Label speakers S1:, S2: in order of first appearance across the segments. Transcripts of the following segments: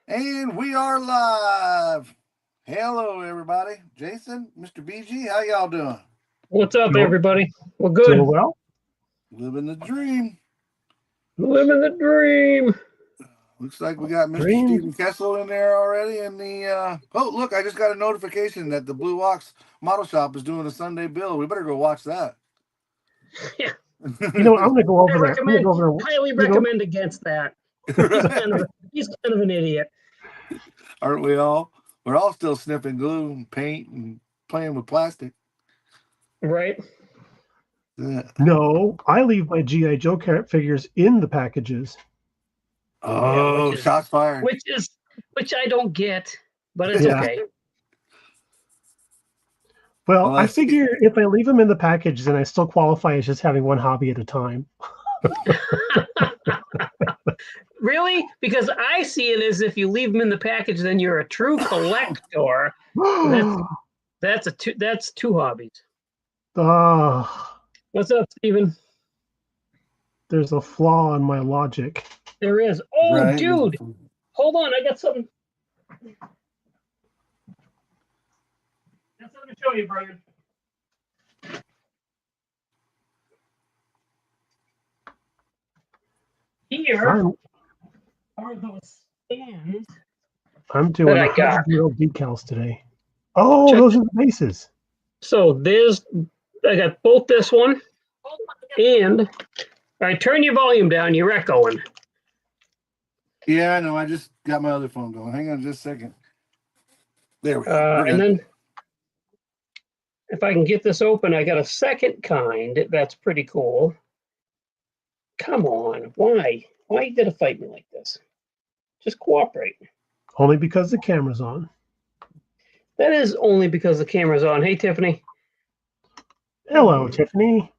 S1: And we are live. Hello, everybody. Jason, Mr. BG, how y'all doing?
S2: What's up,
S3: Doing,
S2: everybody? We're
S3: doing
S2: good.
S3: well.
S1: Living the dream.
S2: Living the dream.
S1: Looks like we got Mr.
S3: Dream.
S1: Stephen Kessel in there already. In the oh, look, I just got a notification that the Blue Ox Model Shop is doing a Sunday bill. We better go watch that.
S2: Yeah,
S3: You know, I'm going to go over
S2: I
S3: there. I'm gonna
S2: recommend,
S3: go over.
S2: highly recommend against that. He's kind of an idiot.
S1: Aren't we all? We're all still sniffing glue and paint and playing with plastic.
S2: Right?
S1: Yeah.
S3: No, I leave my GI Joe figures in the packages.
S1: Oh,
S2: which is-
S1: shots fired.
S2: Which I don't get, but it's
S3: Yeah.
S2: okay.
S3: Well,
S1: Well,
S3: I figure if I leave them in the package, then I still qualify as just having one hobby at a time.
S2: Really? Because I see it as if you leave them in the package, then you're a true collector. That's two hobbies.
S3: Ah,
S2: What's up, Steven?
S3: there's a flaw in my logic.
S2: There is. Oh,
S1: right.
S2: dude. Hold on, I got something. Got something to show you, Brian. Here
S3: I'm,
S2: are those stands.
S3: I'm doing
S2: That I got.
S3: 100-year-old decals today. Oh,
S2: Check.
S3: those are the bases.
S2: So I got both this one and all right, turn your volume down. You're echoing.
S1: Yeah, I know. I just got my other phone going. Hang on just a second. There we go.
S2: And then if I can get this open, I got a second kind. That's pretty cool. Come on. Why? Why you gotta fight me like this? Just cooperate.
S3: Only because the camera's on.
S2: That is only because the camera's on. Hey, Tiffany.
S3: Hello, Tiffany.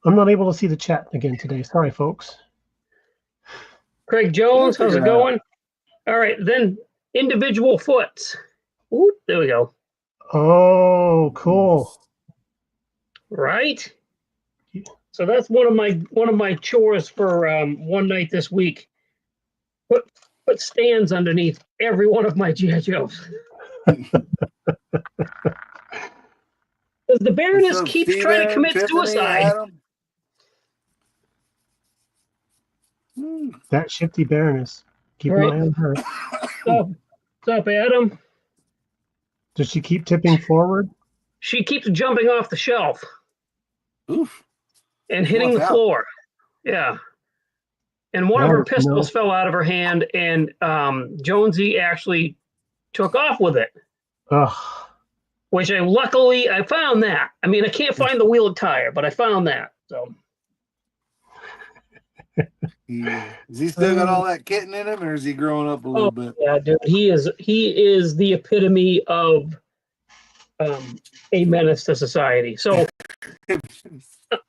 S3: I'm not able to see the chat again today. Sorry, folks.
S2: Craig Jones, how's it going? All right, then individual foots. Ooh, there we go.
S3: Oh, cool.
S2: Right. So that's one of my chores for one night this week. Put stands underneath every one of my GI Joes. Because the Baroness keeps trying to commit
S1: Tiffany,
S2: suicide.
S1: Adam?
S3: That shifty Baroness. Keep an eye on her.
S2: What's up, Adam?
S3: Does she keep tipping forward?
S2: She keeps jumping off the shelf.
S1: Oof.
S2: And hitting the floor. Yeah. And one of her pistols fell out of her hand, and Jonesy actually took off with it.
S3: Ugh.
S2: Which luckily I found that. I mean, I can't find the wheel and tire, but I found that. So.
S1: Yeah. Is he still got all that kitten in him, or is he growing up a little bit?
S2: Yeah, dude. He is the epitome of a menace to society. So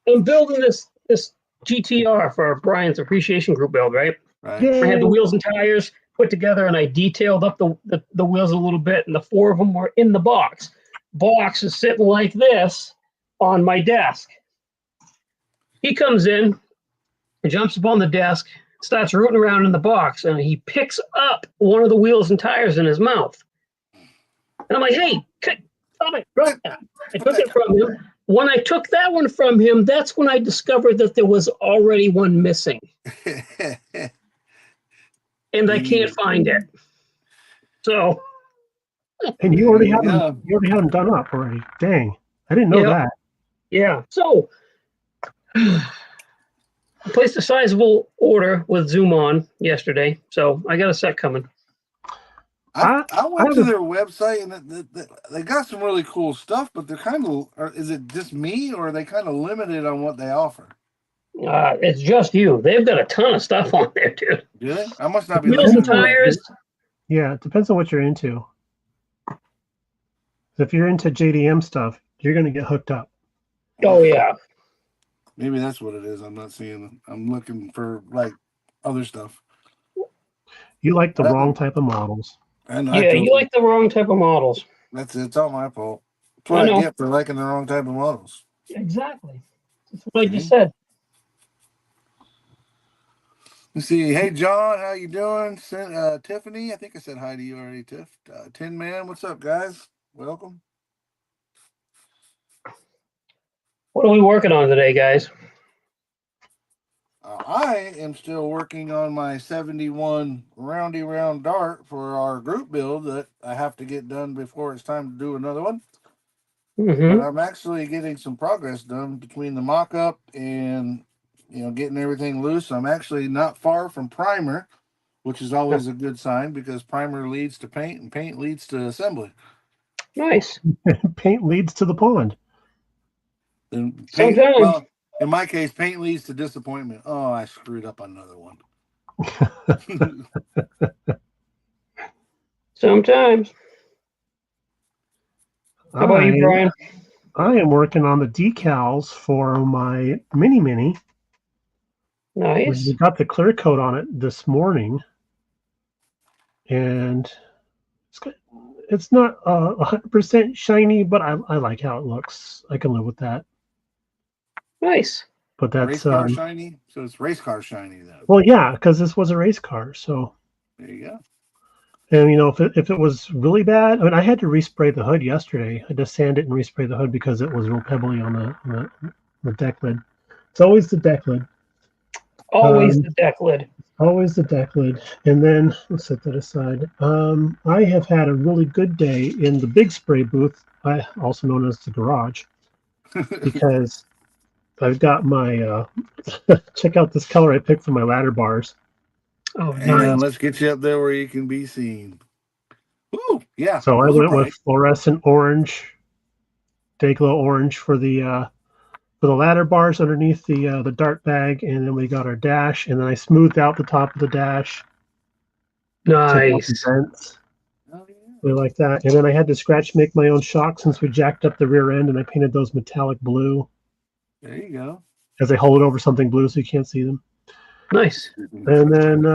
S2: I'm building this GTR for Brian's appreciation group build, right?
S1: Right.
S2: I had the wheels and tires put together, and I detailed up the wheels a little bit, and the four of them were in the box. Box is sitting like this on my desk. He comes in, jumps up on the desk, starts rooting around in the box, and he picks up one of the wheels and tires in his mouth. And I'm like, hey, stop it. I took it from him. When I took that one from him, that's when I discovered that there was already one missing. And I can't find it. So.
S3: And you already have them done up already. Dang. I didn't know that.
S2: Yeah. So I placed a sizable order with Zoom On yesterday. So I got a set coming.
S1: I went to their website, and they got some really cool stuff, but they're kind of, is it just me, or are they kind of limited on what they offer?
S2: It's just you. They've got a ton of stuff on there, dude.
S1: Do they? I must not be
S2: wheels and tires.
S3: Yeah, it depends on what you're into. If you're into JDM stuff, you're going to get hooked up.
S2: Oh, yeah.
S1: Maybe that's what it is. I'm not seeing them. I'm looking for, like, other stuff.
S3: You like the wrong type of models.
S2: Yeah, you like the wrong type of models.
S1: It's all my fault. That's what I get for liking the wrong type of models.
S2: Exactly. That's what I just said.
S1: Let's see. Hey, John, how you doing? Tiffany, I think I said hi to you already, Tiff. Tin Man, what's up, guys? Welcome.
S2: What are we working on today, guys?
S1: I am still working on my 71 roundy round dart for our group build that I have to get done before it's time to do another one. But I'm actually getting some progress done between the mock-up and getting everything loose. I'm actually not far from primer, which is always a good sign because primer leads to paint and paint leads to assembly.
S2: Nice.
S3: Paint leads to the pond.
S1: And paint, well, in my case, paint leads to disappointment. Oh, I screwed up another one.
S2: Sometimes. How about you, Brian?
S3: I am working on the decals for my mini.
S2: Nice.
S3: We got the clear coat on it this morning, and it's not 100% shiny, but I like how it looks. I can live with that.
S2: Nice.
S3: But that's
S1: race car shiny, so it's race car shiny though.
S3: Well, yeah, because this was a race car, so
S1: there you go.
S3: And if it was really bad, I mean, I had to respray the hood yesterday. I just sand it and respray the hood because it was real pebbly on the deck lid. It's always the deck lid.
S2: Always the deck lid.
S3: Always the deck lid. And then let's set that aside. I have had a really good day in the big spray booth, also known as the garage, because I've got my check out this color I picked for my ladder bars.
S2: Oh, nice.
S1: Let's get you up there where you can be seen. Ooh, yeah.
S3: So I went with fluorescent orange, Dayglow orange for the ladder bars underneath the dart bag, and then we got our dash, and then I smoothed out the top of the dash.
S2: Nice.
S3: We like that. And then I had to make my own shock since we jacked up the rear end, and I painted those metallic blue.
S1: There you go.
S3: As I hold it over something blue so you can't see them.
S2: Nice.
S3: And then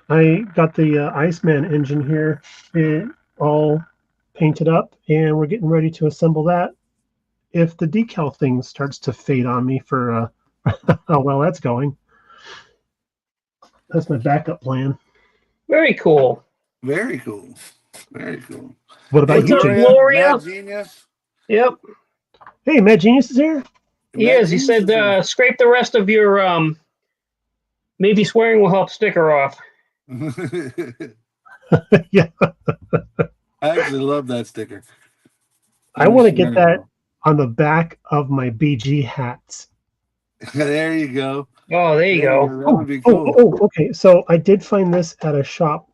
S3: I got the Iceman engine here all painted up, and we're getting ready to assemble that. If the decal thing starts to fade on me for how well that's going. That's my backup plan.
S2: Very cool.
S1: Very cool. Very cool.
S3: What about you,
S2: Gloria?
S1: Mad Genius?
S2: Yep.
S3: Hey, Mad Genius is here?
S2: He is. He said, scrape the rest of your maybe swearing will help sticker off.
S3: Yeah.
S1: I actually love that sticker.
S3: I want to get that on the back of my BG hats.
S1: There you go.
S2: Oh, there you go.
S1: That would be cool.
S3: Okay. So I did find this at a shop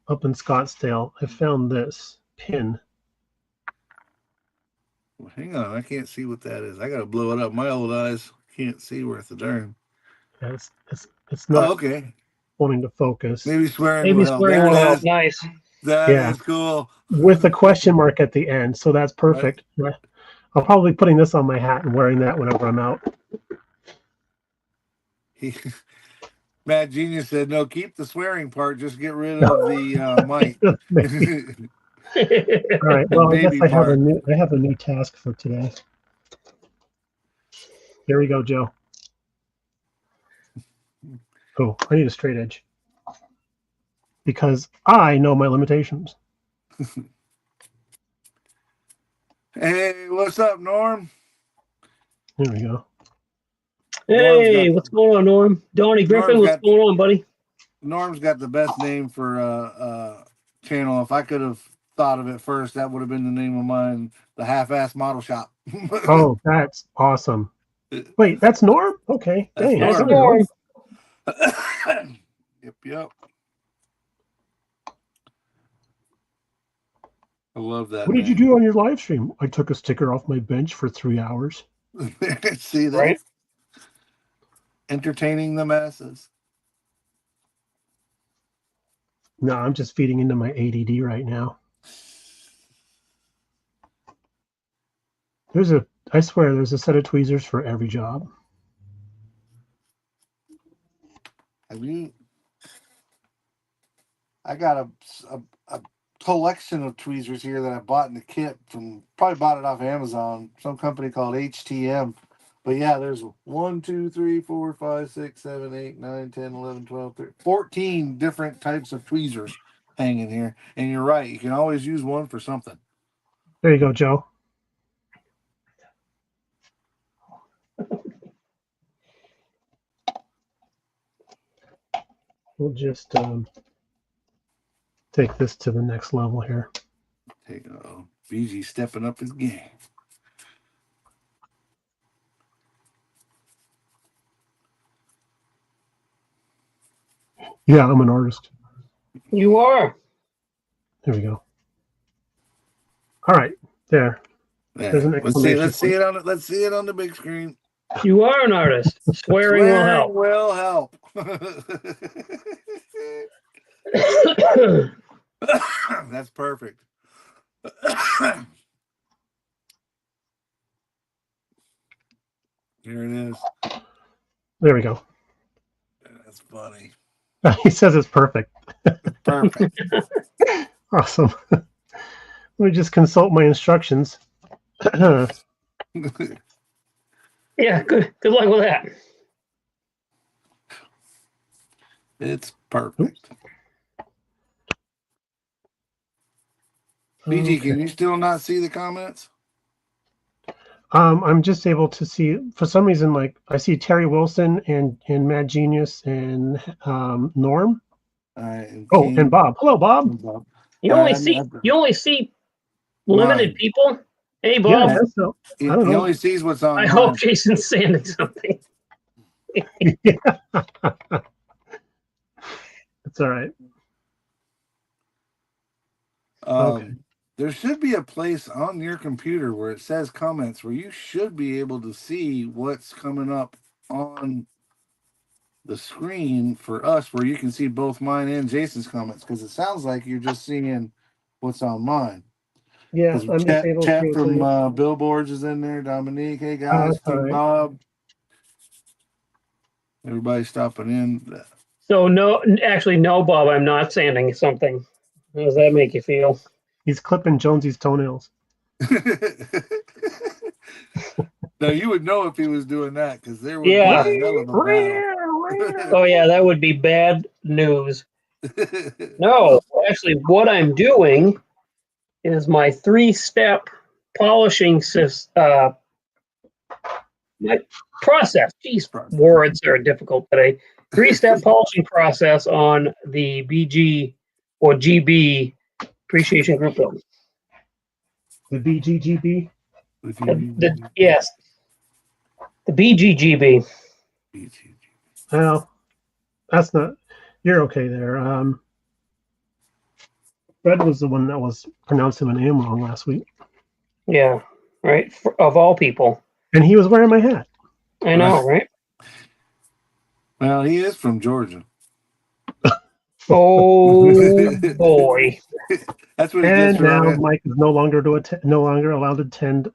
S3: up in Scottsdale. I found this pin.
S1: Well, hang on, I can't see what that is. I gotta blow it up. My old eyes can't see worth a darn.
S3: Yeah, it's not
S1: okay.
S3: Wanting to focus.
S1: Maybe swearing
S2: will help. Nice.
S1: That is cool.
S3: With a question mark at the end, so that's perfect. Right. I'll probably be putting this on my hat and wearing that whenever I'm out.
S1: Mad Genius said, "No, keep the swearing part. Just get rid of the mic."
S3: All right. Well, I guess I have a new task for today. Here we go, Joe. Oh, I need a straight edge because I know my limitations.
S1: Hey, what's up, Norm?
S3: There we go.
S2: Hey, what's going on, Norm? Donnie Griffin, what's going on, buddy?
S1: Norm's got the best name for channel. If I could have thought of it first, that would have been the name of mine, the Half-Ass Model Shop.
S3: Oh, that's awesome. Wait, that's Norm? Okay.
S1: That's
S2: Norm.
S1: Yep. I love that.
S3: What did you do on your live stream? I took a sticker off my bench for 3 hours.
S1: See that? Right? Entertaining the masses.
S3: No, I'm just feeding into my ADD right now. I swear there's a set of tweezers for every job.
S1: I got a collection of tweezers here that I bought in the kit probably bought it off Amazon, some company called HTM. But yeah, there's 1, 2, 3, 4, 5, 6, 7, 8, 9, 10, 11, 12, 13, 14 different types of tweezers hanging here. And you're right, you can always use one for something.
S3: There you go, Joe. We'll just take this to the next level here.
S1: BG stepping up his game.
S3: Yeah, I'm an artist.
S2: You are.
S3: There we go. All right, there.
S1: Yeah.
S3: There's an exclamation
S1: Let's see it on it. Let's see it on the big screen.
S2: You are an artist. Swearing will help.
S1: Will help. That's perfect. Here it is.
S3: There we go.
S1: That's funny.
S3: He says it's perfect.
S1: Perfect.
S3: Awesome. Let me just consult my instructions.
S2: Yeah, good luck with that.
S1: It's perfect. BG, can you still not see the comments?
S3: I'm just able to see, for some reason, like I see Terry Wilson and Mad Genius and Norm.
S1: And
S3: and Bob. Hello, Bob.
S2: You only see limited people. Hey, Bob.
S3: Yeah, so,
S1: he
S3: I don't know.
S1: only sees what's on.
S2: I hope Jason's sanding something.
S3: It's all right.
S1: Okay. There should be a place on your computer where it says comments where you should be able to see what's coming up on the screen for us, where you can see both mine and Jason's comments, because it sounds like you're just seeing what's on mine.
S3: Yeah, I'm just able
S1: chat
S3: to.
S1: from Billboards is in there. Dominique, hey guys, King
S3: right.
S1: Bob. Everybody stopping in.
S2: So no, Bob, I'm not sanding something. How does that make you feel?
S3: He's clipping Jonesy's toenails.
S1: Now you would know if he was doing that, because there would
S2: be a
S1: hell of a battle.
S2: Oh yeah, that would be bad news. No, actually, what I'm doing is my 3-step polishing my process. Jeez, words are difficult today. 3-step polishing process on the BG or GB Appreciation Group build.
S3: The BGGB?
S2: Yes. The BGGB.
S3: Well, that's not. You're okay there. Fred was the one that was pronouncing my name wrong last week.
S2: Yeah, right. Of all people.
S3: And he was wearing my hat.
S2: I know, right?
S1: Well, he is from Georgia.
S2: Oh boy!
S1: That's what he
S3: and
S1: gets for
S3: now Mike is no longer allowed to attend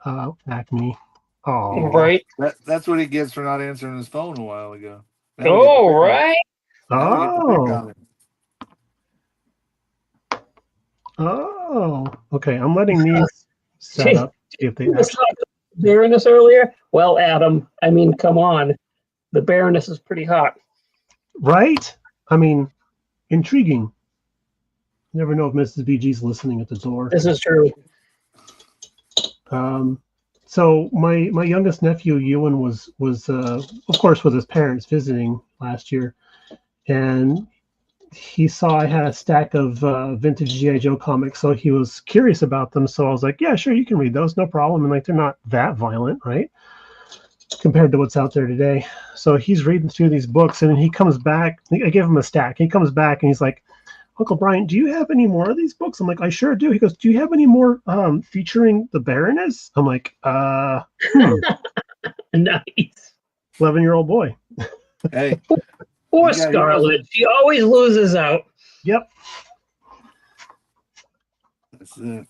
S3: Acme. Oh,
S2: right.
S1: That's what he gets for not answering his phone a while ago.
S2: Oh, right.
S3: Oh, okay. I'm letting these set up. See if they
S2: Baroness earlier. Well, Adam, I mean, come on. The Baroness is pretty hot,
S3: right? I mean, intriguing. You never know if Mrs. BG's listening at the door.
S2: This is true.
S3: So my youngest nephew Ewan was of course with his parents visiting last year, and he saw I had a stack of vintage G.I. Joe comics, so he was curious about them. So I was like, yeah, sure, you can read those, no problem. And like, they're not that violent, right? Compared to what's out there today. So he's reading through these books, and he comes back. I gave him a stack. He comes back and he's like, Uncle Brian, do you have any more of these books? I'm like, I sure do. He goes, do you have any more featuring the Baroness? I'm like,
S2: Nice.
S3: 11-year-old boy.
S1: Hey.
S2: Poor Scarlet. She always loses out.
S3: Yep.
S1: That's it.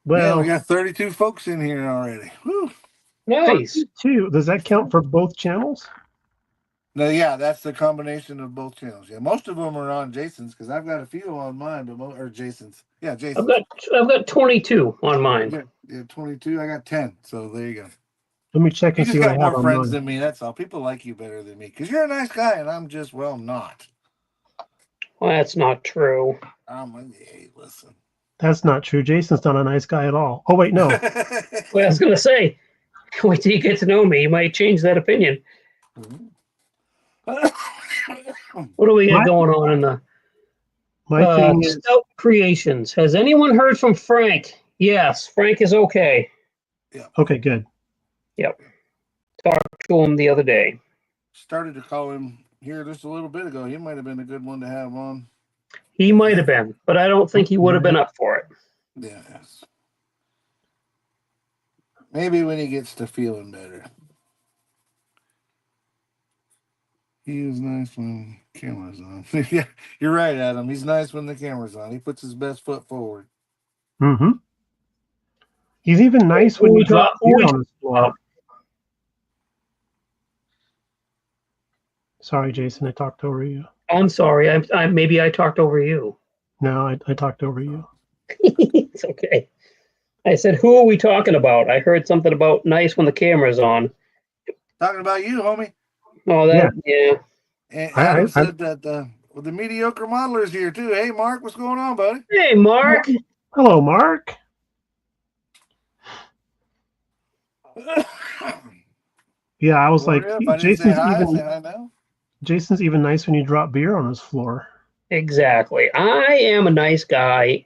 S3: Well,
S1: yeah, we got 32 folks in here already. Woo.
S2: Nice.
S3: 32. Does that count for both channels?
S1: No, yeah, that's the combination of both channels. Yeah, most of them are on Jason's, because I've got a few on mine, but or Jason's. Yeah, Jason's.
S2: I've got 22 on mine.
S1: Yeah, 22. I got 10. So there you go.
S3: Let me check
S1: You
S3: and see
S1: just
S3: what I
S1: got
S3: have
S1: more
S3: on
S1: friends
S3: mine.
S1: than me. That's all. People like you better than me because you're a nice guy, and I'm just not.
S2: Well, that's not true.
S1: Hey, listen.
S3: That's not true. Jason's not a nice guy at all. Oh wait, no.
S2: Well, I was gonna say, wait till you get to know me, you might change that opinion. What do we got
S3: My,
S2: going on in the
S3: my thing is,
S2: Stout Creations? Has anyone heard from Frank? Yes, Frank is okay.
S3: okay, good.
S2: Yep. Talked to him the other day.
S1: Started to call him here just a little bit ago. He might have been a good one to have on.
S2: He might have been, but I don't think he would have been up for it.
S1: Yes. Maybe when he gets to feeling better. He is nice when the camera's on. Yeah, you're right, Adam. He's nice when the camera's on. He puts his best foot forward.
S3: Mm-hmm. He's even nice when you drop beer on his floor. Sorry, Jason, I talked over you.
S2: I'm sorry. Maybe I talked over you.
S3: No, I talked over you.
S2: It's okay. I said, who are we talking about? I heard something about nice when the camera's on.
S1: Talking about you, homie.
S2: Oh, that, yeah.
S1: And Adam said that the mediocre modeler's here too. Hey, Mark, what's going on, buddy?
S2: Hey, Mark.
S3: Hello, Mark. Yeah, I was like, Jason's even nice when you drop beer on his floor.
S2: Exactly. I am a nice guy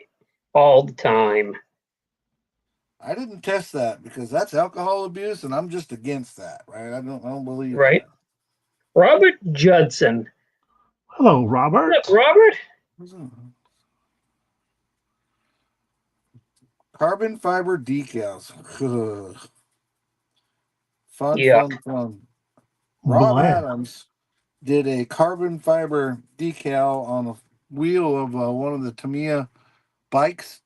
S2: all the time.
S1: I didn't test that because that's alcohol abuse, and I'm just against that, right? I don't believe
S2: right. That. Robert Judson.
S3: Hello, Robert.
S2: What's up, Robert?
S1: What's up? Carbon fiber decals. Fun. Rob Adams did a carbon fiber decal on a wheel of one of the Tamiya bikes.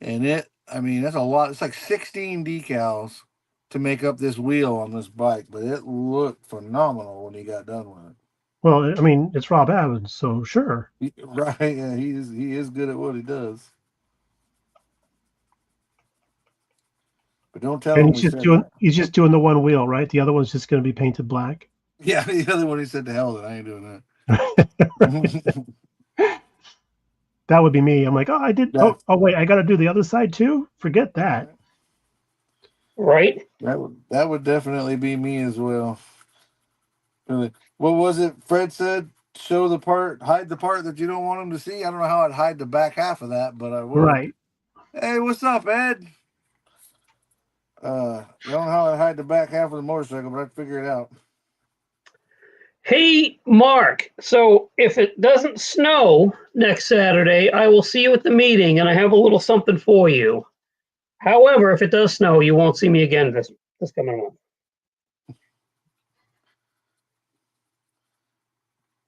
S1: And that's a lot. It's like 16 decals to make up this wheel on this bike, but it looked phenomenal when he got done with it.
S3: Well, I mean, it's Rob Adams, so sure.
S1: Right. Yeah, he is good at what he does. But don't tell him
S3: he's just doing the one wheel, right? The other one's just going to be painted black.
S1: Yeah, the other one he said to hell that I ain't doing that.
S3: That would be me. I'm like, I did. Oh, wait, I got to do the other side too. Forget that.
S2: Right.
S1: That would definitely be me as well. What was it? Fred said, hide the part that you don't want him to see. I don't know how I'd hide the back half of that, but I would.
S3: Right.
S1: Hey, what's up, Ed? I don't know how I'd hide the back half of the motorcycle, but I'd figure it out.
S2: Hey, Mark, so if it doesn't snow next Saturday, I will see you at the meeting, and I have a little something for you. However, if it does snow, you won't see me again this coming month.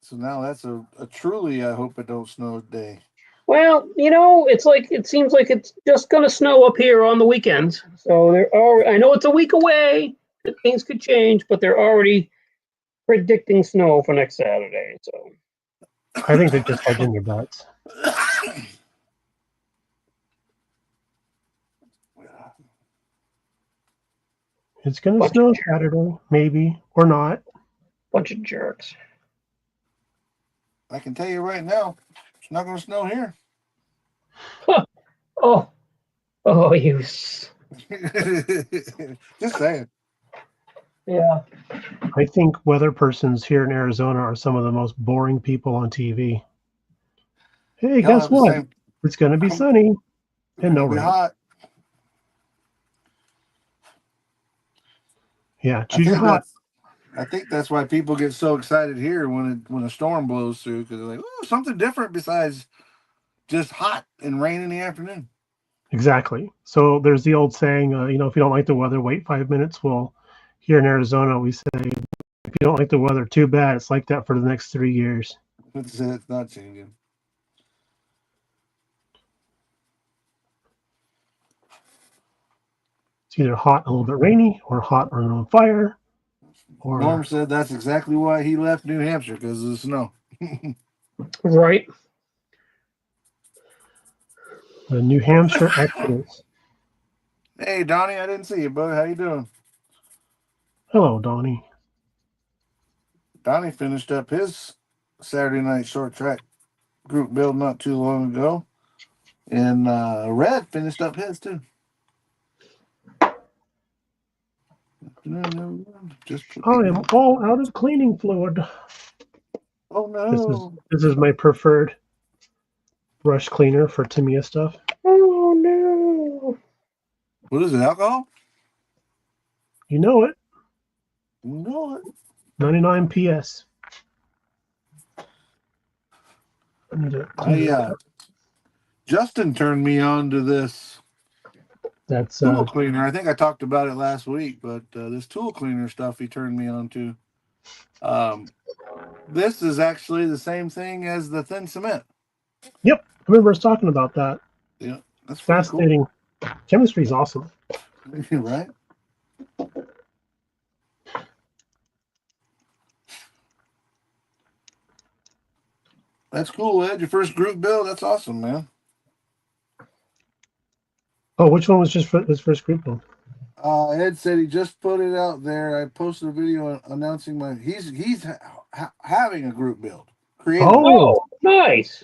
S1: So now that's a truly I hope it don't snow day.
S2: Well, it seems like it's just going to snow up here on the weekends. So I know it's a week away, things could change, but they're already predicting snow for next Saturday. So
S3: I think they're just hedging their bets. It's going to snow Saturday, maybe, or not.
S2: Bunch of jerks.
S1: I can tell you right now, it's not going to snow here.
S2: Huh. Oh, you. Just
S1: saying.
S2: Yeah.
S3: I think weather persons here in Arizona are some of the most boring people on TV. Hey, guess what? It's going to be sunny and no rain.
S1: Hot.
S3: Yeah, choose your hot.
S1: I think that's why people get so excited here when a storm blows through, because they're like, oh, something different besides just hot and rain in the afternoon.
S3: Exactly. So there's the old saying, if you don't like the weather, wait 5 minutes. Well, here in Arizona, we say, if you don't like the weather, too bad. It's like that for the next 3 years.
S1: It's not changing.
S3: It's either hot, a little bit rainy, or hot or on fire. Or
S1: Norm said that's exactly why he left New Hampshire, because of the snow.
S2: Right.
S3: The New Hampshire Exodus.
S1: Hey, Donnie, I didn't see you, bud. How you doing?
S3: Hello, Donnie.
S1: Donnie finished up his Saturday night short track group build not too long ago. And Red finished up his too. Just
S3: I am all out of cleaning fluid.
S1: oh no.
S3: This is my preferred brush cleaner for Tamiya stuff.
S2: Oh no!
S1: What is it? Alcohol?
S3: You know it.
S1: You know it.
S3: 99 PS. I need to clean that up.
S1: Justin turned me on to this
S3: That's
S1: tool cleaner. I think I talked about it last week, but this tool cleaner stuff he turned me on to. This is actually the same thing as the thin cement.
S3: Yep, I remember us talking about that.
S1: Yeah, that's
S3: fascinating. Cool. Chemistry is awesome.
S1: Right? That's cool, Ed. Your first group build. That's awesome, man.
S3: Oh, which one was just his first group build?
S1: Ed said he just put it out there. I posted a video announcing he's having a group build.
S2: Oh, nice.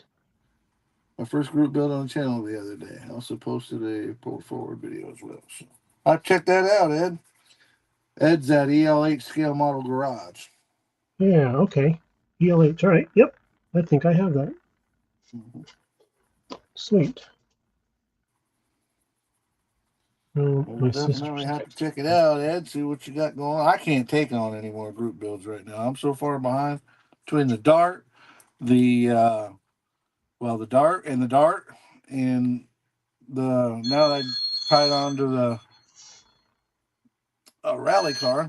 S1: My first group build on the channel the other day. I also posted a pull forward video as well. So I'll check that out, Ed. Ed's at EL8 Scale Model Garage.
S3: Yeah, okay. EL8, all right. Yep, I think I have that.
S1: Mm-hmm.
S3: Sweet.
S1: Oh, my definitely have to check it out, Ed. See what you got going on. I can't take on any more group builds right now. I'm so far behind between the dart, the dart, and the now that I tied on to the rally car.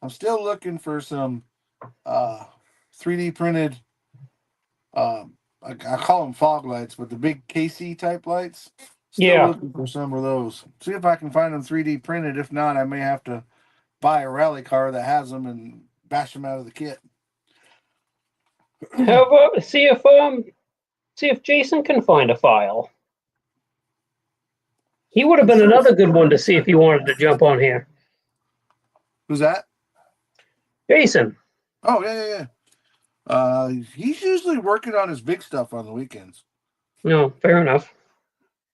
S1: I'm still looking for some 3D printed. I call them fog lights, but the big KC type lights. Still looking for some of those. See if I can find them 3D printed. If not, I may have to buy a rally car that has them and bash them out of the kit.
S2: How about see if Jason can find a file. He would have been another good one to see if he wanted to jump on here.
S1: Who's that?
S2: Jason.
S1: Oh yeah. He's usually working on his big stuff on the weekends.
S2: No, fair enough.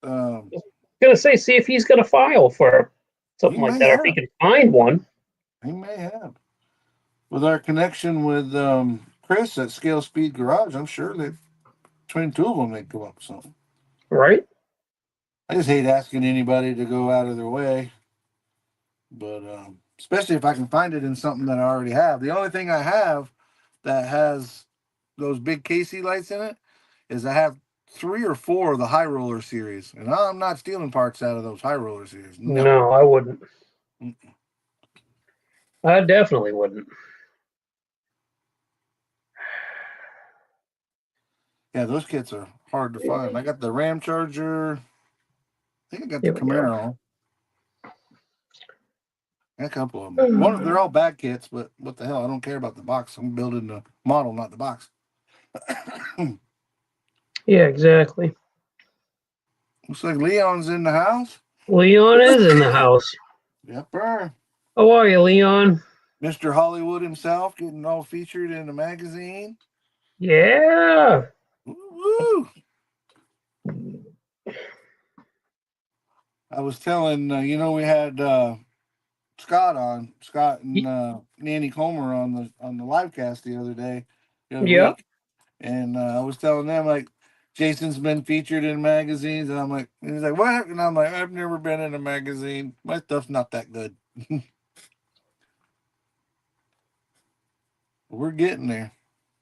S1: Gonna
S2: say, see if he's got a file for something like that, or if he can find one.
S1: He may have. With our connection with Chris at Scale Speed Garage, I'm sure that between two of them they'd go up with something.
S2: Right.
S1: I just hate asking anybody to go out of their way, but especially if I can find it in something that I already have. The only thing I have that has those big KC lights in it is I have 3 or 4 of the High Roller series, and I'm not stealing parts out of those High Roller series.
S2: No, I wouldn't. I definitely wouldn't.
S1: Yeah, those kits are hard to find. I got the Ram Charger. I think I got the Camaro. A couple of them. They're all bad kits, but what the hell? I don't care about the box. I'm building the model, not the box.
S2: Yeah, exactly.
S1: Looks like Leon's in the house.
S2: Leon is in the house.
S1: Yep, sir.
S2: How are you, Leon?
S1: Mr. Hollywood himself, getting all featured in the magazine.
S2: Yeah.
S1: Woo! I was telling, we had Scott and Nanny Comer on the live cast the other day. Week. And I was telling them, like, Jason's been featured in magazines, and I'm like, and he's like, what? And I'm like, I've never been in a magazine. My stuff's not that good. We're getting there.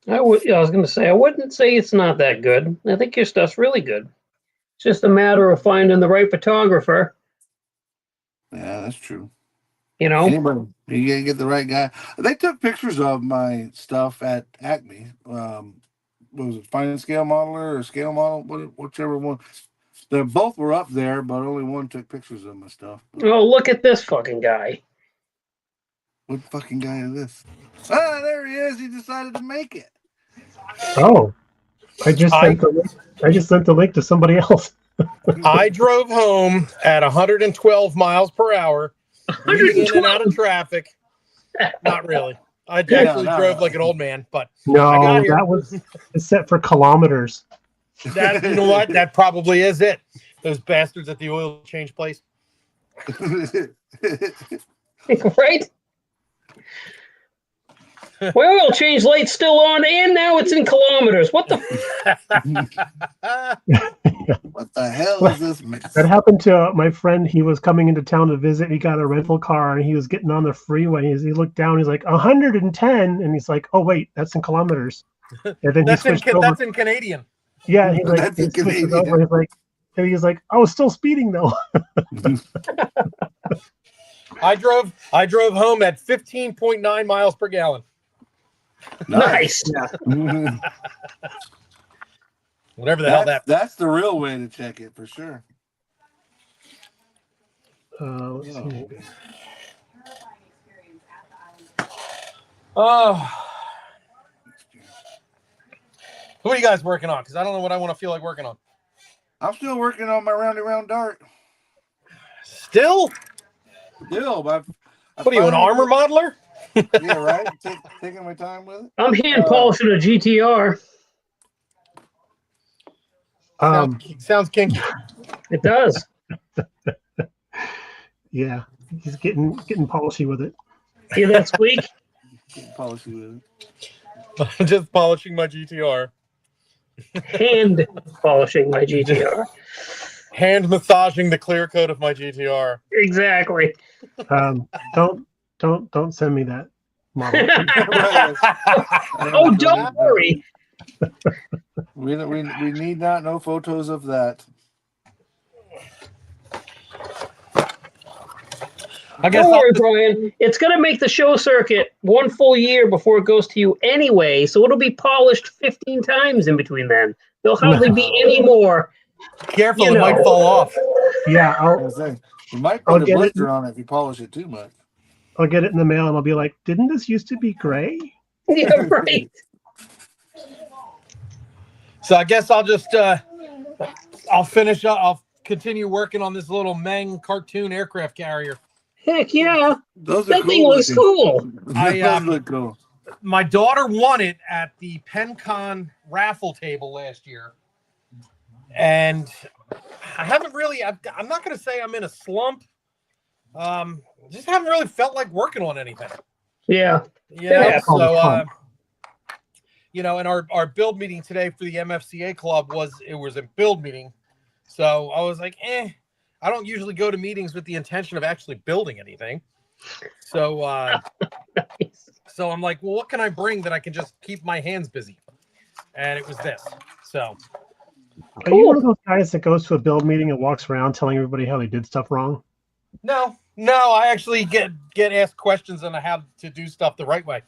S2: I was going to say, I wouldn't say it's not that good. I think your stuff's really good. It's just a matter of finding the right photographer.
S1: Yeah, that's true.
S2: Anybody,
S1: you gotta get the right guy. They took pictures of my stuff at Acme. What was it, Fine Scale Modeler or Scale Model? Whichever one. They both were up there, but only one took pictures of my stuff.
S2: Oh, look at this fucking guy.
S1: What fucking guy is this? Ah, there he is. He decided to make it.
S3: Oh, I just sent the link to somebody else.
S4: I drove home at 112 miles per hour, weaving in and out of traffic. Not really. I actually drove like an old man, but
S3: No,
S4: I got here.
S3: that was set for kilometers.
S4: That, you know what? That probably is it. Those bastards at the oil change place.
S2: Right? My oil change light's still on, and now it's in kilometers. What the?
S1: What the hell is this mess?
S3: That happened to my friend. He was coming into town to visit. He got a rental car, and he was getting on the freeway. He looked down. He's like 110, and he's like, "Oh wait, that's in kilometers." And then
S4: That's
S3: he switched over.
S4: That's in Canadian.
S3: Yeah, he's like,
S1: That's in
S3: he switched it
S1: Canadian.
S3: over. He's like, I was still speeding though.
S4: I drove home at 15.9 miles per gallon.
S2: Nice.
S4: Whatever the hell
S1: That's the real way to check it for sure.
S3: Let's see.
S4: Oh. What are you guys working on? Because I don't know what I want to feel like working on.
S1: I'm still working on my roundy round dart.
S4: Still?
S1: Still, but
S4: What are you, an armor modeler?
S1: Yeah, right. Taking my time with it.
S2: I'm hand polishing a GTR.
S4: Sounds kinky.
S2: It does.
S3: Yeah, he's getting polishy with it.
S2: Hear that squeak?
S1: Getting policy with it.
S4: I'm just polishing my GTR.
S2: Hand polishing my GTR.
S4: Hand massaging the clear coat of my GTR.
S2: Exactly.
S3: Don't send me that model.
S2: Oh, don't worry.
S1: We need not know photos of that.
S4: I guess
S2: Don't worry, Brian. It's going to make the show circuit one full year before it goes to you anyway, so it'll be polished 15 times in between then. There'll hardly be any more.
S4: Careful,
S2: You
S4: it might
S2: know.
S4: fall off.
S3: Yeah,
S1: You might
S3: I'll
S1: put a
S3: get it.
S1: blister on it if you polish it too much.
S3: I'll get it in the mail and I'll be like, didn't this used to be gray?
S2: Yeah, right.
S4: So I guess I'll just I'll finish up. I'll continue working on this little Meng cartoon aircraft carrier.
S2: Heck yeah.
S1: Those are
S2: That thing
S1: cool
S2: looks
S1: looking.
S2: cool.
S1: Those look cool.
S4: My daughter won it at the PenCon raffle table last year, and I haven't really. I'm not going to say I'm in a slump. Just haven't really felt like working on anything.
S2: Yeah.
S4: Yeah.
S3: Yeah.
S4: So, in our build meeting today for the MFCA club was a build meeting. So I was like, I don't usually go to meetings with the intention of actually building anything. So, so I'm like, well, what can I bring that I can just keep my hands busy? And it was this. So.
S3: Are you one of those guys that goes to a build meeting and walks around telling everybody how they did stuff wrong?
S4: No, I actually get asked questions on how to do stuff the right way.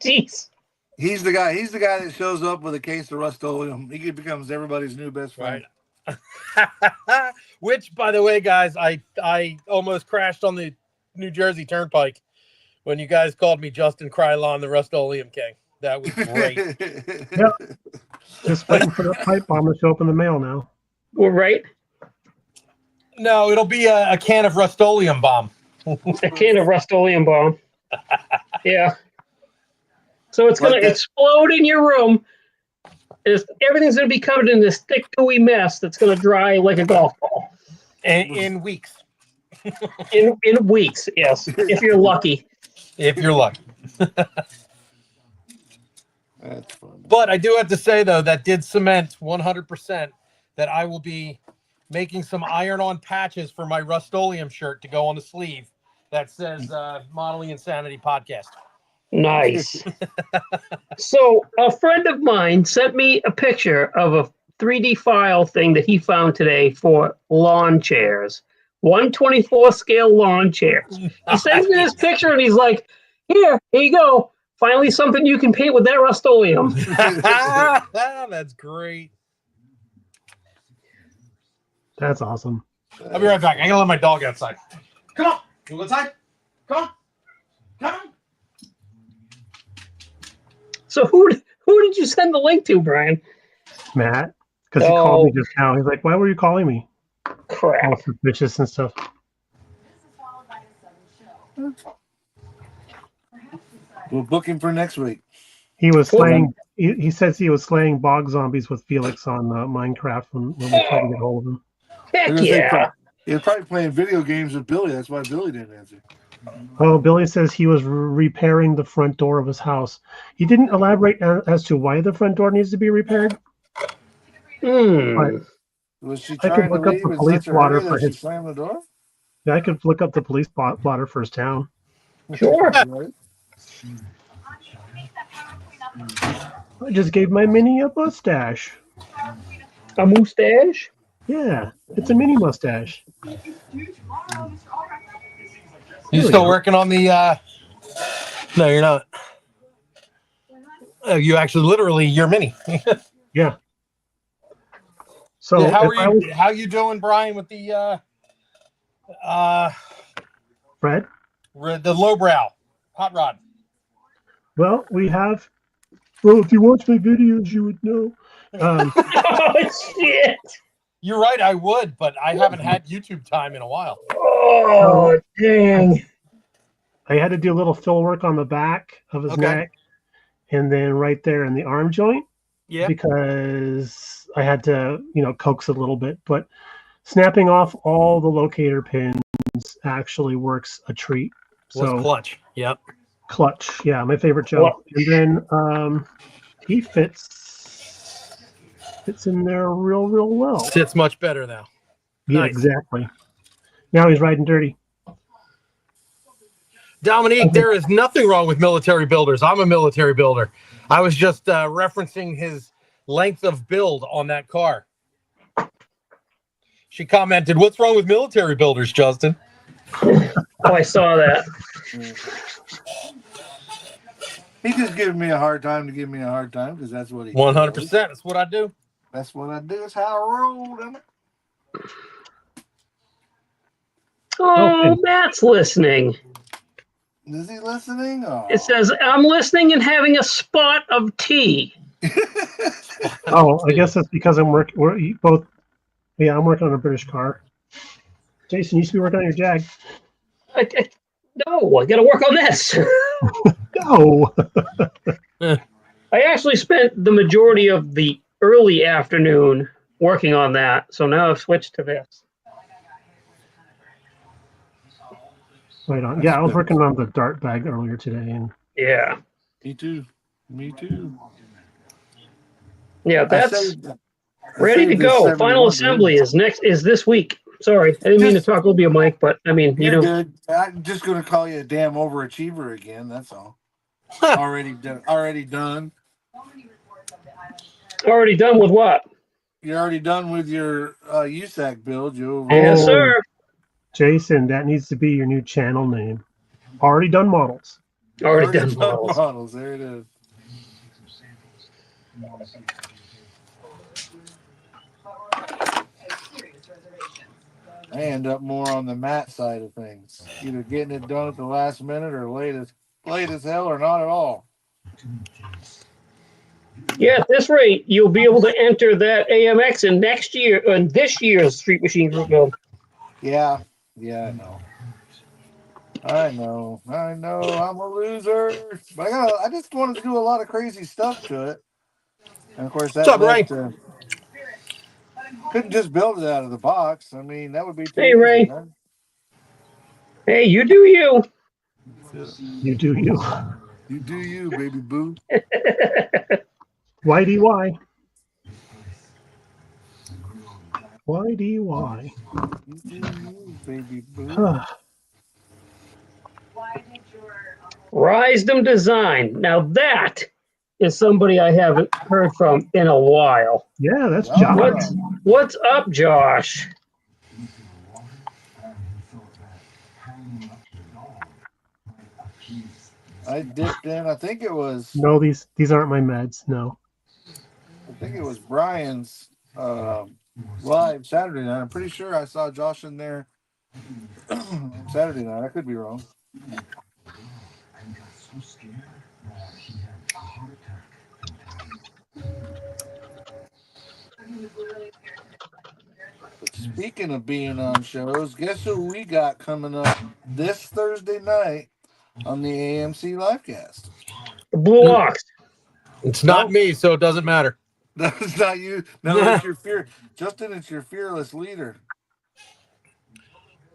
S2: Jeez.
S1: He's the guy that shows up with a case of Rust-Oleum. He becomes everybody's new best friend.
S4: Right. Which, by the way, guys, I almost crashed on the New Jersey Turnpike when you guys called me Justin Krylon, the Rust-Oleum King. That was great.
S3: Yep. Just waiting for the pipe bomb to show up in the mail now.
S2: We're right.
S4: No, it'll be a can of Rust-Oleum bomb.
S2: A can of Rust-Oleum bomb. Yeah. So it's going to explode in your room. Everything's going to be covered in this thick, gooey mess that's going to dry like a golf ball.
S4: In weeks.
S2: In weeks, yes, if you're lucky.
S4: If you're lucky.
S1: That's fun.
S4: But I do have to say, though, that did cement 100% that I will be making some iron-on patches for my Rust-Oleum shirt to go on the sleeve that says Modeling Insanity Podcast.
S2: Nice. So a friend of mine sent me a picture of a 3D file thing that he found today for lawn chairs. 1/24 scale lawn chairs. He sends me this picture and he's like, here you go. Finally something you can paint with that Rust-Oleum.
S4: That's great.
S3: That's awesome.
S4: I'll be right back. I gotta let my dog outside. Come on. You go outside. Come on. Come on.
S2: So who did you send the link to, Brian?
S3: Matt, because he called me just now. He's like, "Why were you calling me?"
S2: Crap.
S3: All suspicious and stuff.
S1: We'll book him for next week.
S3: He was slaying. He says he was slaying bog zombies with Felix on Minecraft when we tried to get hold of him.
S2: Heck yeah.
S1: He was probably playing video games with Billy. That's why Billy didn't answer.
S3: Oh, Billy says he was repairing the front door of his house. He didn't elaborate as to why the front door needs to be repaired.
S2: Hmm.
S1: Was she
S3: I could
S1: trying to
S3: look up
S1: leave
S3: the
S1: in
S3: police
S1: such a
S3: blotter
S1: hurry
S3: for
S1: that she
S3: his.
S1: slammed the door?
S3: Yeah, I could look up the police blotter for his town.
S2: Sure.
S1: Right?
S3: I just gave my mini a mustache.
S2: A mustache?
S3: Yeah, it's a mini mustache.
S4: You still working on the? No, you're not. You actually, literally, you're mini.
S3: Yeah. So
S4: yeah, how are you? How you doing, Brian? With the
S3: Fred?
S4: The lowbrow hot rod.
S3: Well, we have. Well, if you watch my videos, you would know.
S2: Oh, shit.
S4: You're right. I would, but I haven't had YouTube time in a while.
S2: Oh, dang.
S3: I had to do a little fill work on the back of his neck, and then right there in the arm joint.
S4: Yeah.
S3: Because I had to, coax a little bit, but snapping off all the locator pins actually works a treat. So
S4: clutch. Yep.
S3: Clutch. Yeah, my favorite gel.
S2: Well,
S3: and then he fits in there real well.
S4: Sits much better now.
S3: Yeah,
S4: Nice.
S3: exactly. Now he's riding dirty.
S4: Dominique, there is nothing wrong with military builders. I'm a military builder. I was just referencing his length of build on that car. She commented, "What's wrong with military builders, Justin?"
S2: Oh, I saw that.
S1: He's just giving me a hard time to give me a hard time because that's what he
S4: 100%. That's what I do.
S1: That's what I do. That's how I roll. Damn it.
S2: Oh, Matt's listening.
S1: Is he listening? Oh.
S2: It says, I'm listening and having a spot of tea.
S3: Oh, I guess that's because I'm working. Both. Yeah, I'm working on a British car. Jason, you should be working on your Jag.
S2: No, I got to work on this.
S3: No.
S2: I actually spent the majority of the early afternoon working on that, so now I've switched to this.
S3: Right on. Yeah, I was working on the dart bag earlier today, and
S2: yeah.
S1: Me too.
S2: Yeah, that's ready to go. Final assembly is this week. Sorry, I didn't mean to talk over your mic, but I mean,
S1: you're good. I'm just gonna call you a damn overachiever again. That's all. Already done. Already done with what? You're already done with your USAC build.
S2: Yes, sir.
S3: Jason, that needs to be your new channel name. Already done models.
S2: Already done models.
S1: There it is. I end up more on the Matt side of things, either getting it done at the last minute or late as hell, or not at all.
S2: Yeah, at this rate, you'll be able to enter that AMX in this year's Street Machine Group build.
S1: Yeah, I know. I'm a loser, but I just wanted to do a lot of crazy stuff to it, and of course that couldn't just build it out of the box. I mean, that would be too easy,
S2: Ray.
S1: man.
S2: Hey, you do you.
S3: You do you.
S1: You do you, baby boo.
S3: Why? Why?
S1: You do you, baby boo.
S2: Risdom Design. Now that is somebody I haven't heard from in a while.
S3: Yeah, that's Josh.
S2: What's up, Josh?
S1: I dipped in. I think it was.
S3: No, these aren't my meds. No.
S1: I think it was Brian's live Saturday night. I'm pretty sure I saw Josh in there Saturday night. I could be wrong. But speaking of being on shows, guess who we got coming up this Thursday night on the AMC Livecast?
S2: The Blue Ox.
S4: It's not me, so it doesn't matter.
S1: That's not you. No, it's your fear. Justin, it's your fearless leader.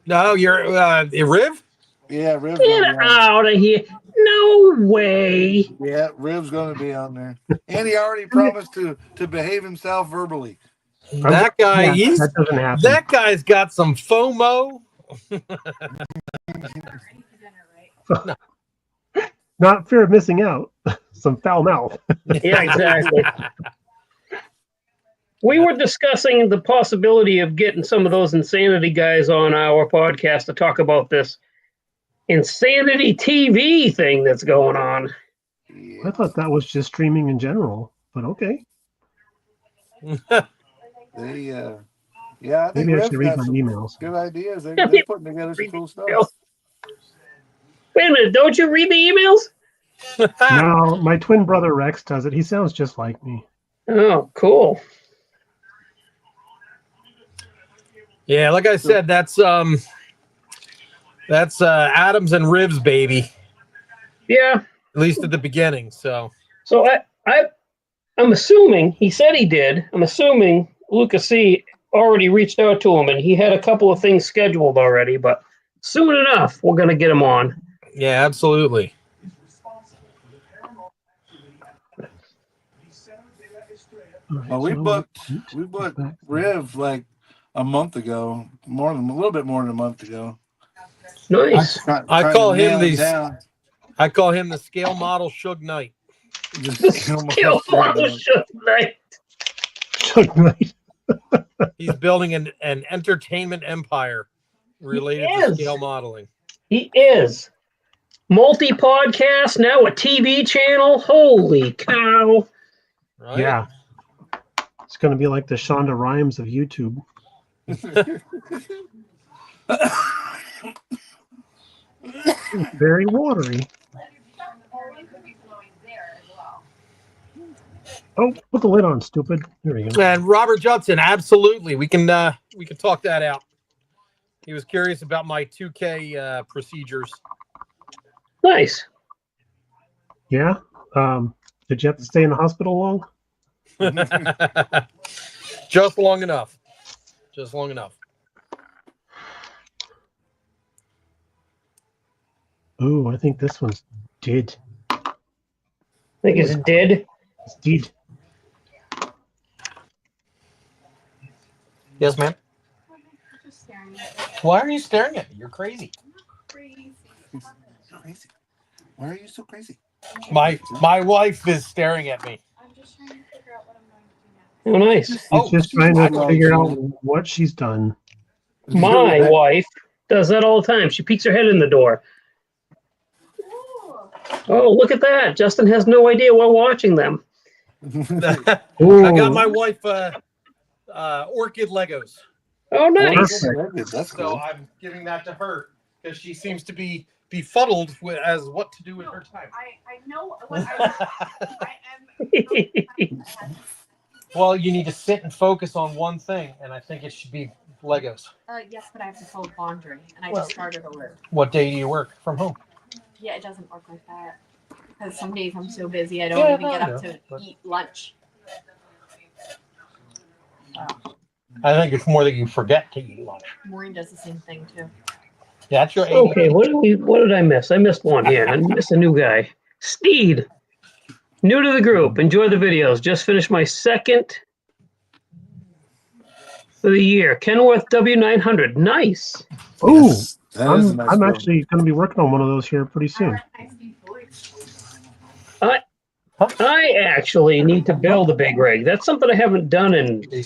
S4: No, you're Riv?
S1: Yeah, Riv's
S2: Get
S1: gonna be on.
S2: out of here. No way.
S1: Yeah, Riv's gonna be on there. And he already promised to behave himself verbally.
S4: That guy,
S3: Yeah, that doesn't happen.
S4: that guy's got some FOMO.
S3: Not fear of missing out. Some foul mouth.
S2: Yeah, exactly. We were discussing the possibility of getting some of those insanity guys on our podcast to talk about this insanity TV thing that's going on.
S1: Yeah.
S3: I thought that was just streaming in general, but okay.
S1: They, yeah, I think
S3: Maybe I
S1: Riv's
S3: should read
S1: got
S3: my
S1: some
S3: emails.
S1: good ideas. They're putting together some cool stuff.
S2: Wait a minute, don't you read the emails?
S3: No, my twin brother Rex does it. He sounds just like me.
S2: Oh, cool.
S4: Yeah, like I said, that's Adams and Riv's baby,
S2: Yeah.
S4: at least at the beginning. So
S2: I'm assuming he said he did. I'm assuming Lucas C already reached out to him and he had a couple of things scheduled already, but soon enough we're gonna get him on.
S4: yeah, absolutely.
S1: Well, we booked Riv like a month ago, a little bit more than a month ago.
S2: Nice.
S4: I call him
S1: nail it
S4: the
S1: down.
S4: I call him the scale model Suge Knight.
S2: Skill model should night.
S3: Chuck Knight.
S4: He's building an entertainment empire related
S2: He
S4: to
S2: is.
S4: scale modeling.
S2: He is. Multi-podcast, now a TV channel. Holy cow.
S4: Right?
S3: Yeah. It's going to be like the Shonda Rhimes of YouTube. Very watery. Oh, put the lid on, stupid. There we go.
S4: And Robert Judson, absolutely. We can talk that out. He was curious about my 2K procedures.
S2: Nice.
S3: Yeah. Did you have to stay in the hospital long?
S4: Just long enough. Just long enough.
S3: Ooh, I think this one's did.
S2: I think it's dead.
S3: It's did.
S4: Yes, ma'am. Why are you staring at me? You're crazy.
S1: Crazy. Why are you so crazy?
S4: My wife is staring at me.
S5: I'm just trying to figure out what I'm going to do
S2: Oh, nice.
S3: She's just trying to figure out what she's done.
S2: My wife does that all the time. She peeks her head in the door. Oh, look at that. Justin has no idea we're watching them.
S4: I
S3: Ooh,
S4: got my wife orchid Legos.
S2: Oh, nice.
S3: Perfect.
S1: That's
S4: So
S1: cool.
S4: I'm giving that to her because she seems to be befuddled with as what to do with her time.
S5: I know what I am.
S4: Well, you need to sit and focus on one thing, and I think it should be Legos.
S5: Yes, but I have to fold laundry, and I
S4: Well-
S5: just started over.
S4: What day do you work from home?
S5: Yeah, it doesn't work like that. Because some days I'm so busy, I don't even get up to eat lunch.
S4: I think it's more that you forget to eat lunch.
S5: Maureen does the same thing too.
S4: Yeah, that's your
S2: Okay, what did I miss? I missed one here. I missed a new guy. Steed. New to the group. Enjoy the videos. Just finished my second for the year. Kenworth W900. Nice.
S3: Ooh,
S1: Yes, that is a nice
S3: I'm
S1: build.
S3: actually going to be working on one of those here pretty soon.
S2: I actually need to build a big rig. That's something I haven't done in
S3: Do you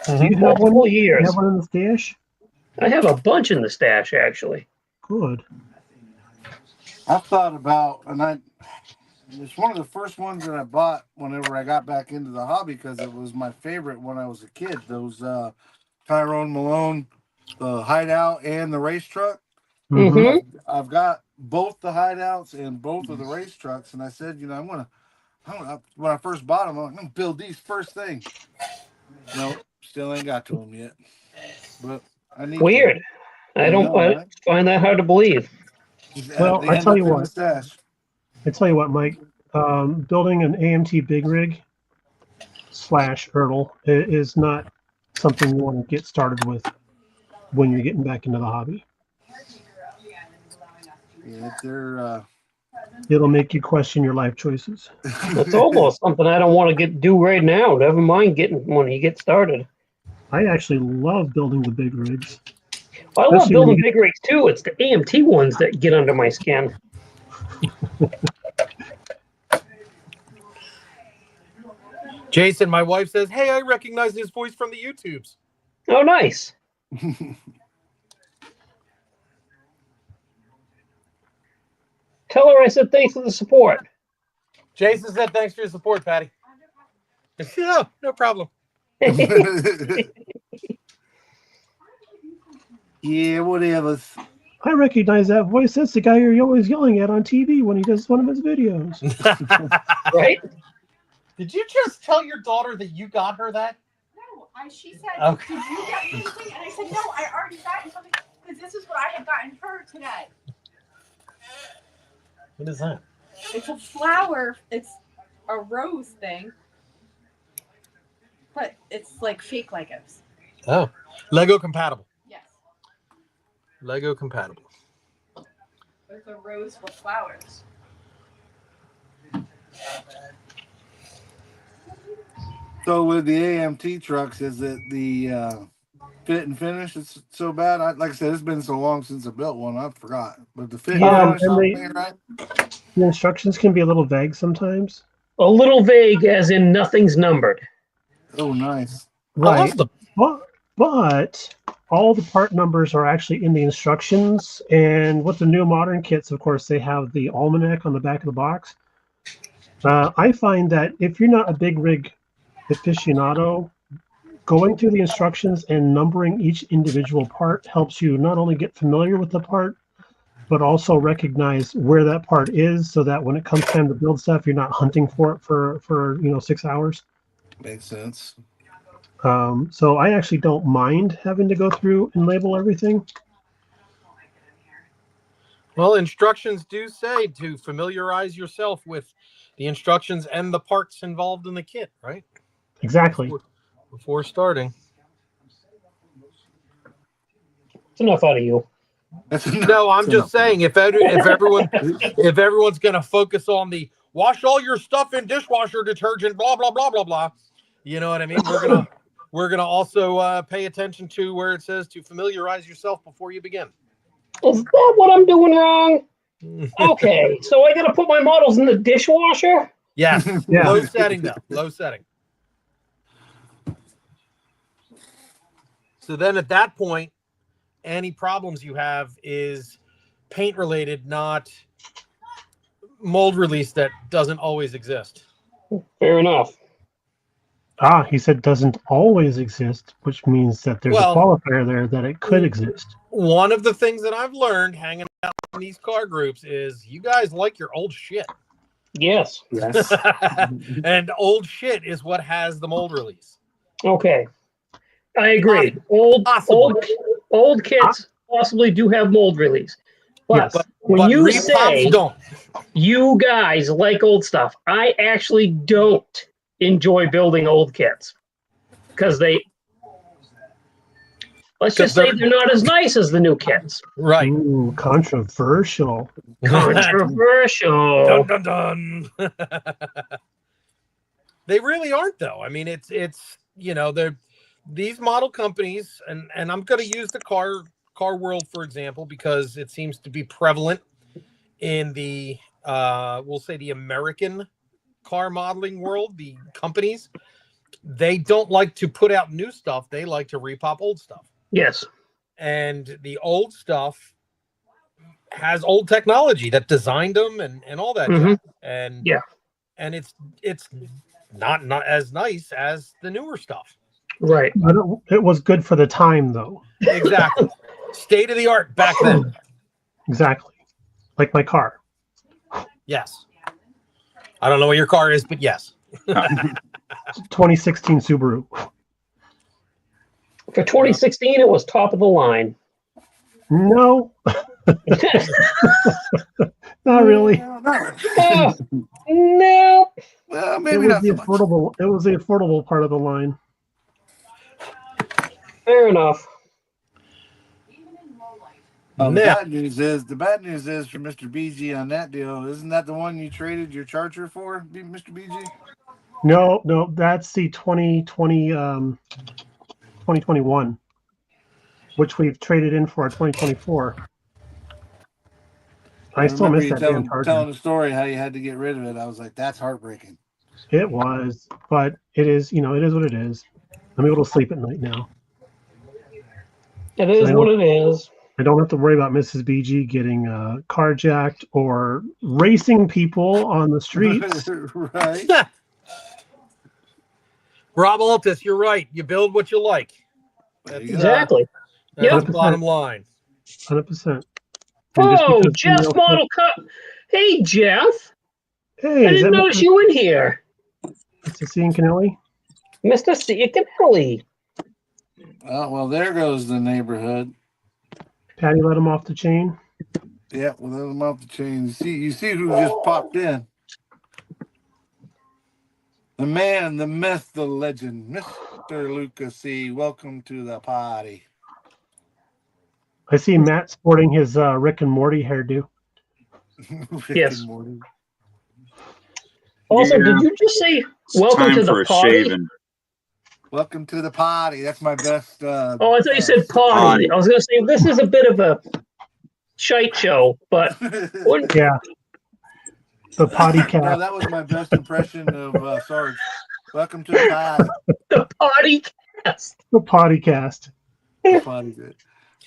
S3: have
S2: multiple
S3: one? You
S2: years.
S3: have one in the stash?
S2: I have a bunch in the stash, actually.
S3: Good.
S1: I've thought about, it's one of the first ones that I bought whenever I got back into the hobby because it was my favorite when I was a kid. Those Tyrone Malone, the hideout and the race truck.
S2: Mm-hmm.
S1: I've got both the hideouts and both of the race trucks, and I said, I'm when I first bought them, I'm gonna build these first thing. No, still ain't got to them yet. But I need
S2: Weird.
S1: To.
S2: I don't.
S1: know,
S2: I
S1: right?
S2: find that hard to believe.
S1: Just
S3: Well,
S1: they
S3: I
S1: end
S3: tell
S1: up
S3: you
S1: in
S3: what.
S1: the stash.
S3: I tell you what, Mike. Building an AMT big rig / Ertl is not something you want to get started with when you're getting back into the hobby.
S1: Yeah, they're.
S3: It'll make you question your life choices.
S2: It's almost something I don't want to do right now. Never mind getting when you get started.
S3: I actually love building the big rigs.
S2: I love
S3: Especially when
S2: building
S3: you
S2: big rigs too. It's the AMT ones that get under my skin.
S4: Jason, my wife says, "Hey, I recognize his voice from the YouTubes."
S2: Oh, nice. Tell her I said thanks for the support.
S4: Jason said, "Thanks for your support, Patty." Yeah, no problem.
S1: Yeah, whatever.
S3: I recognize that voice. That's the guy you're always yelling at on TV when he does one of his videos.
S2: Right?
S4: Did you just tell your daughter that you got her that?
S5: No, she said,
S4: Okay.
S5: "Did you get me anything?" And I said, "No, I already gotten something because this is what I had gotten her today."
S4: What is that?
S5: It's a flower. It's a rose thing, but it's like fake Legos.
S4: Oh, Lego compatible.
S5: Yes,
S4: Lego compatible.
S5: it's a rose with flowers.
S1: So with the AMT trucks, is it the fit and finish? It's so bad. Like I said, it's been so long since I built one, I forgot. But the fit and finish,
S3: and
S1: right?
S3: the instructions can be a little vague sometimes.
S2: A little vague, as in nothing's numbered.
S1: Oh, nice.
S3: Right.
S4: I love them.
S3: But all the part numbers are actually in the instructions. And with the new modern kits, of course, they have the almanac on the back of the box. I find that if you're not a big rig aficionado, going through the instructions and numbering each individual part helps you not only get familiar with the part, but also recognize where that part is, so that when it comes time to build stuff, you're not hunting for it for 6 hours.
S1: Makes sense.
S3: So I actually don't mind having to go through and label everything.
S4: Well, instructions do say to familiarize yourself with the instructions and the parts involved in the kit, right?
S3: Exactly.
S4: Before starting.
S2: It's enough out of you.
S4: No, I'm just saying if everyone's going to focus on the wash all your stuff in dishwasher detergent, blah blah blah blah blah, you know what I mean? We're gonna also pay attention to where it says to familiarize yourself before you begin.
S2: Is that what I'm doing wrong? Okay, so I got to put my models in the dishwasher?
S4: Yes.
S3: Yeah.
S4: Low setting though. Low setting. So then at that point, any problems you have is paint related, not mold release that doesn't always exist.
S2: Fair enough.
S3: He said doesn't always exist, which means that there's a qualifier there that it could exist.
S4: One of the things that I've learned hanging out in these car groups is you guys like your old shit.
S2: Yes.
S1: Yes.
S4: And old shit is what has the mold release.
S2: Okay. I agree. Old kits possibly do have mold release. But,
S3: Yes.
S2: when you
S4: repops
S2: say
S4: don't.
S2: you guys like old stuff, I actually don't enjoy building old kits because let's just say they're not as nice as the new kits.
S4: Right.
S3: Ooh, controversial.
S2: Controversial.
S4: Dun dun dun. They really aren't though. I mean, it's they're these model companies, and I'm going to use the car world for example because it seems to be prevalent in the we'll say the American car modeling world. The companies, they don't like to put out new stuff. They like to repop old stuff.
S2: Yes.
S4: And the old stuff has old technology that designed them and all that.
S2: Mhm.
S4: And
S2: yeah,
S4: and it's not as nice as the newer stuff.
S2: Right.
S3: But it was good for the time, though.
S4: Exactly. State of the art back then.
S3: Exactly. Like my car.
S4: Yes. I don't know what your car is, but yes.
S3: 2016 Subaru.
S2: For 2016, it was top of the line.
S3: No, not really.
S2: Oh, no.
S1: Well,
S3: It
S1: maybe
S3: was
S1: not
S3: the
S1: so much.
S3: affordable. It was the affordable part of the line.
S2: Fair enough.
S1: The
S4: Now,
S1: bad news is for Mr. BG on that deal. Isn't that the one you traded your Charger for, Mr. BG?
S3: No, that's the 2020, 2021, which we've traded in for our 2024. I still
S1: remember
S3: miss
S1: you
S3: that damn Charger.
S1: telling the story how you had to get rid of it. I was like, that's heartbreaking.
S3: It was, but it is, it is what it is. I'm able to sleep at night now.
S2: It is what it is.
S3: I don't have to worry about Mrs. BG getting carjacked or racing people on the streets.
S1: Right.
S4: Rob Altus, you're right. You build what you like.
S1: There you go.
S2: Exactly.
S4: That's
S2: Yep.
S4: the bottom line.
S3: 100%.
S2: Oh, Jeff's model cut. Hey, Jeff.
S3: Hey,
S2: I didn't notice you in here.
S3: Mr. Ciancanelli?
S2: Mr. Ciancanelli.
S1: Well, there goes the neighborhood.
S3: Patty let him off the chain.
S1: Yeah, well, let them off the chain. You see who just popped in? The man, the myth, the legend, Mr. Lucas C. Welcome to the party.
S3: I see Matt sporting his Rick and Morty hairdo.
S1: Rick
S2: Yes.
S1: and Morty.
S2: Also,
S6: Yeah.
S2: did you just say welcome
S6: Time
S2: to
S6: for
S2: the
S6: a
S2: party?
S6: shaving.
S1: Welcome to the party. That's my best.
S2: Oh, I thought you said party. I was going to say this is a bit of a shite show, but wouldn't-
S3: Yeah. The potty
S1: No,
S3: cat.
S1: that was my best impression of Sarge. Welcome to the party.
S2: the party cast.
S3: The potty cast.
S1: The potty bit.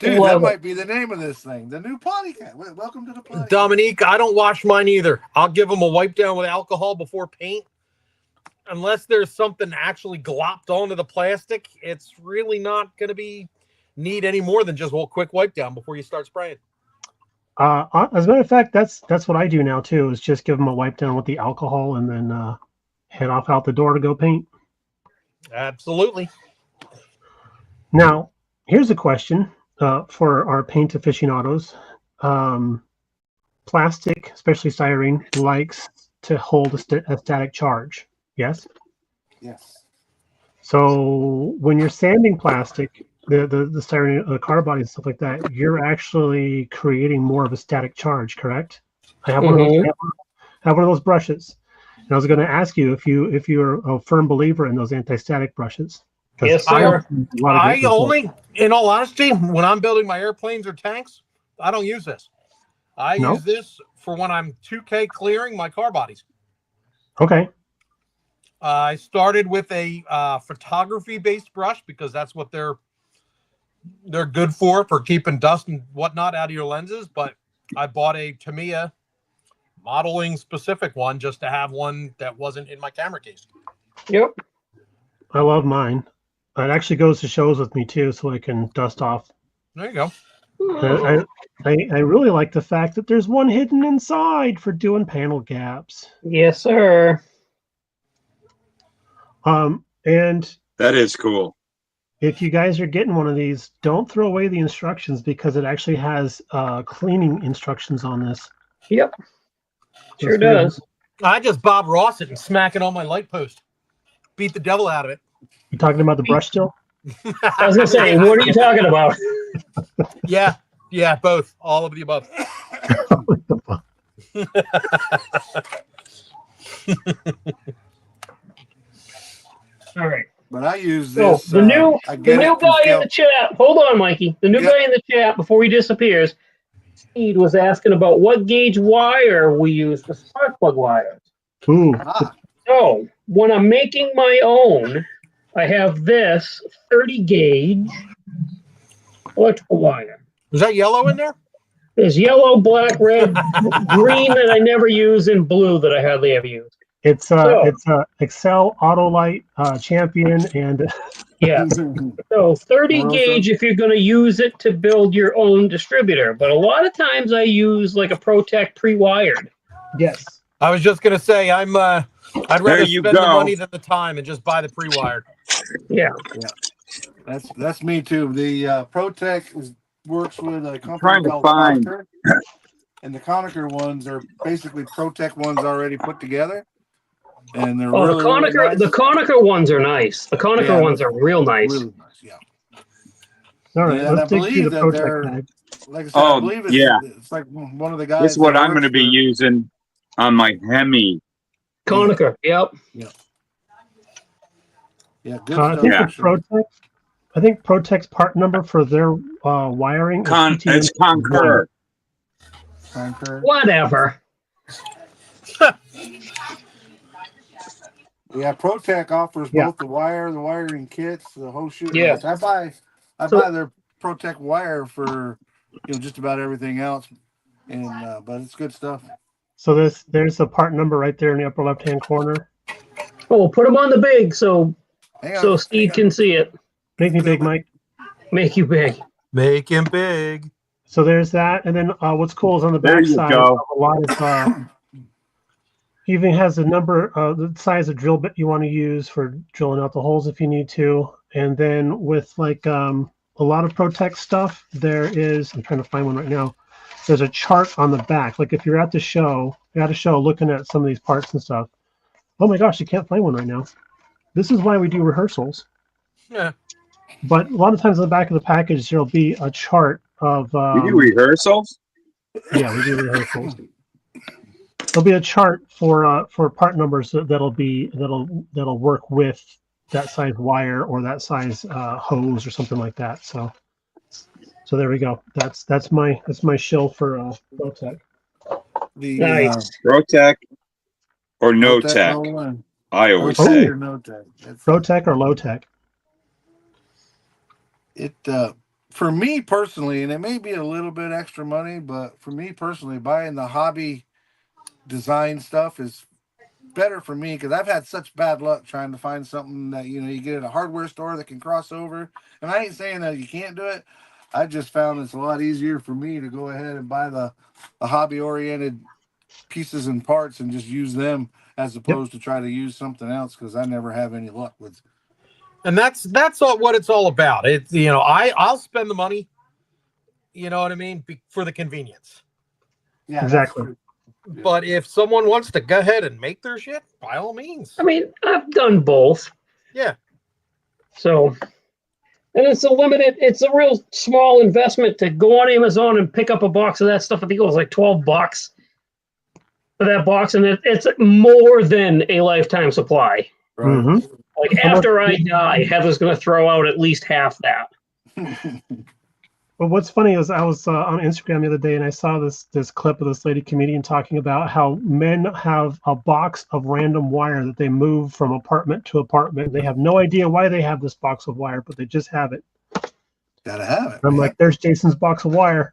S1: Dude,
S2: Love
S1: that
S2: it.
S1: might be the name of this thing. The new podcast. Welcome to the podcast.
S4: Dominique, I don't wash mine either. I'll give them a wipe down with alcohol before paint. Unless there's something actually glopped onto the plastic, it's really not going to need any more than just a quick wipe down before you start spraying.
S3: As a matter of fact, that's what I do now too. Is just give them a wipe down with the alcohol and then head off out the door to go paint.
S4: Absolutely.
S3: Now, here's a question for our paint aficionados. Plastic, especially styrene, likes to hold a static charge. Yes.
S1: Yes.
S3: So when you're sanding plastic, the styrene, car body and stuff like that, you're actually creating more of a static charge, correct? I have one of those. I have one of those brushes, and I was going to ask you if you're a firm believer in those anti-static brushes.
S2: Yes, sir.
S4: I only, in all honesty, when I'm building my airplanes or tanks, I don't use this. I use this for when I'm 2K clearing my car bodies.
S3: Okay.
S4: I started with a photography-based brush because that's what they're good for keeping dust and whatnot out of your lenses. But I bought a Tamiya modeling-specific one just to have one that wasn't in my camera case.
S2: Yep.
S3: I love mine. It actually goes to shows with me too, so I can dust off.
S4: There you go.
S3: I really like the fact that there's one hidden inside for doing panel gaps.
S2: Yes, sir.
S3: And
S6: That is cool.
S3: if you guys are getting one of these, don't throw away the instructions because it actually has cleaning instructions on this.
S2: Yep. Sure does.
S4: I just Bob Ross it and smack it on my light post. Beat the devil out of it.
S3: You talking about the brush still?
S2: I was going to say, what are you talking about?
S4: Yeah, both. All of the above.
S2: All right.
S1: But I use
S2: So
S1: this.
S2: the new
S1: I get it from
S2: guy in
S1: scale-
S2: the chat. Hold on, Mikey. The new
S1: Yep.
S2: guy in the chat before he disappears. Steve was asking about what gauge wire we use for spark plug wires.
S3: Ooh,
S2: So when I'm making my own, I have this 30 gauge electrical wire.
S4: Is that yellow in there?
S2: There's yellow, black, red, green that I never use, and blue that I hardly ever use.
S3: it's Excel Autolite Champion, and
S2: Yeah. So 30
S1: Well,
S2: gauge if you're going to use it to build your own distributor. But a lot of times I use like a ProTech pre-wired.
S3: yes,
S4: I was just gonna say I'd rather
S6: you
S4: spend the
S6: go.
S4: money than the time and just buy the pre-wired.
S2: Yeah.
S1: That's me too. The ProTech works with a company
S6: trying to
S1: called
S6: find-
S1: Conacher, and the Conacher ones are basically ProTech ones already put together, and they're
S2: Oh,
S1: really,
S2: the Conacher,
S1: really nice.
S2: the Conacher ones are nice. The Conacher
S1: Yeah,
S2: ones are real nice.
S1: Really nice, yeah.
S3: All right,
S1: And I
S3: let's dig through
S1: believe
S3: the
S1: that
S3: project
S1: they're,
S3: bag.
S1: like I said, I
S6: Oh,
S1: believe
S6: yeah.
S1: it's like one of the guys.
S6: This is what
S1: that
S6: I'm going to
S1: works
S6: be
S1: for-
S6: using on my Hemi.
S2: Conacher, yep.
S1: Yeah, good
S3: I
S1: stuff.
S3: think
S6: Yeah.
S3: the ProTech. I think ProTech's part number for their wiring is PTM
S6: It's Concur.
S1: Concur.
S2: Whatever.
S1: Yeah, ProTech offers
S3: Yeah.
S1: both the wiring kits, the whole shoot.
S2: Yeah.
S1: match. I
S2: So-
S1: buy their ProTech wire for just about everything else, and but it's good stuff.
S3: So there's a part number right there in the upper left hand corner.
S2: Oh, put them on the big so
S1: Hang on,
S2: so Steve
S1: hang on.
S2: can see it.
S3: Make me big, Mike.
S2: Make you big.
S4: Make him big.
S3: So there's that, and then what's cool is on the
S6: There
S3: back
S6: you
S3: side,
S6: go.
S3: a lot of even has the number, the size of drill bit you want to use for drilling out the holes if you need to, and then with like a lot of ProTech stuff, there is. I'm trying to find one right now. There's a chart on the back. Like if you're at the show, looking at some of these parts and stuff. Oh my gosh, you can't find one right now. This is why we do rehearsals.
S4: Yeah.
S3: But a lot of times on the back of the package, there'll be a chart of.
S6: We do rehearsals?
S3: Yeah, we do rehearsals. There'll be a chart for part numbers that'll work with that size wire or that size hose or something like that. So there we go. That's my shill for ProTech.
S1: The
S2: Nice.
S6: Rotec or no
S1: ProTech
S6: tech?
S1: Nolan.
S6: I always
S1: ProTech
S6: say.
S1: or no tech. It's-
S3: ProTech or low tech?
S1: It for me personally, and it may be a little bit extra money, but for me personally, buying the hobby design stuff is better for me because I've had such bad luck trying to find something that you get at a hardware store that can cross over. And I ain't saying that you can't do it. I just found it's a lot easier for me to go ahead and buy the hobby oriented pieces and parts and just use them as opposed to try to use something else because I never have any luck with.
S4: And that's all what it's all about. It's I'll spend the money, you know what I mean, for the convenience.
S1: Yeah,
S3: Exactly.
S1: that's true.
S4: But if someone wants to go ahead and make their shit, by all means.
S2: I mean, I've done both.
S4: Yeah.
S2: So, and it's a real small investment to go on Amazon and pick up a box of that stuff. I think it was like $12 for that box, and it's more than a lifetime supply.
S1: Right.
S3: Mm-hmm.
S2: Like after I die, Heather's going to throw out at least half that.
S3: But what's funny is I was on Instagram the other day and I saw this clip of this lady comedian talking about how men have a box of random wire that they move from apartment to apartment. They have no idea why they have this box of wire, but they just have it.
S1: Gotta have it.
S3: And I'm
S1: man.
S3: like, there's Jason's box of wire.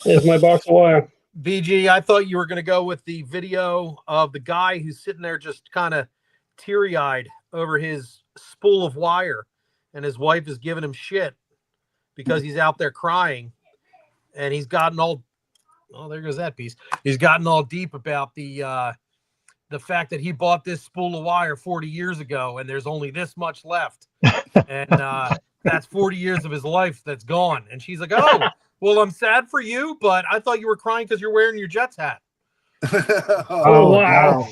S2: There's my box of wire.
S4: BG, I thought you were going to go with the video of the guy who's sitting there just kind of teary-eyed over his spool of wire, and his wife is giving him shit because he's out there crying, and he's gotten all, oh, there goes that piece. He's gotten all deep about the fact that he bought this spool of wire 40 years ago, and there's only this much left, and that's 40 years of his life that's gone. And she's like, oh, well, I'm sad for you, but I thought you were crying because you're wearing your Jets hat.
S2: Oh,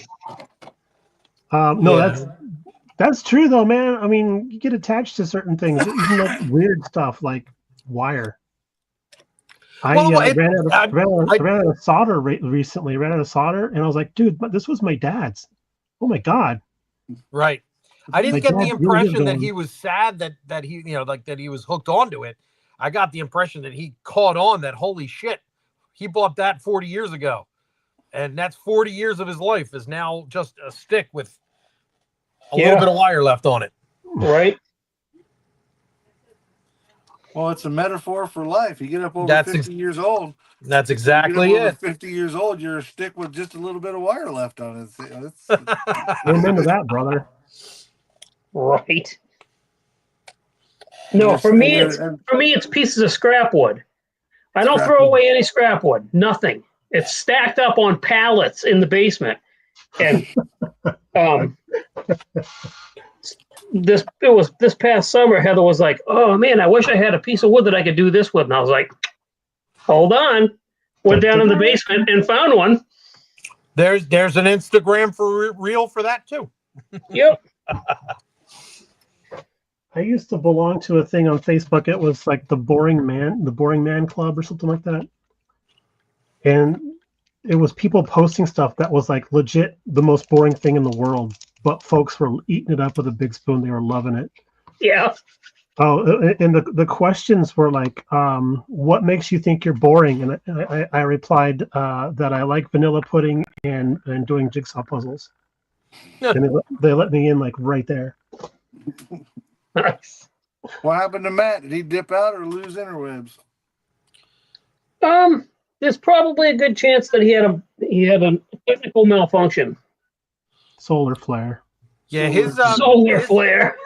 S2: wow.
S3: No,
S4: Yeah.
S3: that's true though, man. I mean, you get attached to certain things, even like weird stuff like wire. I ran out of solder recently. Ran out of solder, and I was like, dude, but this was my dad's. Oh my god!
S4: Right. I didn't
S3: Like,
S4: get the
S3: yeah,
S4: impression
S3: really
S4: that
S3: good.
S4: he was sad that he, like that he was hooked onto it. I got the impression that he caught on that, holy shit, he bought that 40 years ago. And that's 40 years of his life is now just a stick with a little bit of wire left on it.
S2: Right?
S1: Well, it's a metaphor for life. You get up over
S4: That's
S1: 50 years old.
S4: That's
S1: You
S4: exactly
S1: get up over
S4: it.
S1: 50 years old, you're a stick with just a little bit of wire left on it. It's
S3: Remember that, brother.
S2: Right. No, for me,
S1: and
S2: it's pieces of scrap wood. I don't
S1: Scrap
S2: throw
S1: wood.
S2: away any scrap wood. Nothing. It's stacked up on pallets in the basement. And this past summer, Heather was like, "Oh man, I wish I had a piece of wood that I could do this with." And I was like, "Hold on." Went down in the basement and found one.
S4: There's an Instagram for reel for that too.
S2: Yep.
S3: I used to belong to a thing on Facebook. It was like the Boring Man Club or something like that. And it was people posting stuff that was like legit the most boring thing in the world, but folks were eating it up with a big spoon. They were loving it.
S2: Yeah.
S3: Oh, and the questions were like, what makes you think you're boring? And I replied that I like vanilla pudding and doing jigsaw puzzles. And they let me in like right there.
S2: Nice.
S1: What happened to Matt? Did he dip out or lose interwebs?
S2: There's probably a good chance that he had a technical malfunction.
S3: Solar flare.
S4: Yeah, his
S2: Solar flare.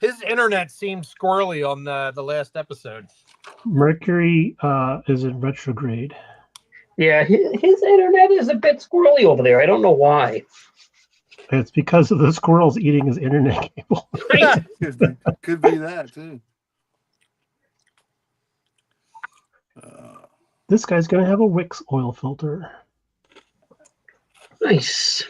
S4: His internet seemed squirrely on the last episode.
S3: Mercury is in retrograde.
S2: Yeah, his internet is a bit squirrely over there. I don't know why.
S3: It's because of the squirrels eating his internet cable.
S1: Could be that too.
S3: This guy's gonna have a Wix oil filter.
S2: Nice.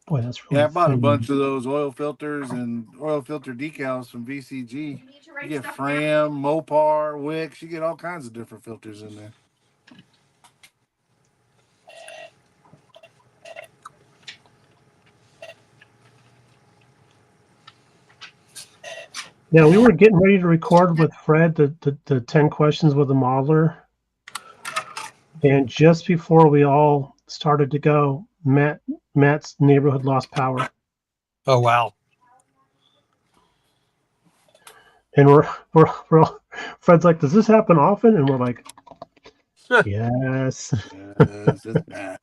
S3: Boy, that's really
S1: Yeah, I bought a
S3: thin.
S1: bunch of those oil filters and oil filter decals from VCG. You get Fram, Mopar, Wix. You get all kinds of different filters in there.
S3: Yeah, we were getting ready to record with Fred the 10 questions with the modeler. And just before we all started to go, Matt's neighborhood lost power.
S4: Oh wow.
S3: And we're Fred's like, does this happen often? And we're like, yes.
S1: Yes, it's bad.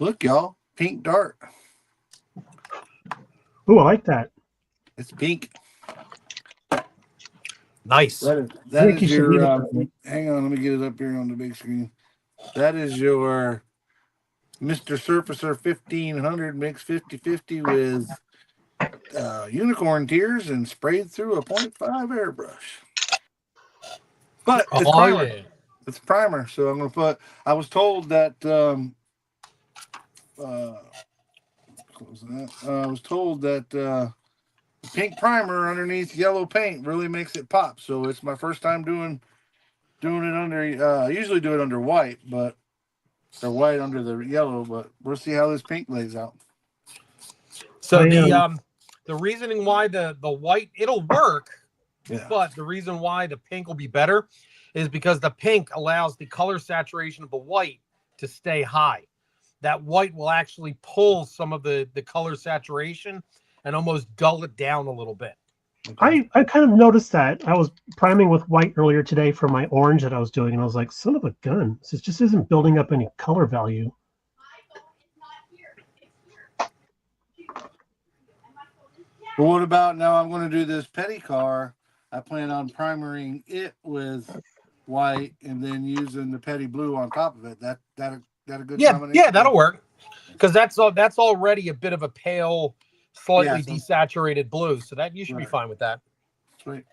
S1: Look, y'all, pink dart.
S3: Ooh, I like that.
S1: It's pink.
S4: Nice.
S1: That
S3: think
S1: is
S3: you should read
S1: your.
S3: it.
S1: Hang on, let me get it up here on the big screen. That is your Mr. Surfacer 1500 mixed 50/50 with unicorn tears and sprayed through a 0.5 airbrush. But it's primer.
S4: Yeah.
S1: It's primer, so I'm gonna put. I was told that. I was told that pink primer underneath yellow paint really makes it pop. So it's my first time doing it under. I usually do it under white, but they're white under the yellow. But we'll see how this pink lays out.
S4: So the reasoning why the white, it'll work,
S1: Yeah.
S4: but the reason why the pink will be better is because the pink allows the color saturation of the white to stay high. That white will actually pull some of the color saturation and almost dull it down a little bit.
S3: I kind of noticed that. I was priming with white earlier today for my orange that I was doing, and I was like, son of a gun. This just isn't building up any color value.
S1: But what about now? I'm going to do this petty car. I plan on primering it with white and then using the petty blue on top of it. That a good combination?
S4: Yeah, that'll work. Because that's already a bit of a pale, slightly desaturated blue. So that you should be fine with that.
S1: Sweet.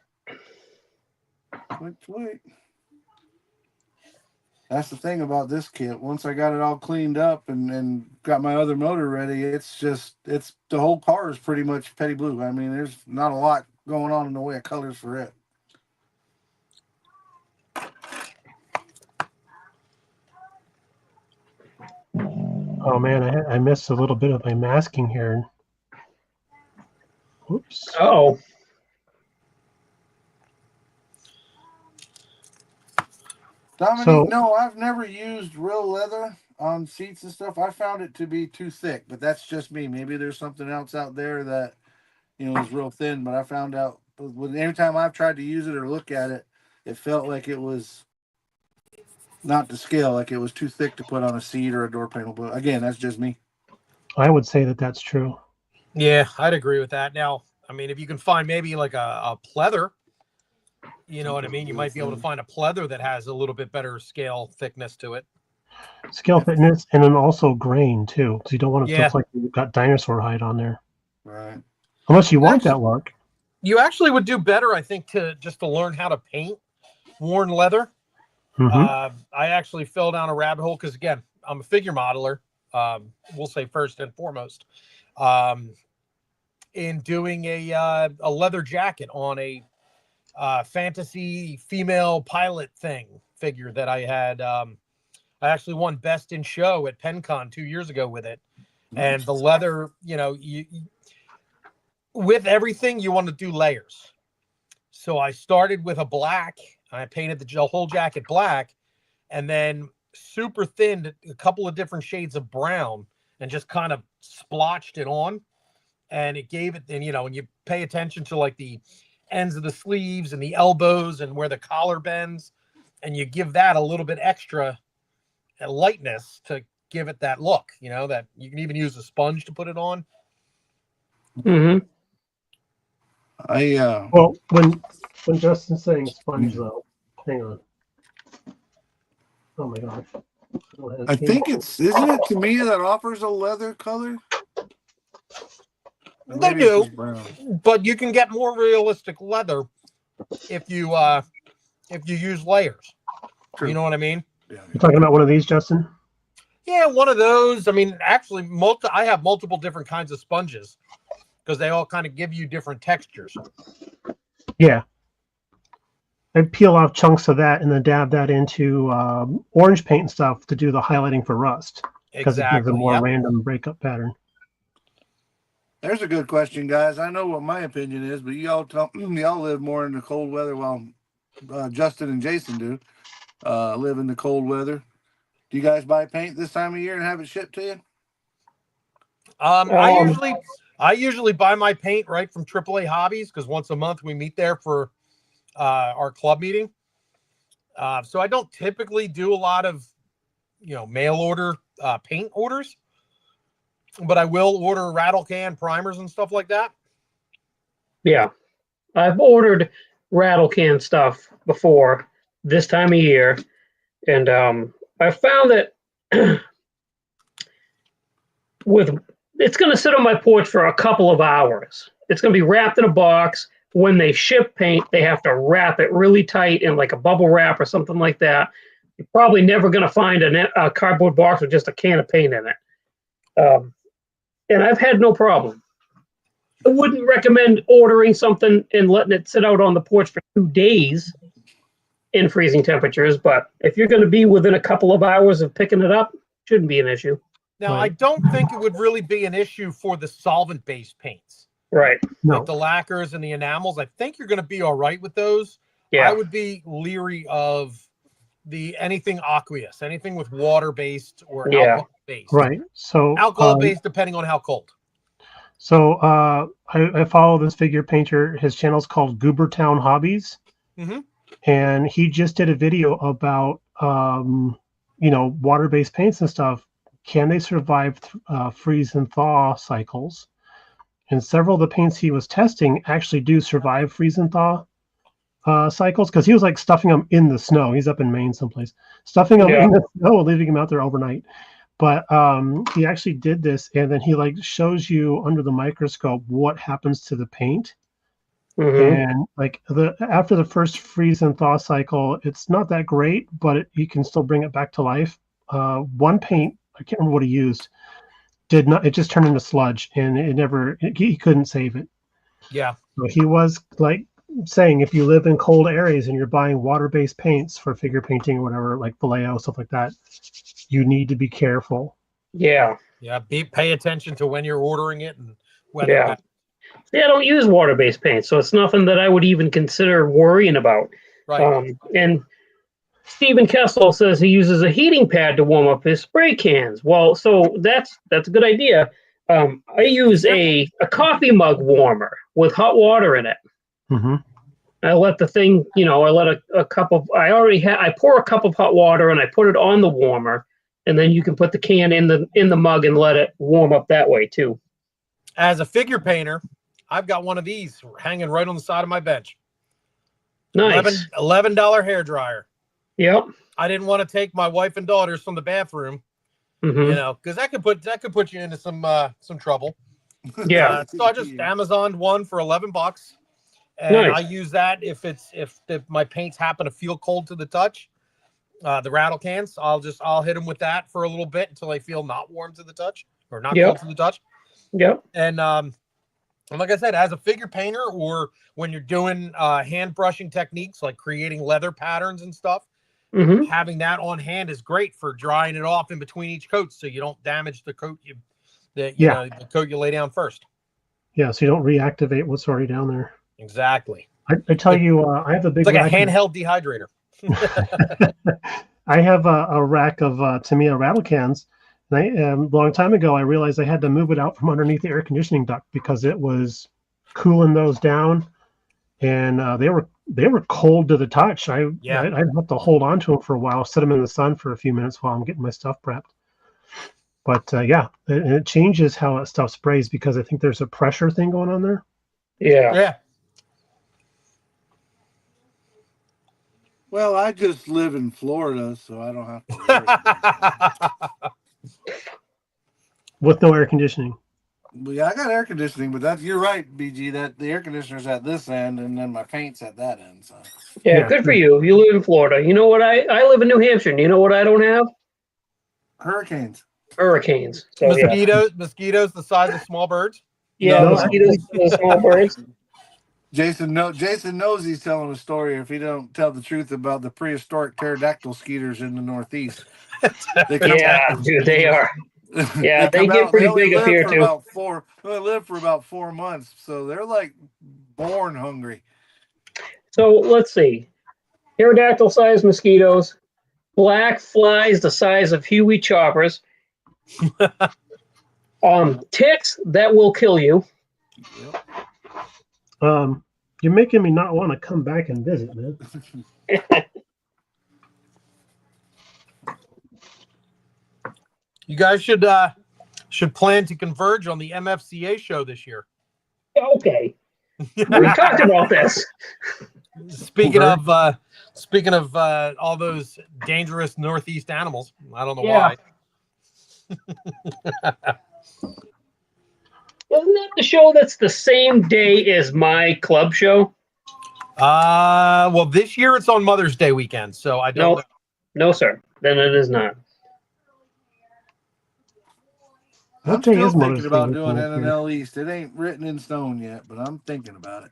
S1: That's the thing about this kit. Once I got it all cleaned up and got my other motor ready, it's the whole car is pretty much petty blue. I mean, there's not a lot going on in the way of colors for it.
S3: Oh man, I missed a little bit of my masking here. Oops.
S2: Oh.
S1: Dominique, no, I've never used real leather on seats and stuff. I found it to be too thick, but that's just me. Maybe there's something else out there that, is real thin, but I found out every time I've tried to use it or look at it, it felt like it was not to scale, like it was too thick to put on a seat or a door panel. But again, that's just me.
S3: I would say that that's true.
S4: Yeah, I'd agree with that. Now, I mean, if you can find maybe like a pleather, You know what I mean? You might be able to find a pleather that has a little bit better scale thickness to it.
S3: Scale fitness, and then also grain too, because you don't want it to
S4: Yeah.
S3: look like you've got dinosaur hide on there,
S1: Right.
S3: unless you want that look.
S4: You actually would do better, I think, to learn how to paint worn leather.
S3: Mhm.
S4: I actually fell down a rabbit hole because, again, I'm a figure modeler. We'll say first and foremost, in doing a leather jacket on a fantasy female pilot figure that I had. I actually won best in show at PenCon 2 years ago with it, and the leather. With everything you want to do layers. So I started with a black. I painted the whole jacket black, and then super thinned a couple of different shades of brown, and just kind of splotched it on. And it gave it, and when you pay attention to like the ends of the sleeves and the elbows and where the collar bends, and you give that a little bit extra lightness to give it that look. That you can even use a sponge to put it on.
S2: Mm-hmm.
S3: Well, when Justin's saying sponge though, hang on. Oh my gosh.
S1: I think isn't it to me that offers a leather color? Or
S4: They
S1: maybe it's
S4: do.
S1: just brown.
S4: But you can get more realistic leather if you use layers.
S1: True.
S4: You know what I mean?
S1: Yeah.
S3: You're talking about one of these, Justin?
S4: Yeah, one of those. I mean, actually, I have multiple different kinds of sponges because they all kind of give you different textures.
S3: Yeah. I'd peel off chunks of that and then dab that into orange paint and stuff to do the highlighting for rust, because it gives a
S4: Exactly.
S3: more
S4: Yep.
S3: random breakup pattern.
S1: There's a good question, guys. I know what my opinion is, but y'all live more in the cold weather, while Justin and Jason do live in the cold weather. Do you guys buy paint this time of year and have it shipped to you?
S4: I usually buy my paint right from AAA Hobbies because once a month we meet there for our club meeting. So I don't typically do a lot of mail order paint orders, but I will order rattle can primers and stuff like that.
S2: Yeah. I've ordered rattle can stuff before this time of year, and I found that it's going to sit on my porch for a couple of hours. It's going to be wrapped in a box. When they ship paint, they have to wrap it really tight in like a bubble wrap or something like that. You're probably never going to find a cardboard box with just a can of paint in it. And I've had no problem. I wouldn't recommend ordering something and letting it sit out on the porch for 2 days in freezing temperatures. But if you're going to be within a couple of hours of picking it up, shouldn't be an issue.
S4: Now,
S3: Right.
S4: I don't think it would really be an issue for the solvent-based paints.
S2: Right.
S3: No.
S4: Like the lacquers and the enamels. I think you're going to be all right with those.
S2: Yeah.
S4: I would be leery of anything aqueous, anything with water-based or
S2: Yeah.
S4: alcohol-based.
S3: Right. So
S4: Alcohol-based, depending on how cold.
S3: So I follow this figure painter. His channel's called Goobertown Hobbies,
S4: Mhm.
S3: and he just did a video about water-based paints and stuff. Can they survive freeze and thaw cycles? And several of the paints he was testing actually do survive freeze and thaw cycles, because he was like stuffing them in the snow. He's up in Maine someplace, stuffing them in the snow and leaving them out there overnight. But he actually did this, and then he like shows you under the microscope what happens to the paint.
S2: Mhm.
S3: And like after the first freeze and thaw cycle, it's not that great, but you can still bring it back to life. One paint, I can't remember what he used, did not. It just turned into sludge, and he couldn't save it.
S4: Yeah.
S3: So he was like saying, if you live in cold areas and you're buying water-based paints for figure painting or whatever, like Vallejo, stuff like that, you need to be careful.
S2: Yeah.
S4: Yeah. Pay attention to when you're ordering it and whether.
S2: Yeah. See, I don't use water-based paint, so it's nothing that I would even consider worrying about.
S4: Right.
S2: And Stephen Kessel says he uses a heating pad to warm up his spray cans. Well, so that's a good idea. I use a coffee mug warmer with hot water in it.
S3: Mm-hmm.
S2: I let the thing, I let a cup of, I pour a cup of hot water and I put it on the warmer, and then you can put the can in the mug and let it warm up that way too.
S4: As a figure painter, I've got one of these hanging right on the side of my bench.
S2: Nice.
S4: $11 hair dryer.
S2: Yep.
S4: I didn't want to take my wife and daughters from the bathroom,
S2: Mm-hmm.
S4: you know, because that could put you into some trouble.
S2: Yeah.
S4: So I just Amazoned one for $11, and
S2: Nice.
S4: I use that if my paints happen to feel cold to the touch. The rattle cans, I'll hit them with that for a little bit until they feel not warm to the touch or not cold to the touch.
S2: Yep.
S4: And like I said, as a figure painter or when you're doing hand brushing techniques like creating leather patterns and stuff,
S2: Mm-hmm.
S4: having that on hand is great for drying it off in between each coat, so you don't damage the coat the coat you lay down first.
S3: Yeah, so you don't reactivate what's already down there.
S4: Exactly.
S3: I tell you, I have a big
S4: It's like a
S3: rack of-
S4: handheld dehydrator.
S3: I have a rack of Tamiya rattle cans. And a long time ago, I realized I had to move it out from underneath the air conditioning duct because it was cooling those down, and they were cold to the touch. I'd have to hold on to them for a while, set them in the sun for a few minutes while I'm getting my stuff prepped. But it changes how that stuff sprays because I think there's a pressure thing going on there.
S4: Yeah.
S1: Well, I just live in Florida, so I don't have to worry about
S3: With no air conditioning.
S1: Well, yeah, I got air conditioning, but you're right, BG, that the air conditioner's at this end and then my paint's at that end. So
S2: Yeah, good for you. You live in Florida. You know what? I live in New Hampshire. And you know what I don't have?
S1: hurricanes.
S2: Hurricanes. So, yeah.
S4: Mosquitoes the size of small birds.
S2: Yeah,
S1: No.
S2: mosquitoes, small birds.
S1: Jason knows he's telling a story if he don't tell the truth about the prehistoric pterodactyl skeeters in the Northeast.
S2: Yeah, dude, they are. Yeah, they get pretty big up here too.
S1: They live for about 4 months, so they're like born hungry.
S2: So let's see. Pterodactyl-sized mosquitoes, black flies the size of Huey choppers, ticks that will kill you.
S1: Yep.
S3: You're making me not want to come back and visit, man.
S4: You guys should plan to converge on the MFCA show this year.
S2: Okay. We talked about this.
S4: Speaking of all those dangerous Northeast animals, I don't know why.
S2: Isn't that the show that's the same day as my club show?
S4: Well, this year it's on Mother's Day weekend, so I don't know.
S2: No, sir. Then it is not.
S1: I'm
S3: day
S1: still
S3: is Mother's
S1: thinking about
S3: Day
S1: doing
S3: weekend?
S1: NNL East. It ain't written in stone yet, but I'm thinking about it.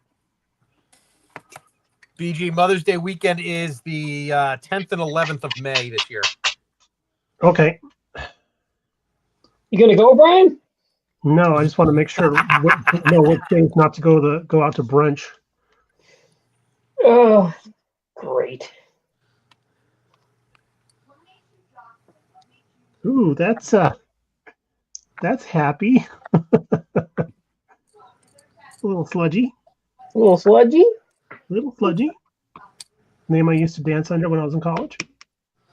S4: BG, Mother's Day weekend is the 10th and 11th of May this year.
S3: Okay.
S2: You gonna go, Brian?
S3: No, I just want to make sure what days not to go out to brunch.
S2: Oh, great.
S3: Ooh, that's happy. A little sludgy.
S2: A little sludgy?
S3: Little sludgy. Name I used to dance under when I was in college.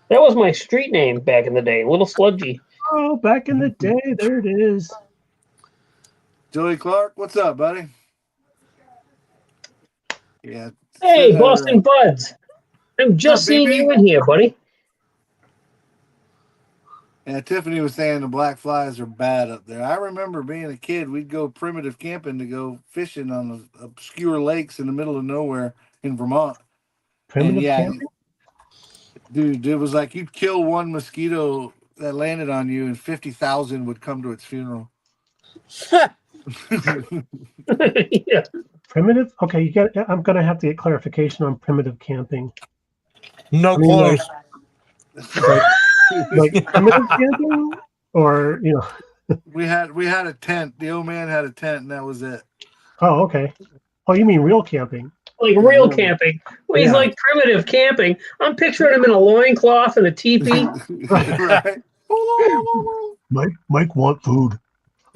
S2: That was my street name back in the day. Little sludgy.
S3: Oh, back in the day, there it is.
S1: Joey Clark, what's up, buddy? Yeah.
S2: Hey, Boston Buds. I'm just seeing
S1: BB?
S2: you in here, buddy.
S1: Yeah, Tiffany was saying the black flies are bad up there. I remember being a kid, we'd go primitive camping to go fishing on the obscure lakes in the middle of nowhere in Vermont.
S3: Primitive camping?
S1: Dude, it was like you'd kill one mosquito that landed on you and 50,000 would come to its funeral.
S2: Yeah.
S3: Primitive? Okay, I'm gonna have to get clarification on primitive camping.
S4: No clothes.
S3: Like primitive camping, or
S1: We had a tent. The old man had a tent, and that was it.
S3: Oh, okay. Oh, you mean real camping?
S2: Like real camping. Well, he's like primitive camping. I'm picturing him in a loincloth and a teepee.
S1: Right.
S3: Mike want food.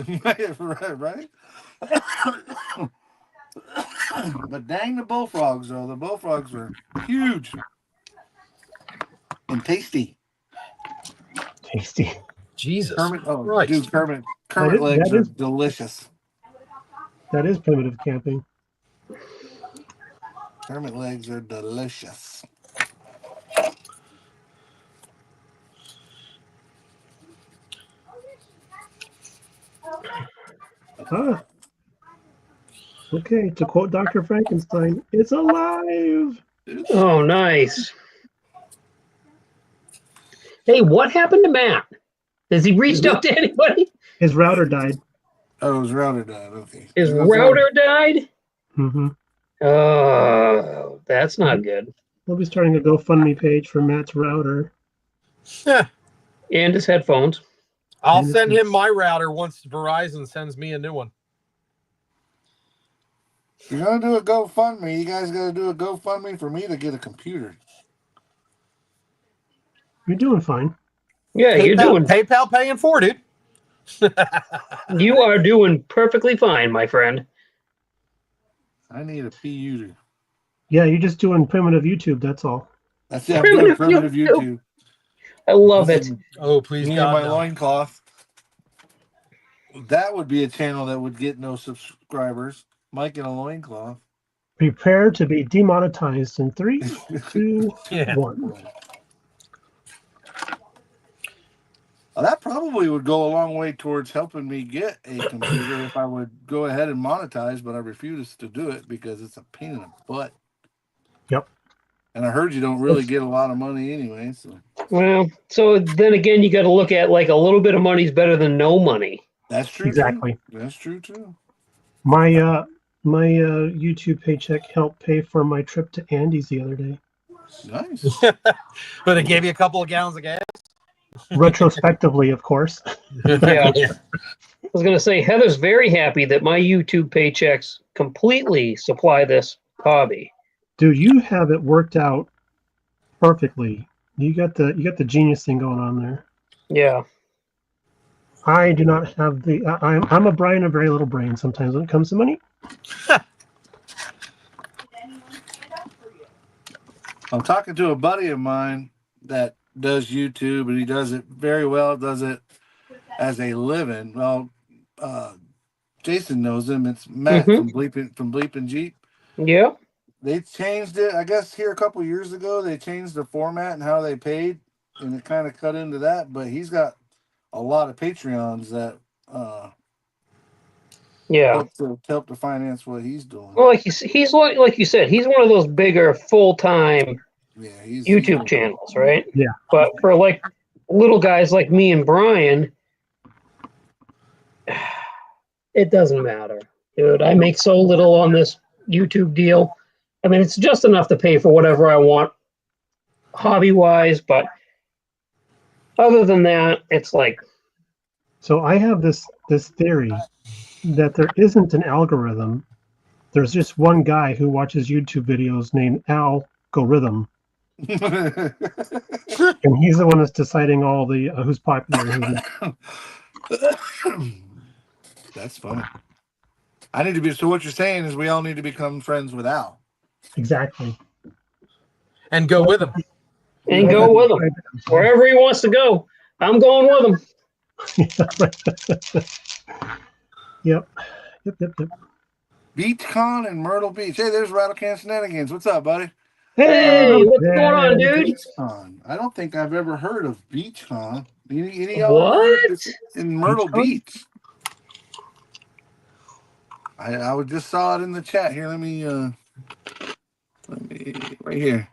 S1: right. But dang the bullfrogs, though. The bullfrogs were huge and tasty.
S3: Tasty.
S4: Jesus.
S1: Right. Dude, Kermit legs are delicious.
S3: That is primitive camping.
S1: Kermit legs are delicious.
S3: Ah, okay. To quote Dr. Frankenstein, it's alive.
S2: Oh, nice. Hey, what happened to Matt? Has he reached out to anybody?
S3: His router died.
S1: Oh, it was router died. Okay.
S2: His router died?
S3: Mm-hmm.
S2: Oh, that's not good.
S3: We'll be starting a GoFundMe page for Matt's router.
S2: And his headphones.
S4: I'll send him my router once Verizon sends me a new one.
S1: If you're gonna do a GoFundMe, you guys gotta do a GoFundMe for me to get a computer.
S3: You're doing fine.
S2: Yeah, you're doing.
S4: PayPal paying for, dude.
S2: You are doing perfectly fine, my friend.
S1: I need a PU.
S3: Yeah, you're just doing primitive YouTube. That's all.
S1: That's it. I'm doing primitive
S2: YouTube.
S1: YouTube.
S2: I love it.
S4: Oh, please,
S1: Me and
S4: God,
S1: my
S4: no.
S1: loincloth. That would be a channel that would get no subscribers. Mike in a loincloth.
S3: Prepare to be demonetized in 3, 2,
S4: Yeah.
S3: 1.
S1: Well, that probably would go a long way towards helping me get a computer if I would go ahead and monetize, but I refuse to do it because it's a pain in the butt.
S3: Yep.
S1: And I heard you don't really get a lot of money anyway. So
S2: Well, so then again, you got to look at like a little bit of money is better than no money.
S1: that's true.
S3: Exactly.
S1: Too. That's true too.
S3: My YouTube paycheck helped pay for my trip to Andy's the other day.
S1: Nice.
S4: But it gave you a couple of gallons of gas.
S3: Retrospectively, of course.
S2: Yeah. I was going to say, Heather's very happy that my YouTube paychecks completely supply this hobby.
S3: Dude, you have it worked out perfectly. You got the genius thing going on there.
S2: Yeah.
S3: I do not have the. I'm a Brian of very little brain sometimes when it comes to money.
S1: I'm talking to a buddy of mine that does YouTube, and he does it very well. Does it as a living. Well, Jason knows him. It's Matt from Bleeping Jeep.
S2: Yeah.
S1: They changed it, I guess, here a couple years ago. They changed the format and how they paid, and it kind of cut into that. But he's got a lot of Patreons that
S2: Yeah.
S1: help to finance what he's doing.
S2: Well, he's like you said, he's one of those bigger full-time YouTube channels, right?
S3: Yeah.
S2: But for like little guys like me and Brian, it doesn't matter, dude. I make so little on this YouTube deal. I mean, it's just enough to pay for whatever I want hobby-wise, but other than that, it's like.
S3: So I have this theory that there isn't an algorithm. There's just one guy who watches YouTube videos named Algorithm. And he's the one that's deciding all the who's popular and who's not.
S1: That's funny. I need to be. So what you're saying is we all need to become friends with Al.
S3: Exactly.
S4: And go with him.
S2: And go with him wherever he wants to go. I'm going with him.
S3: Yep.
S1: BeachCon in Myrtle Beach. Hey, there's Rattle Can Shenanigans. What's up, buddy?
S2: Hey, what's going on, dude?
S1: BeachCon. I don't think I've ever heard of BeachCon. Any
S2: What?
S1: in Myrtle
S3: BeachCon?
S1: Beach? I just saw it in the chat here. Let me right here.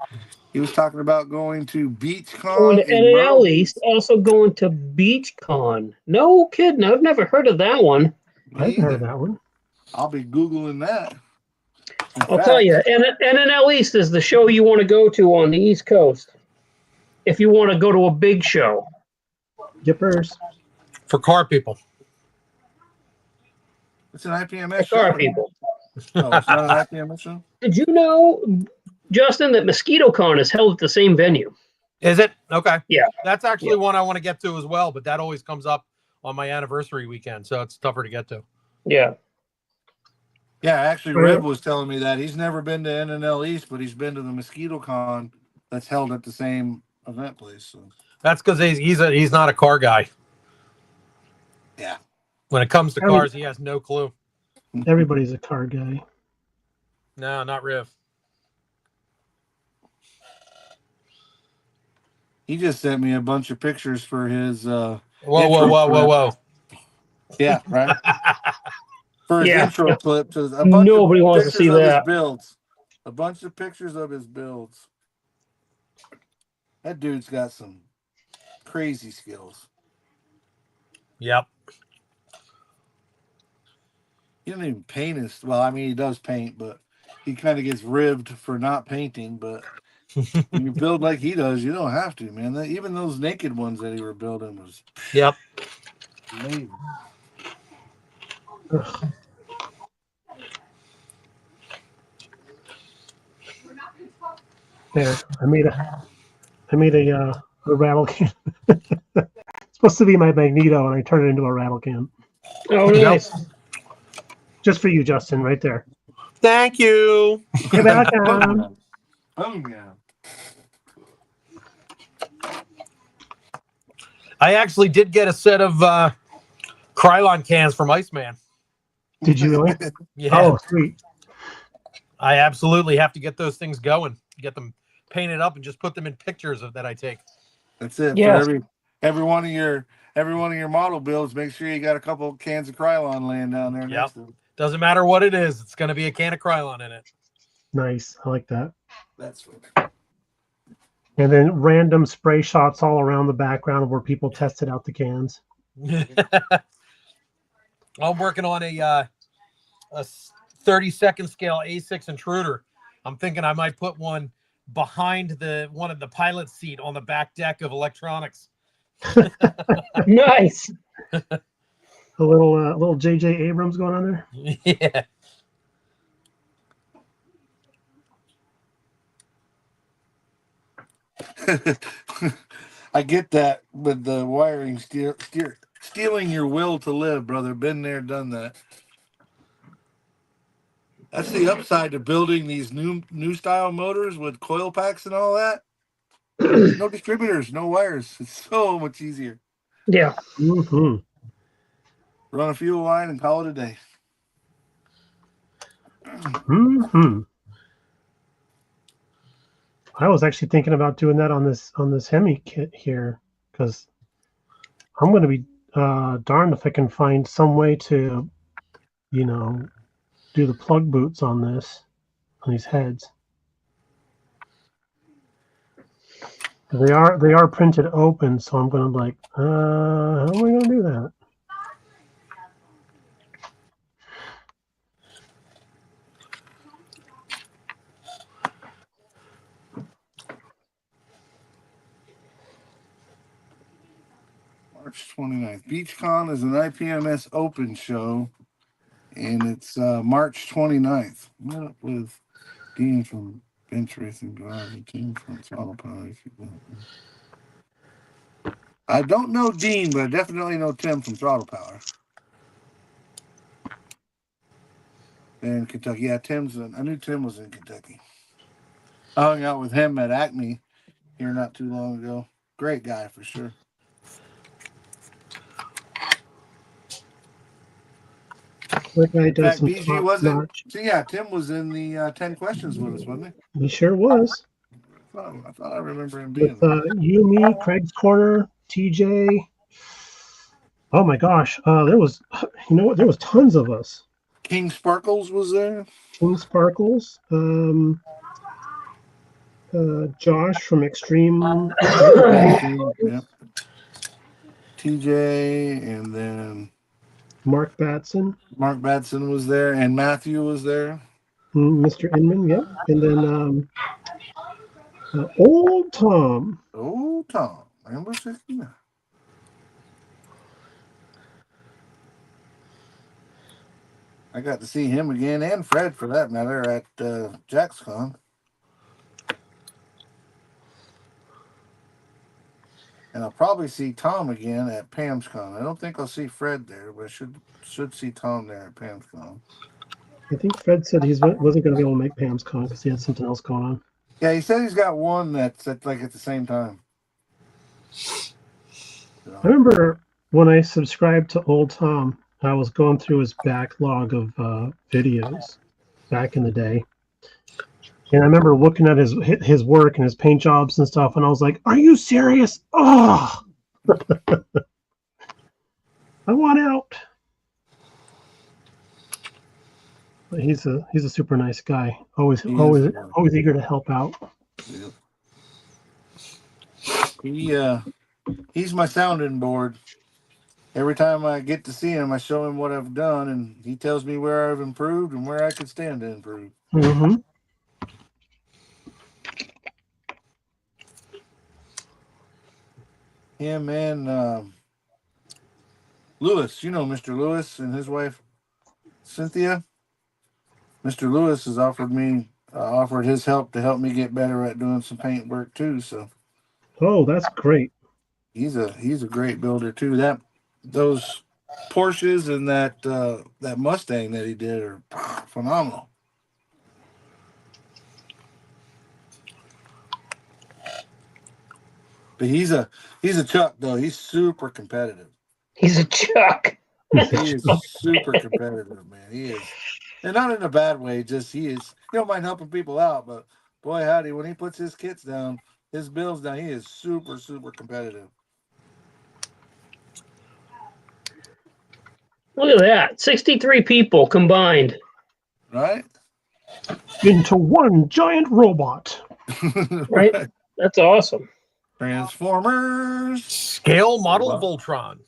S1: He was talking about going to BeachCon.
S2: Going to
S1: in Myrtle
S2: NNL East, also going to BeachCon. No kidding. I've never heard of that one.
S3: I haven't heard of that one.
S1: I'll be Googling that.
S2: I'll tell you, NNL East is the show you want to go to on the East Coast if you want to go to a big show.
S3: Yippers.
S4: For car people.
S1: It's an IPMS
S2: For
S1: show.
S2: car people.
S1: Oh, it's not an IPMS show?
S2: Did you know, Justin, that MosquitoCon is held at the same venue?
S4: Is it? Okay.
S2: Yeah.
S4: That's actually one I want to get to as well, but that always comes up on my anniversary weekend, so it's tougher to get to.
S2: Yeah.
S1: Yeah, actually, Reb was telling me that he's never been to NNL East, but he's been to the MosquitoCon that's held at the same event place. So.
S4: That's because he's not a car guy.
S1: Yeah.
S4: When it comes to cars, he has no clue.
S3: Everybody's a car guy.
S4: No, not Riv.
S1: He just sent me a bunch of pictures for his
S4: Whoa, whoa.
S1: Yeah, right. For his
S2: Yeah.
S1: intro clip to a bunch
S2: Nobody
S1: of
S2: wants to
S1: pictures
S2: see
S1: of his
S2: that.
S1: builds. A bunch of pictures of his builds. That dude's got some crazy skills.
S4: Yep.
S1: He doesn't even paint his. Well, I mean, he does paint, but he kind of gets ribbed for not painting. But when you build like he does, you don't have to, man. Even those naked ones that he were building was
S4: Yep.
S1: amazing.
S3: Ugh. There, I made a rattle can. It's supposed to be my Magneto, and I turned it into a rattle can.
S2: Oh, nice.
S3: Just for you, Justin, right there.
S4: Thank you.
S3: You're welcome.
S1: Oh yeah.
S4: I actually did get a set of Krylon cans from Iceman.
S3: Did you really?
S4: Yeah.
S3: Oh, sweet.
S4: I absolutely have to get those things going. Get them painted up and just put them in pictures that I take.
S1: That's it.
S2: Yes.
S1: For every one of your model builds, make sure you got a couple cans of Krylon laying down there next to them.
S4: Doesn't matter what it is. It's going to be a can of Krylon in it.
S3: Nice. I like that.
S1: That's what.
S3: And then random spray shots all around the background where people tested out the cans.
S4: I'm working on a 30-second scale A6 intruder. I'm thinking I might put one behind one of the pilot seat on the back deck of electronics.
S2: Nice.
S3: A little J.J. Abrams going on there.
S4: Yeah.
S1: I get that with the wiring stealing your will to live, brother. Been there, done that. That's the upside to building these new style motors with coil packs and all that. No distributors, no wires. It's so much easier.
S2: Yeah.
S3: Mm-hmm.
S1: Run a fuel line and call it a day.
S3: Mm-hmm. I was actually thinking about doing that on this Hemi kit here, because I'm going to be darned if I can find some way to, do the plug boots on these heads. They are printed open, so I'm going to how am I going to do that?
S1: March 29th. BeachCon is an IPMS open show, and it's March 29th. Met up with Dean from Bench Racing Garage and Tim from Throttle Power. I don't know Dean, but I definitely know Tim from Throttle Power. In Kentucky. Yeah, I knew Tim was in Kentucky. I hung out with him at Acme here not too long ago. Great guy for sure.
S3: That guy
S1: In
S3: does
S1: fact,
S3: some
S1: BG wasn't.
S3: top-notch.
S1: So yeah, Tim was in the 10 questions with us, wasn't he?
S3: He sure was.
S1: I thought I remember him being
S3: With
S1: there.
S3: you, me, Craig's Corner, TJ. Oh my gosh, there was tons of us.
S1: King Sparkles was there.
S3: King Sparkles, Josh from Extreme,
S1: Yeah. TJ, and then
S3: Mark Batson.
S1: Mark Batson was there, and Matthew was there.
S3: Mr. Inman, yep. And then Old Tom.
S1: Oh, Tom, number 69. I got to see him again, and Fred for that matter, at JaxCon. And I'll probably see Tom again at PamsCon. I don't think I'll see Fred there, but I should see Tom there at PamsCon.
S3: I think Fred said he wasn't going to be able to make Pam's Con because he had something else going on.
S1: Yeah, he said he's got one that's at the same time. So.
S3: I remember when I subscribed to Old Tom, I was going through his backlog of videos back in the day. And I remember looking at his work and his paint jobs and stuff, and I was like, "Are you serious? Oh, I want out." But he's a super nice guy. Always eager to help out.
S1: He's my sounding board. Every time I get to see him, I show him what I've done, and he tells me where I've improved and where I could stand to improve.
S3: Mm-hmm.
S1: Him and Lewis, you know Mr. Lewis and his wife Cynthia. Mr. Lewis has offered his help to help me get better at doing some paint work too. So,
S3: Oh, that's great.
S1: he's a great builder too. Those Porsches and that Mustang that he did are phenomenal. But he's a Chuck though. He's super competitive.
S2: He's a Chuck.
S1: He is super competitive, man. He is, and not in a bad way. Just he is. He don't mind helping people out, but boy, howdy, when he puts his kits down, his bills down, he is super competitive.
S2: Look at that. 63 people combined.
S1: Right?
S3: Into one giant robot.
S2: Right? That's awesome.
S1: Transformers.
S4: Scale model Voltron.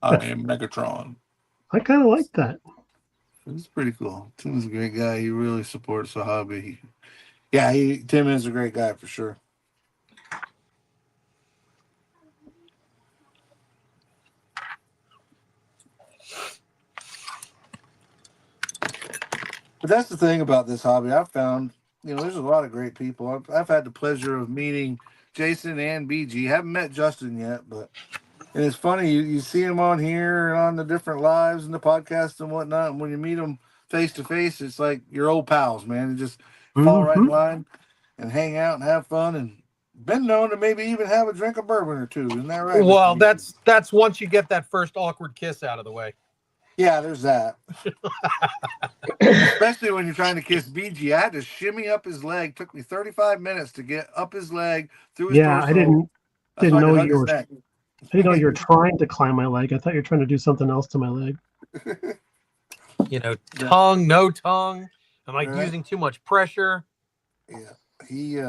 S1: I am Megatron.
S3: I kind of like that.
S1: It's pretty cool. Tim's a great guy. He really supports the hobby. Tim is a great guy for sure. But that's the thing about this hobby. I've found, there's a lot of great people. I've had the pleasure of meeting Jason and BG. Haven't met Justin yet, and it's funny. You see him on here and on the different lives and the podcasts and whatnot. And when you meet them face to face, it's like your old pals, man. You just fall right in line and hang out and have fun, and been known to maybe even have a drink of bourbon or two. Isn't that right?
S4: Well, that's once you get that first awkward kiss out of the way.
S1: Yeah, there's that. Especially when you're trying to kiss BG. I had to shimmy up his leg. Took me 35 minutes to get up his leg through his torso.
S3: I didn't know you were. I didn't know you were trying to climb my leg. I thought you were trying to do something else to my leg.
S4: Tongue, no tongue. Am I using too much pressure?
S1: Yeah, he.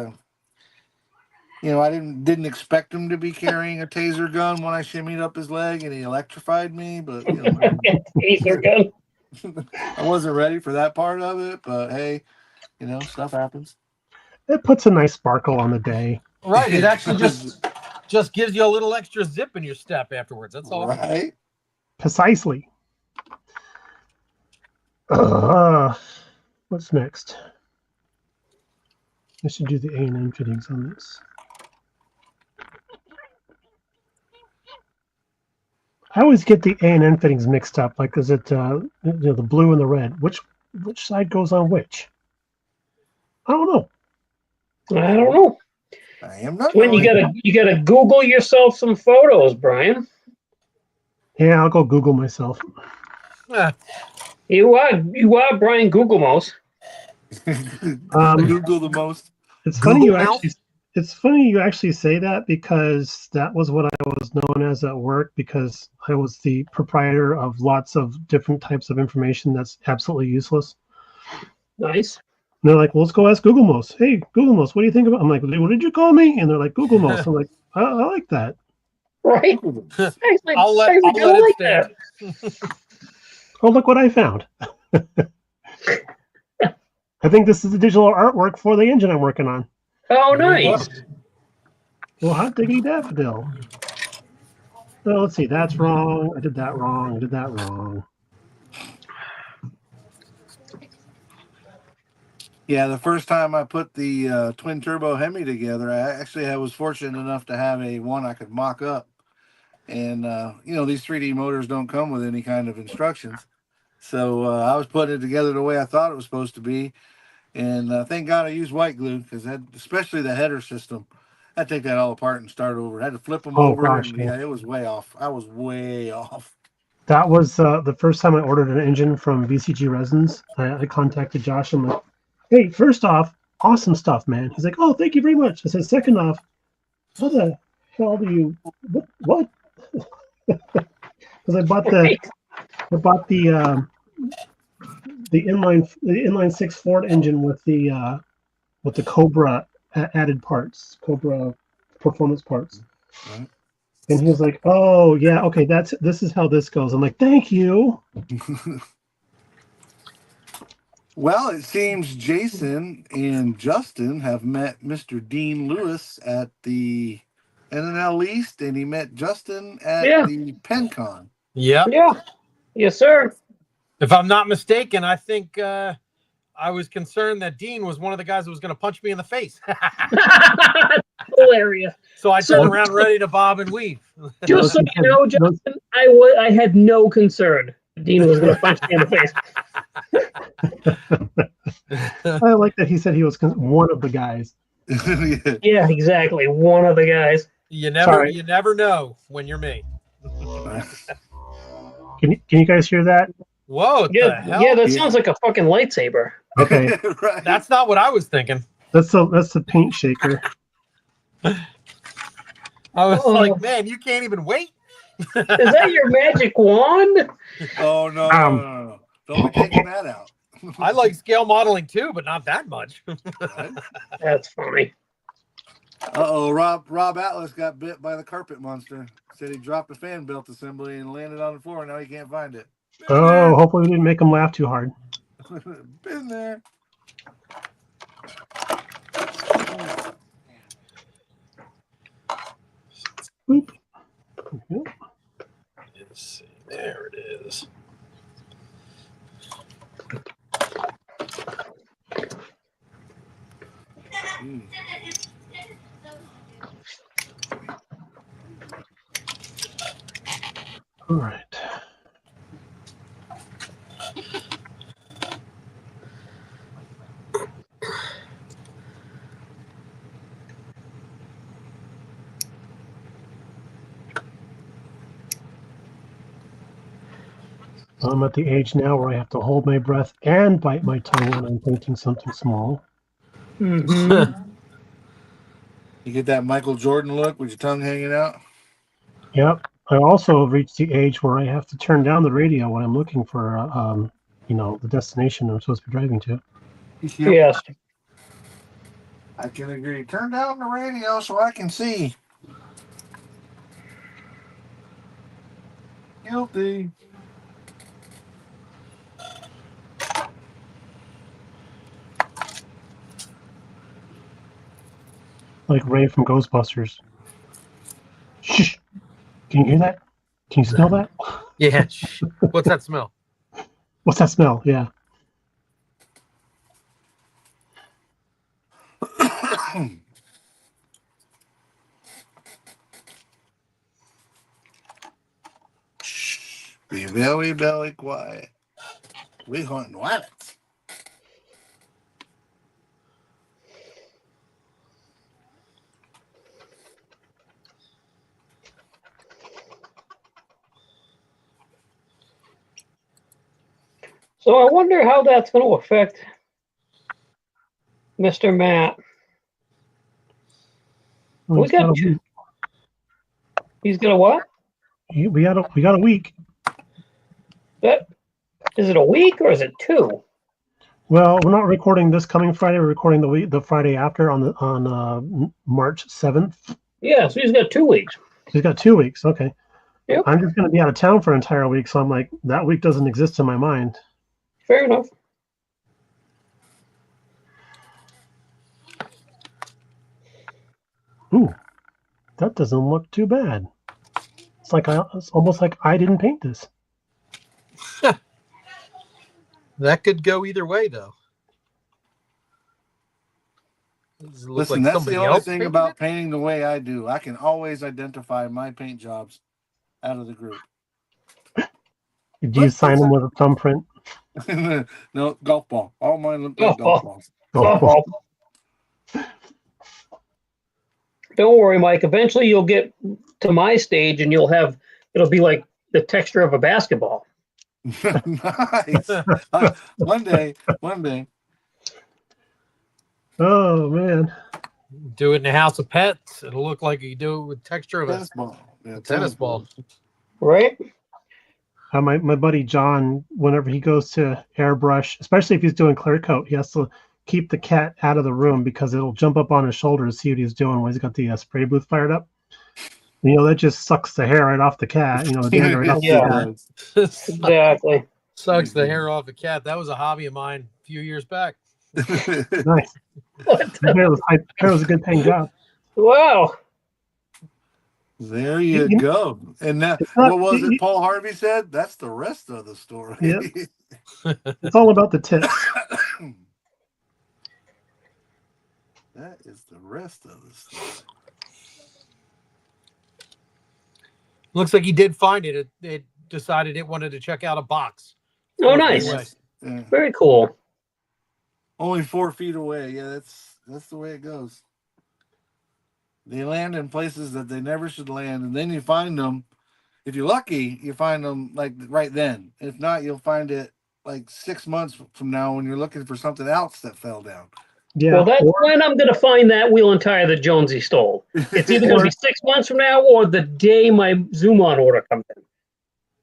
S1: I didn't expect him to be carrying a taser gun when I shimmied up his leg, and he electrified me. But
S2: taser gun.
S1: I wasn't ready for that part of it. But hey, stuff happens.
S3: It puts a nice sparkle on the day.
S4: Right. It actually just gives you a little extra zip in your step afterwards. That's all.
S1: Right.
S3: Precisely. What's next? I should do the A&N fittings on this. I always get the A&N fittings mixed up. Like, is it the blue and the red? Which side goes on which? I don't know.
S1: I am not.
S2: When you gotta Google yourself some photos, Brian.
S3: Yeah, I'll go Google myself.
S2: You are Brian Google most.
S1: Google the most.
S3: It's funny you actually say that, because that was what I was known as at work, because I was the proprietor of lots of different types of information that's absolutely useless.
S2: Nice.
S3: And they're like, well, let's go ask Google Most. Hey, Google Most, what do you think about? I'm like, what did you call me? And they're like, Google Most. I'm like, I like that.
S2: Right.
S4: I'll let it stand.
S3: Oh, look what I found. I think this is the digital artwork for the engine I'm working on.
S2: Oh, nice.
S3: Well, hot diggity daffodil. Oh, let's see. That's wrong. I did that wrong. I did that wrong.
S1: Yeah, the first time I put the twin turbo Hemi together, I was fortunate enough to have one I could mock up. And, these 3D motors don't come with any kind of instructions. So I was putting it together the way I thought it was supposed to be. And thank God I used white glue, because especially the header system, I'd take that all apart and start over. I had to flip them over.
S3: Gosh,
S1: and, it was way off. I was way off.
S3: That was the first time I ordered an engine from VCG Resins. I contacted Josh. I'm like, hey, first off, awesome stuff, man. He's like, oh, thank you very much. I said, second off, how the hell do you what? Because I bought the inline six Ford engine with the Cobra added parts, Cobra performance parts.
S1: Right.
S3: And he was like, "Oh yeah, okay, this is how this goes." I'm like, "Thank you."
S1: Well, it seems Jason and Justin have met Mr. Dean Lewis at the NNL East, and he met Justin at the PenCon.
S4: Yeah.
S2: Yeah. Yes, sir.
S4: If I'm not mistaken, I think I was concerned that Dean was one of the guys that was going to punch me in the face.
S2: Hilarious.
S4: So I turned around ready to bob and weave.
S2: Just so you know, Justin, I had no concern Dean was going to punch me in the face.
S3: I like that he said he was one of the guys.
S2: Yeah, exactly. One of the guys.
S4: You never know when you're me.
S3: Can you guys hear that?
S4: Whoa!
S2: Yeah, that sounds like a fucking lightsaber.
S3: Okay,
S1: Right.
S4: That's not what I was thinking.
S3: that's the paint shaker.
S4: I was like, man, you can't even wait.
S2: Is that your magic wand?
S1: Oh no. Don't be taking that out.
S4: I like scale modeling too, but not that much.
S2: That's funny.
S1: Rob Atlas got bit by the carpet monster. Said he dropped a fan belt assembly and landed on the floor. Now he can't find it.
S3: Oh, hopefully we didn't make him laugh too hard.
S1: Been there.
S3: Boop.
S4: Let's see. There it is.
S3: All right. I'm at the age now where I have to hold my breath and bite my tongue when I'm painting something small.
S2: Mm-hmm.
S1: You get that Michael Jordan look with your tongue hanging out?
S3: Yep. I also reached the age where I have to turn down the radio when I'm looking for, the destination I'm supposed to be driving to.
S2: Yes.
S1: I can agree. Turn down the radio so I can see. Guilty.
S3: Like Ray from Ghostbusters. Shh. Can you hear that? Can you smell that?
S4: Yeah. What's that smell?
S3: What's that smell? Yeah.
S1: Shh. Be very, very quiet. We hunting rabbits.
S2: So I wonder how that's going to affect Mr. Matt.
S3: Well,
S2: We got He's got a what?
S3: we got a week.
S2: That is it a week or is it 2?
S3: Well, we're not recording this coming Friday. We're recording the Friday after on March 7th.
S2: Yeah, so he's got 2 weeks.
S3: He's got 2 weeks. Okay.
S2: Yep.
S3: I'm just going to be out of town for an entire week, so I'm like, that week doesn't exist in my mind.
S2: Fair enough.
S3: Ooh, that doesn't look too bad. It's almost like I didn't paint this.
S4: That could go either way, though.
S1: Listen, that's the only thing about painting the way I do. I can always identify my paint jobs out of the group.
S3: Do you sign them with a thumbprint?
S1: No, golf ball. All mine look like golf balls.
S3: Oh.
S2: Don't worry, Mike. Eventually you'll get to my stage and it'll be like the texture of a basketball.
S1: Nice. One day.
S3: Oh man.
S4: Do it in a house of pets. It'll look like you do it with texture of a
S1: Tennis ball. Yeah,
S4: tennis ball.
S2: Right?
S3: My buddy John, whenever he goes to airbrush, especially if he's doing clear coat, he has to keep the cat out of the room because it'll jump up on his shoulder to see what he's doing when he's got the spray booth fired up. You know, that just sucks the hair right off the cat. You know, the dander right off the
S2: Yeah.
S3: cat.
S2: Exactly.
S4: Sucks the hair off a cat. That was a hobby of mine a few years back.
S3: Nice. Hair was a good paying job.
S2: Wow.
S1: There you go. And that,
S3: not-
S1: what was it Paul Harvey said? That's the rest of the story.
S3: Yep. It's all about the tips.
S1: That is the rest of the story.
S4: Looks like he did find it. It decided it wanted to check out a box.
S2: Oh, nice.
S4: Anyway.
S1: Yeah.
S2: Very cool.
S1: Only 4 feet away. Yeah, that's the way it goes. They land in places that they never should land, and then you find them. If you're lucky, you find them like right then. If not, you'll find it like 6 months from now when you're looking for something else that fell down.
S3: Yeah.
S2: Well, that's when I'm going to find that wheel and tire that Jonesy stole. It's either going to be 6 months from now or the day my Zoom-on order comes in.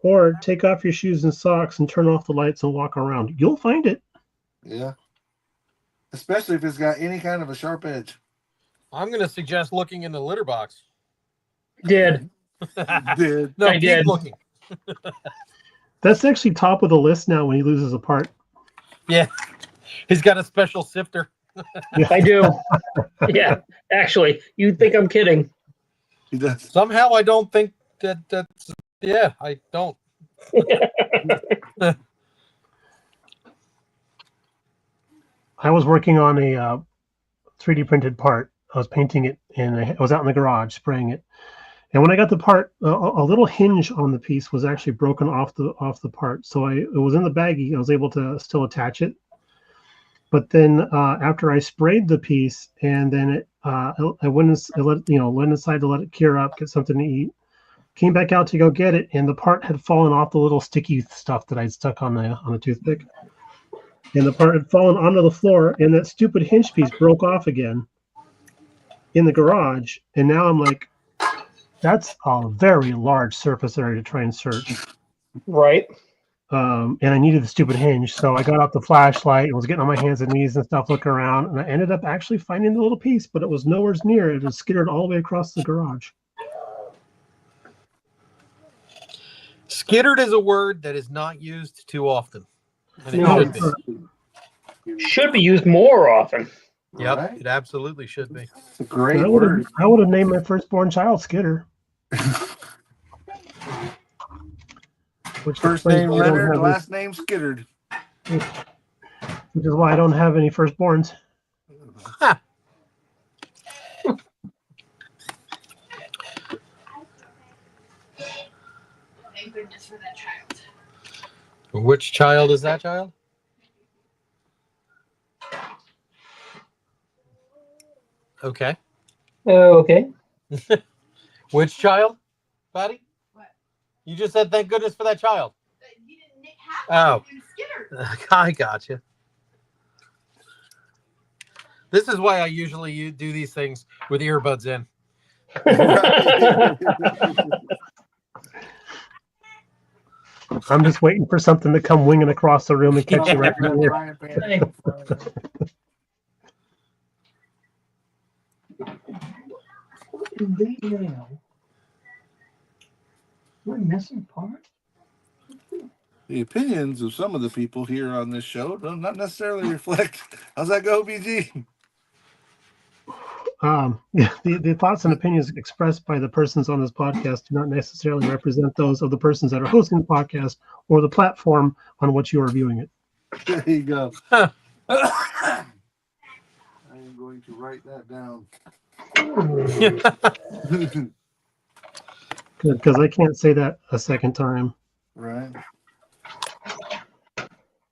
S3: Or take off your shoes and socks and turn off the lights and walk around. You'll find it.
S1: Yeah. Especially if it's got any kind of a sharp edge.
S4: I'm going to suggest looking in the litter box.
S2: Did.
S1: Did.
S4: No,
S2: I
S4: keep
S2: did.
S4: looking.
S3: That's actually top of the list now when he loses a part.
S4: Yeah. He's got a special sifter.
S2: I do. Yeah. Actually, you'd think I'm kidding.
S1: He does.
S4: Somehow I don't think that's, yeah, I don't.
S3: I was working on a 3D printed part. I was painting it, and I was out in the garage spraying it. And when I got the part, a little hinge on the piece was actually broken off the part. So it was in the baggie. I was able to still attach it. But then after I sprayed the piece, and then I went inside to let it cure up, get something to eat. Came back out to go get it, and the part had fallen off the little sticky stuff that I'd stuck on the toothpick. And the part had fallen onto the floor, and that stupid hinge piece broke off again in the garage. And now I'm like, that's a very large surface area to try and search.
S2: Right.
S3: And I needed the stupid hinge, so I got out the flashlight and was getting on my hands and knees and stuff, looking around, and I ended up actually finding the little piece, but it was nowhere near. It was skittered all the way across the garage.
S4: Skittered is a word that is not used too often. And it
S2: No.
S4: should be.
S2: Should be used more often.
S4: Yep,
S1: Right?
S4: it absolutely should be.
S1: It's a great
S3: I would
S1: word.
S3: have named my firstborn child Skitter. Which
S1: First
S3: explains
S1: name
S3: why I don't
S1: Leonard,
S3: have
S1: last name Skittered.
S3: any- which is why I don't have any firstborns.
S5: Thank goodness for that child.
S4: Which child is that child? Okay.
S2: Okay.
S4: Which child, Patty?
S5: What?
S4: You just said thank goodness for that child.
S5: You didn't nick half
S4: Oh.
S5: you skittered.
S4: I gotcha. This is why I usually do these things with earbuds in.
S3: I'm just waiting for something to come winging across the room and catch you right in here.
S2: We're missing part.
S1: The opinions of some of the people here on this show do not necessarily reflect. How's that go, BG?
S3: The thoughts and opinions expressed by the persons on this podcast do not necessarily represent those of the persons that are hosting the podcast or the platform on which you are viewing it.
S1: There you go.
S4: Huh.
S1: I am going to write that down.
S3: Because I can't say that a second time.
S1: Right.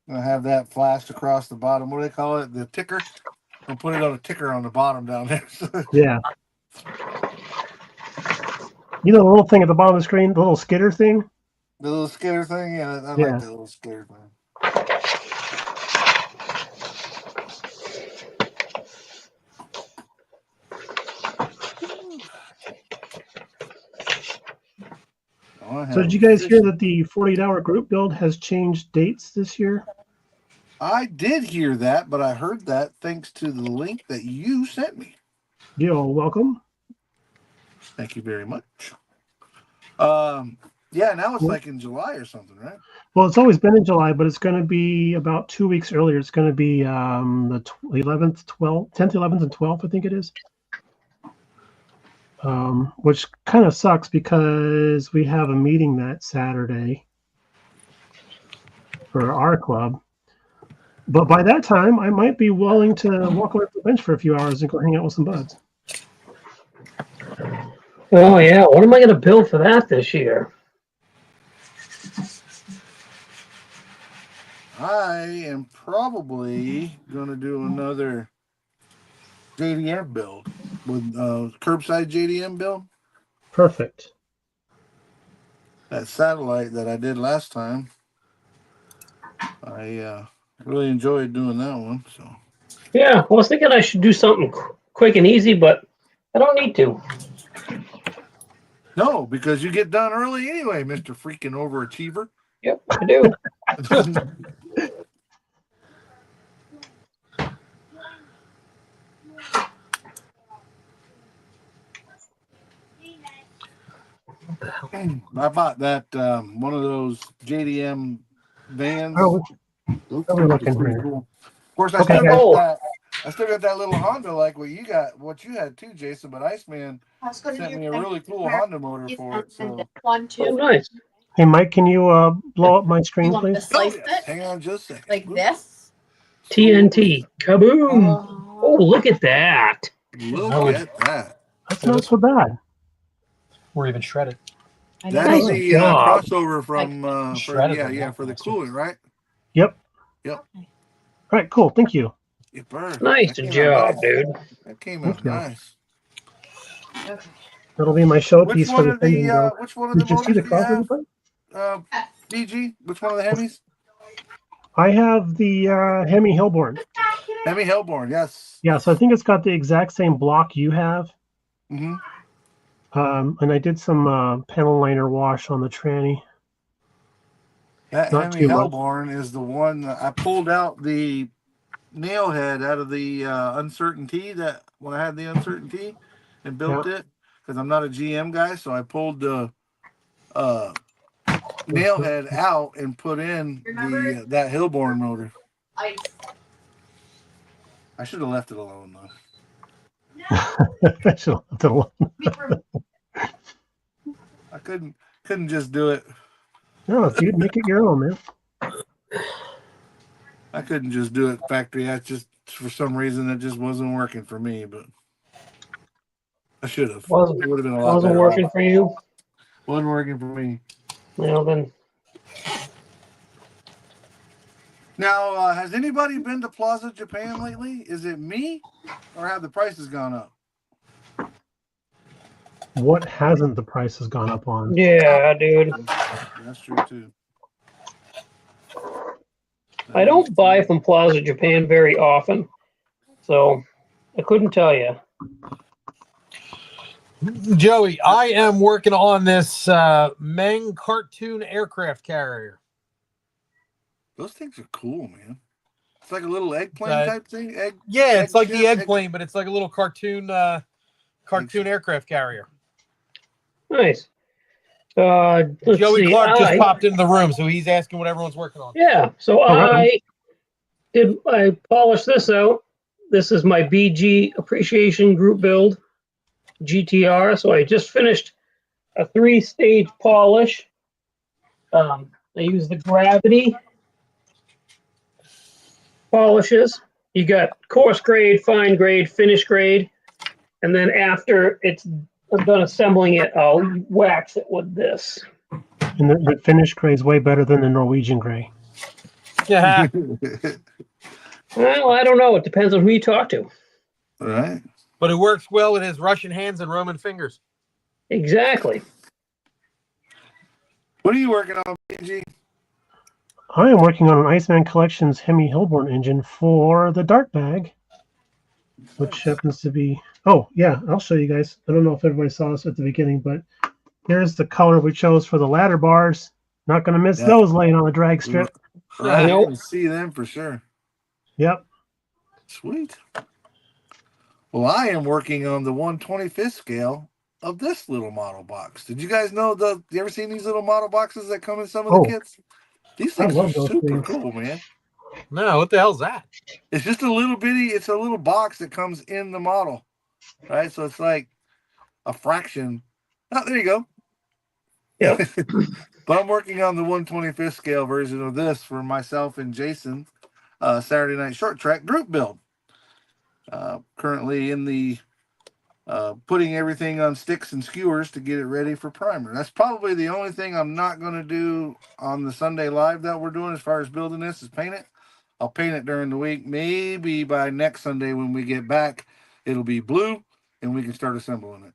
S1: I have that flashed across the bottom. What do they call it? The ticker. I'll put it on a ticker on the bottom down there.
S3: Yeah. You know the little thing at the bottom of the screen, the little skitter thing?
S1: The little scare thing? Yeah, I
S3: Yeah.
S1: like that little scare thing. Oh, I
S3: So
S1: have
S3: did
S1: a
S3: you guys hear
S1: fish.
S3: that the 48-hour group build has changed dates this year?
S1: I did hear that, but I heard that thanks to the link that you sent me.
S3: You're welcome.
S1: Thank you very much. Yeah, now it's like in July or something, right?
S3: Well, it's always been in July, but it's going to be about 2 weeks earlier. It's going to be the 11th, 12th, 10th, 11th, and 12th, I think it is. Which kind of sucks because we have a meeting that Saturday for our club. But by that time, I might be willing to walk away from the bench for a few hours and go hang out with some buds.
S2: Oh yeah, what am I going to build for that this year?
S1: I am probably going to do another JDM build with curbside JDM build.
S3: Perfect.
S1: That satellite that I did last time. I really enjoyed doing that one. So
S2: Yeah, I was thinking I should do something quick and easy, but I don't need to.
S1: no, because you get done early anyway, Mr. Freaking Overachiever.
S2: Yep, I do.
S1: I bought that one of those JDM vans.
S3: Oh,
S1: Those
S3: are we
S1: things are
S3: looking
S1: pretty
S3: here?
S1: cool. Of course, I
S3: Okay,
S1: still
S3: guys.
S1: got that. I still got that little Honda like what you got, what you had too, Jason. But Iceman
S5: I was gonna
S1: sent
S5: do
S1: me a really cool Honda motor for it. So
S5: one,
S2: Oh,
S5: two.
S2: nice.
S3: Hey, Mike, can you blow up my
S5: You
S3: screen,
S5: want to
S3: please?
S5: slice
S1: oh, yes.
S5: it
S1: Hang on just a second.
S5: like
S1: Oop.
S5: this?
S2: TNT. Kaboom. Oh, look at that.
S1: Look
S4: That would-
S1: at that.
S3: That's not so bad.
S4: We're even shredded.
S5: I know.
S1: That's
S2: Nice
S1: the
S2: job.
S1: crossover from for
S4: Shredded
S1: yeah
S4: them,
S1: yeah
S4: yeah.
S1: for the coolant, right?
S3: Yep.
S1: Yep.
S3: All right, cool. Thank you.
S1: It burned.
S2: Nice
S1: That came out
S2: job,
S1: nice.
S2: dude.
S1: That came
S3: Thank
S1: out
S3: you.
S1: nice.
S5: Okay.
S3: That'll be my
S1: Which
S3: showpiece for
S1: one
S3: the
S1: of the
S3: pending build.
S1: which one of the
S3: Did you see
S1: motors
S3: the
S1: do you have?
S3: crossover part?
S1: BG? Which one of the Hemis?
S3: I have the Hemi Hillborn.
S1: Hemi Hellborn, yes.
S3: Yeah, so I think it's got the exact same block you have.
S1: Mm-hmm.
S3: And I did some panel liner wash on the tranny.
S1: That
S3: Not
S1: Hemi
S3: too much.
S1: Hellborn is the one that I pulled out the nail head out of the uncertainty that when I had the uncertainty and built it because I'm not a GM guy, so I pulled the nail head out and put in the that Hillborn motor.
S5: Ice.
S1: I should have left it alone though. I couldn't just do it.
S3: No, dude, make it your own, man.
S1: I couldn't just do it factory. That's just for some reason that just wasn't working for me. But I should have. It would have been a lot
S2: Wasn't
S1: better.
S2: working for you?
S1: Wasn't working for me.
S2: Well, then.
S1: Now, has anybody been to Plaza Japan lately? Is it me, or have the prices gone up?
S3: What hasn't the prices gone up on?
S2: Yeah, dude.
S1: That's true too.
S2: I don't buy from Plaza Japan very often, so I couldn't tell you.
S4: Joey, I am working on this Meng cartoon aircraft carrier.
S1: Those things are cool, man. It's like a little eggplant type thing.
S4: Yeah, it's like the
S1: ship,
S4: egg plane, but it's like a little cartoon aircraft carrier.
S2: Nice. Let's
S4: Joey
S2: see.
S4: Clark just popped into the room, so he's asking what everyone's working on.
S2: Yeah, so
S3: right.
S2: I polished this out. This is my BG Appreciation Group build, GTR. So I just finished a 3-stage polish. I use the Gravity polishes. You got coarse grade, fine grade, finish grade, and then after I'm done assembling it, I'll wax it with this.
S3: And the finish gray is way better than the Norwegian gray.
S4: Yeah.
S2: Well, I don't know. It depends on who you talk to.
S1: All right.
S4: But it works well with his Russian hands and Roman fingers.
S2: Exactly.
S1: What are you working on, PG?
S3: I am working on an Iceman Collections Hemi Hilborn engine for the Dart Bag, which happens to be. Oh yeah, I'll show you guys. I don't know if everybody saw this at the beginning, but here's the color we chose for the ladder bars. Not going to miss
S1: Yeah.
S3: those laying on the drag strip.
S1: Right,
S2: Nope.
S1: you can see them for sure.
S3: Yep.
S1: Sweet. Well, I am working on the 1/25th scale of this little model box. Did you guys know you ever seen these little model boxes that come in some of the kits? These
S3: I
S1: things are
S3: love those
S1: super
S3: things.
S1: cool, man.
S4: No, what the hell's that?
S1: It's just a little bitty, it's a little box that comes in the model, right? So it's like a fraction. Oh, there you go.
S2: Yep.
S1: But I'm working on the 1/25th scale version of this for myself and Jason, Saturday Night Short Track group build. Currently in the putting everything on sticks and skewers to get it ready for primer. That's probably the only thing I'm not going to do on the Sunday live that we're doing as far as building this is paint it. I'll paint it during the week. Maybe by next Sunday when we get back, it'll be blue and we can start assembling it.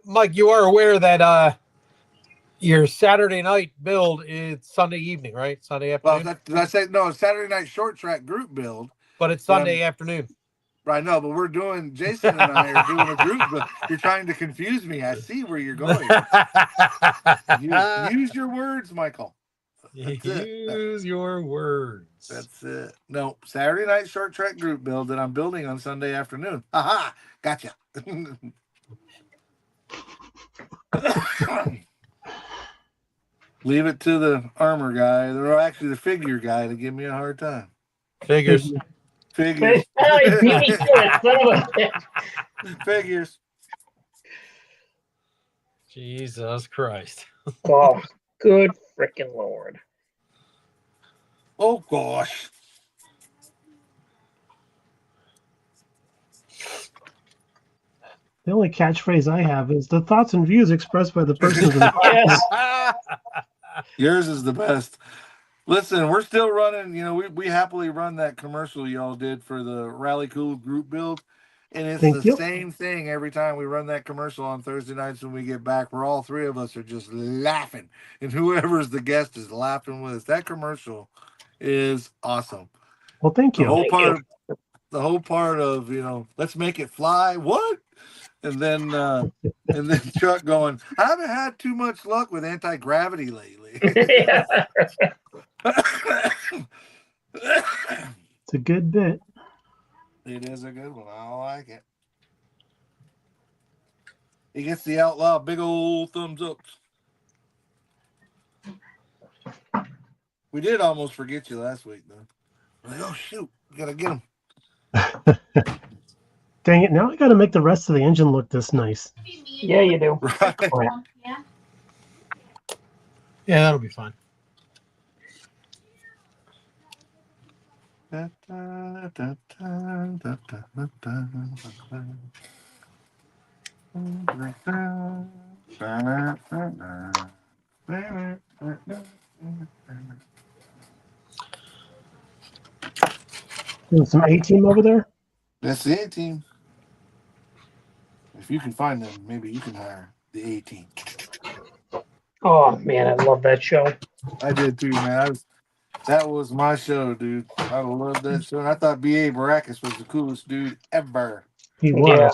S4: Mike, you are aware that your Saturday night build is Sunday evening, right? Sunday afternoon.
S1: Well, did I say no? It's Saturday Night Short Track group build.
S4: But it's Sunday afternoon.
S1: Right, no, but we're doing. Jason and I are doing a group. But you're trying to confuse me. I see where you're going. Use your words, Michael.
S4: Use your words.
S1: That's it. No, Saturday Night Short Track group build that I'm building on Sunday afternoon. Aha, gotcha. Leave it to the armor guy, or actually the figure guy, to give me a hard time.
S4: Figures.
S1: Figures.
S2: Oh, he beat me to it, son of a bitch.
S1: Figures.
S4: Jesus Christ.
S2: Oh, good freaking Lord.
S1: Oh gosh.
S3: The only catchphrase I have is the thoughts and views expressed by the persons in the
S2: Yes.
S1: Yours is the best. Listen, we're still running. You know, we happily run that commercial y'all did for the Rally Cool group build. And it's
S3: Thank
S1: the
S3: you.
S1: same thing every time we run that commercial on Thursday nights when we get back, where all three of us are just laughing. And whoever's the guest is laughing with us. That commercial is awesome.
S3: Well, thank
S1: The
S3: you.
S1: whole
S2: Thank
S1: part of, you know, let's make it fly. What? And then Chuck going, I haven't had too much luck with anti-gravity lately.
S2: Yeah.
S3: It's a good bit.
S1: It is a good one. I like it. He gets the outlaw big old thumbs up. We did almost forget you last week, though. Like, oh shoot, we gotta get him.
S3: Dang it! Now I got to make the rest of the engine look this nice.
S2: Yeah, you do.
S1: Right.
S5: Yeah.
S4: Yeah, that'll be fine.
S3: Doing some A-team over there.
S1: That's the A-team. If you can find them, maybe you can hire the A-team.
S2: Oh man, I love that show.
S1: I did too, man. That was my show, dude. I love that show. And I thought B.A. Baracus was the coolest dude ever.
S3: He was.
S2: Yeah.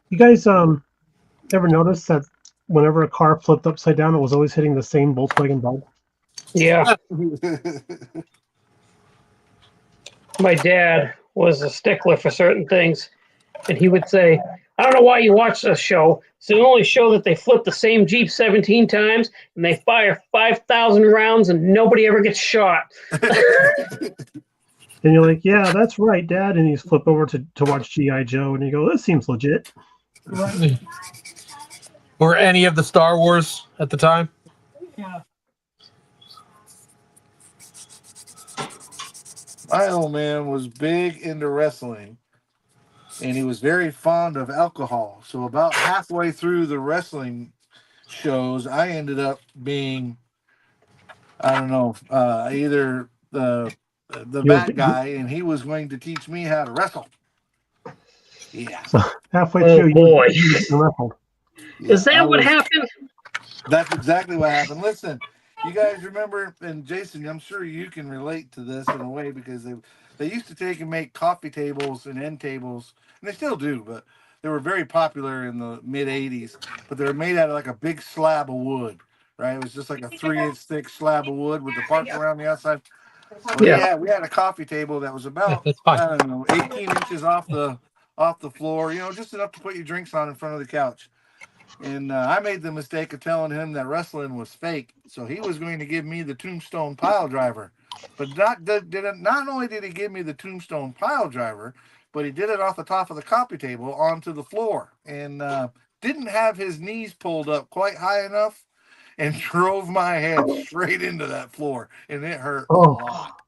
S3: You guys ever notice that whenever a car flipped upside down, it was always hitting the same Volkswagen bug?
S2: Yeah. My dad was a stickler for certain things, and he would say, I don't know why you watch this show. It's the only show that they flip the same Jeep 17 times and they fire 5,000 rounds and nobody ever gets shot.
S3: And you're like, yeah, that's right, Dad. And you flip over to watch G.I. Joe and you go, this seems legit.
S4: Or any of the Star Wars at the time?
S2: Yeah.
S1: My old man was big into wrestling, and he was very fond of alcohol. So about halfway through the wrestling shows, I ended up being, I don't know, either the bad guy, and he was going to teach me how to wrestle. Yeah.
S3: So halfway
S2: Oh,
S3: through,
S2: boy.
S3: you wrestled.
S1: Yeah,
S2: Is that what happened?
S1: That's exactly what happened. Listen, you guys remember, and Jason, I'm sure you can relate to this in a way because they used to take and make coffee tables and end tables, and they still do, but they were very popular in the mid '80s. But they were made out of like a big slab of wood, right? It was just like a 3-inch thick slab of wood with the parts around the outside. Well,
S2: Yeah.
S1: we had a coffee table that was about
S4: That's fine.
S1: I don't know 18 inches off the floor, just enough to put your drinks on in front of the couch. And I made the mistake of telling him that wrestling was fake, so he was going to give me the Tombstone pile driver. But not only did he give me the Tombstone pile driver, but he did it off the top of the coffee table onto the floor, and didn't have his knees pulled up quite high enough, and drove my head straight into that floor, and it hurt a lot.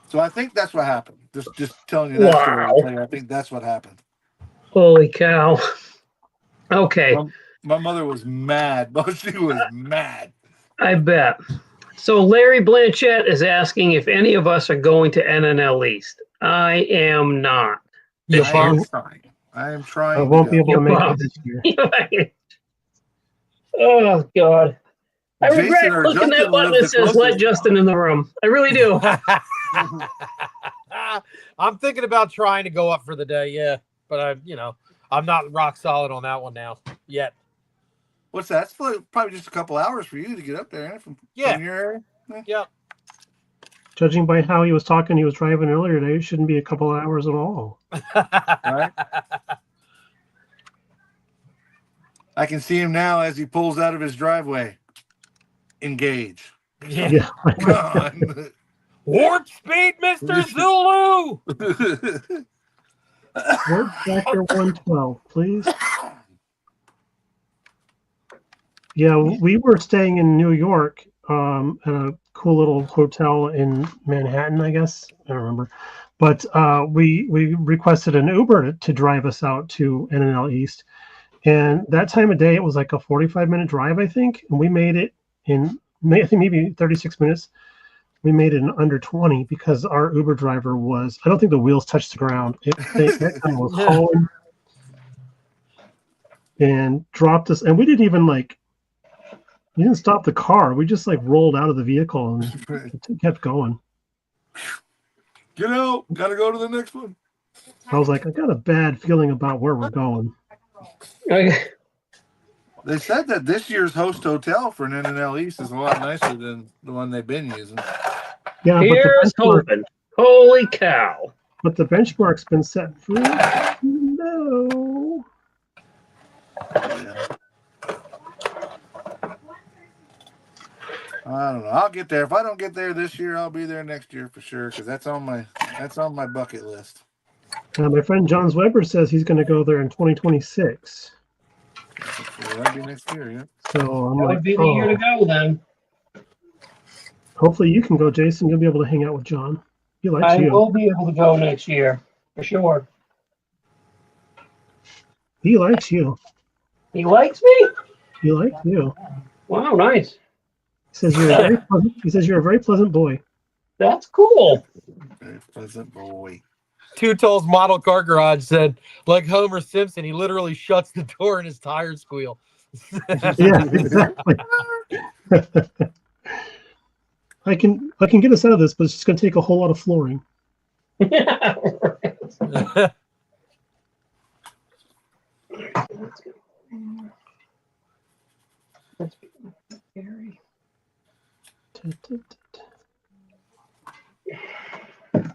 S1: So I think that's what happened. Just telling you that story.
S2: Wow.
S1: I think that's what happened.
S2: Holy cow. Okay.
S1: My mother was mad, but she was mad.
S2: I bet. So Larry Blanchett is asking if any of us are going to NNL East. I am not.
S4: You
S1: I
S4: bum.
S1: am trying. I am trying.
S3: I won't be able to
S2: You're
S3: make
S2: wrong.
S3: it this year.
S2: Oh, God. I
S1: Jason
S2: regret
S1: or
S2: clicking that
S1: Justin
S2: button
S1: lives
S2: that
S1: the
S2: says let
S1: closest.
S2: Justin in the room. I really do.
S4: I'm thinking about trying to go up for the day, yeah. But I'm not rock solid on that one now yet.
S1: What's that? It's probably just a couple hours for you to get up there, ain't it, from your area.
S4: Yep.
S3: Judging by how he was talking, he was driving earlier today. It shouldn't be a couple of hours at all.
S1: Right? I can see him now as he pulls out of his driveway. Engage.
S3: Yeah.
S1: Come on.
S4: Warp speed, Mr. Zulu.
S3: Word Factor 112, please. Yeah, we were staying in New York at a cool little hotel in Manhattan, I guess. I don't remember. But we requested an Uber to drive us out to NNL East. And that time of day, it was like a 45-minute drive, I think. And we made it in, I think, maybe 36 minutes. We made it in under 20 because our Uber driver was, I don't think the wheels touched the ground. That guy was hauling and dropped us. And we didn't even we didn't stop the car. We just rolled out of the vehicle and kept going.
S1: Get out. Gotta go to the next one.
S3: I was like, I got a bad feeling about where we're going.
S1: They said that this year's host hotel for an NNL East is a lot nicer than the one they've been using.
S3: Yeah,
S2: Here's hoping. Holy cow.
S3: But the benchmark's been set for no.
S1: Yeah. I don't know. I'll get there. If I don't get there this year, I'll be there next year for sure because that's on my bucket list.
S3: My friend John Weber says he's going to go there in 2026.
S1: So that'll be next year, yeah.
S3: So I'm
S2: That would be the year to go then.
S3: Hopefully you can go, Jason. You'll be able to hang out with John. He likes
S2: I
S3: you.
S2: will be able to go next year for sure.
S3: He likes you.
S2: He likes me?
S3: He likes you.
S2: Wow, nice.
S3: He says you're a very pleasant, he says you're a very pleasant boy.
S2: That's cool.
S1: Very pleasant boy.
S4: Two Tolls Model Car Garage said, like Homer Simpson, he literally shuts the door and his tires squeal.
S3: Yeah, exactly. I can get us out of this, but it's just going to take a whole lot of flooring.
S2: Yeah. That's scary.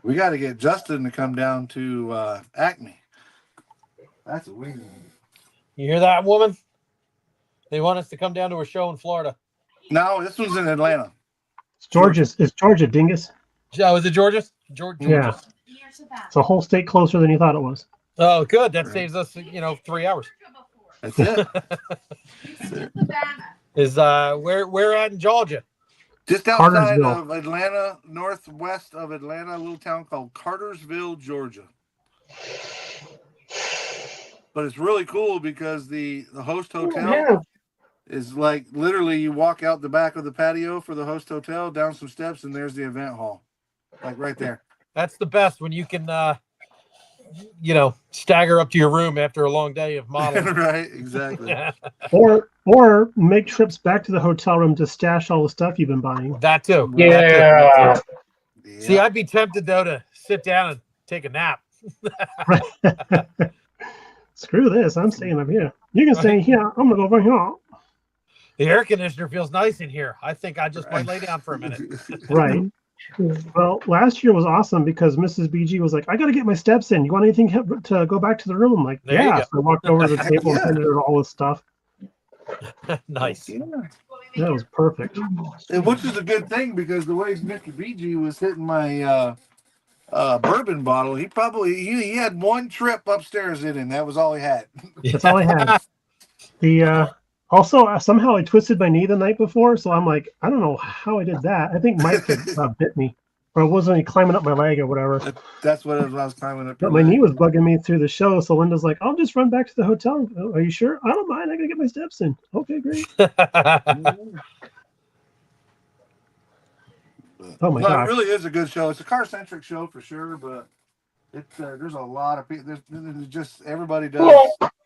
S1: We got to get Justin to come down to Acme. That's a win.
S4: You hear that, woman? They want us to come down to a show in Florida.
S1: No, this one's in Atlanta.
S3: It's Georgia, dingus.
S4: Oh, is it Georgia? Georgia.
S3: Yeah. It's a whole state closer than you thought it was.
S4: Oh, good. That saves us, 3 hours.
S1: That's it.
S4: Is where at in Georgia?
S1: Just outside
S3: Cartersville.
S1: of Atlanta, northwest of Atlanta, a little town called Cartersville, Georgia. But it's really cool because the host hotel is literally you walk out the back of the patio for the host hotel, down some steps, and there's the event hall. Right there.
S4: That's the best when you can stagger up to your room after a long day of modeling.
S1: Right, exactly.
S3: Or make trips back to the hotel room to stash all the stuff you've been buying.
S4: That too.
S2: Yeah.
S4: See, I'd be tempted though to sit down and take a nap.
S3: Screw this. I'm staying up here. You can stay here. I'm gonna go over here.
S4: The air conditioner feels nice in here. I think I just might lay down for a minute.
S3: Right. Well, last year was awesome because Mrs. BG was like, I got to get my steps in. You want anything to go back to the room? I'm like,
S4: There you
S3: yeah.
S4: go.
S3: So I walked over to the table and
S1: Yeah.
S3: handed her all this stuff.
S4: Nice.
S3: That was perfect.
S1: And which is a good thing because the way Mr. BG was hitting my bourbon bottle, he had one trip upstairs in him. That was all he had.
S3: That's all I had. The also somehow I twisted my knee the night before, so I'm like, I don't know how I did that. I think Mike had bit me, or it wasn't climbing up my leg or whatever.
S1: That's what it was. I was climbing up.
S3: But my knee was bugging me through the show, so Linda's like, I'll just run back to the hotel. Are you sure? I don't mind. I gotta get my steps in. Okay, great. Oh my
S1: No,
S3: gosh.
S1: it really is a good show. It's a car-centric show for sure, but it's there's a lot of people. There's just everybody does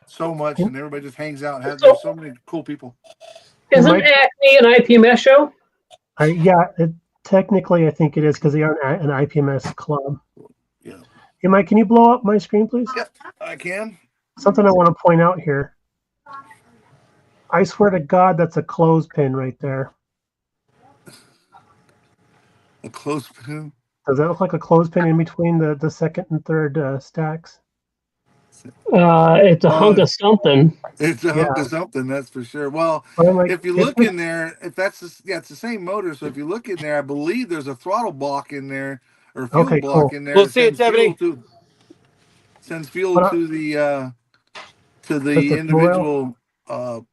S1: so much, and everybody just hangs out and has there's so many cool people.
S2: Isn't
S3: Mike-
S2: Acme an IPMS show?
S3: Technically, I think it is because they are an IPMS club.
S1: Yeah.
S3: Hey, Mike, can you blow up my screen, please?
S1: Yep, I can.
S3: Something I want to point out here. I swear to God, that's a clothespin right there.
S1: A clothespin.
S3: Does that look like a clothespin in between the second and third stacks?
S2: It's a hunk of something.
S1: It's a hunk of something, that's for sure. Well,
S3: But I'm like,
S1: if you look in there, if that's it's the same motor. So if you look in there, I believe there's a throttle block in there or fuel
S3: Okay,
S1: block
S3: cool.
S1: in there.
S4: We'll
S1: that
S4: see it,
S1: sends fuel
S4: Ebony.
S1: sends fuel
S3: But I-
S1: to the
S3: With the
S1: individual
S3: But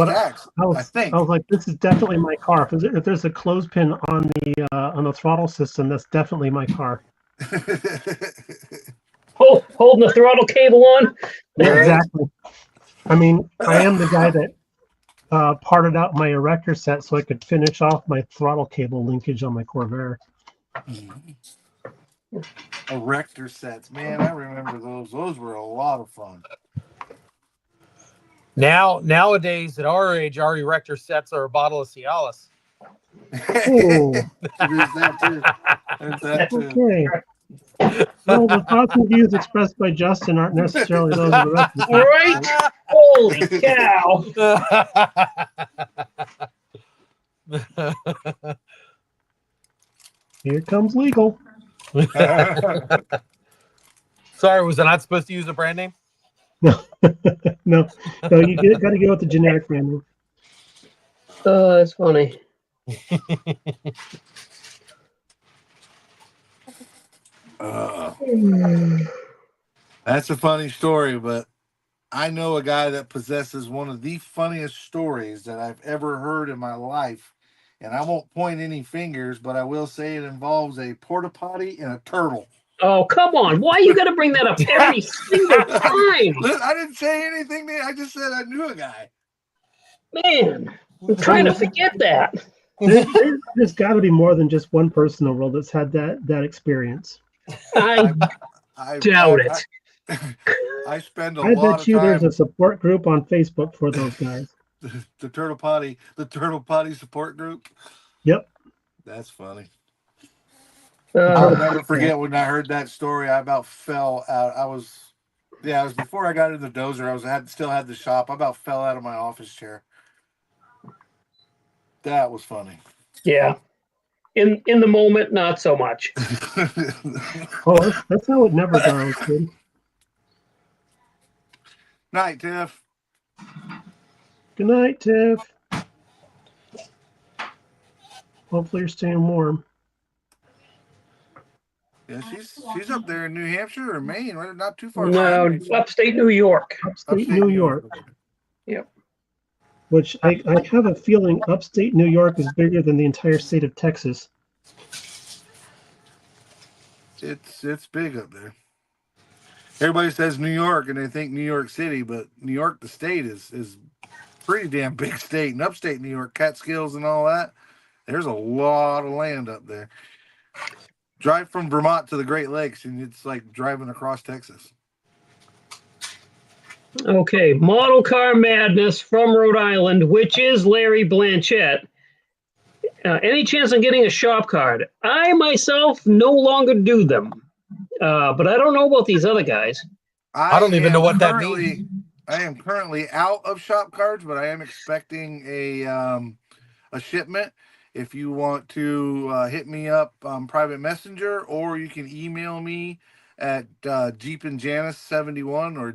S1: stacks. I think.
S3: I was like, this is definitely my car. If there's a clothespin on the throttle system, that's definitely my car.
S2: Holding the throttle cable on.
S3: Exactly. I mean, I am the guy that parted out my erector set so I could finish off my throttle cable linkage on my Corvair.
S1: Erector sets, man, I remember those. Those were a lot of fun.
S4: Nowadays, at our age, our erector sets are a bottle of Cialis.
S3: Oh,
S1: There's that too. There's that too.
S3: okay. Well, the thoughts and views expressed by Justin aren't necessarily those of the rest of the
S2: All right. Holy cow.
S3: Here comes legal.
S4: Sorry, was I not supposed to use a brand name?
S3: No, you got to go with the generic brand name.
S2: Oh, that's funny.
S1: That's a funny story, but I know a guy that possesses one of the funniest stories that I've ever heard in my life. And I won't point any fingers, but I will say it involves a porta potty and a turtle.
S2: Oh, come on. Why you got to bring that up every single time?
S1: Look, I didn't say anything. I just said I knew a guy.
S2: Man, I'm trying to forget that.
S3: There's got to be more than just one person in the world that's had that experience.
S2: I doubt it.
S1: I spend a
S3: I
S1: lot
S3: bet
S1: of
S3: you
S1: time.
S3: there's a support group on Facebook for those guys.
S1: The turtle potty support group.
S3: Yep.
S1: That's funny. I'll never forget when I heard that story. I about fell out. It was before I got into the dozer. Still had the shop. I about fell out of my office chair. That was funny.
S2: Yeah. In the moment, not so much.
S3: Oh, that's how it never goes, kid.
S1: Night, Tiff.
S3: Good night, Tiff. Hopefully you're staying warm.
S1: Yeah, she's up there in New Hampshire or Maine, right? Not too far.
S2: No,
S1: from me.
S2: upstate New York.
S3: Upstate New York.
S2: Yep.
S3: Which I have a feeling upstate New York is bigger than the entire state of Texas.
S1: It's big up there. Everybody says New York and they think New York City, but New York, the state, is pretty damn big state. And upstate New York, Catskills and all that, there's a lot of land up there. drive from Vermont to the Great Lakes, and it's like driving across Texas.
S2: Okay, Model Car Madness from Rhode Island, which is Larry Blanchett. Any chance on getting a shop card? I myself no longer do them, but I don't know about these other guys.
S4: I don't even know what that means.
S1: I am currently out of shop cards, but I am expecting a shipment. If you want to hit me up on private messenger, or you can email me at Jeepinjanis71 or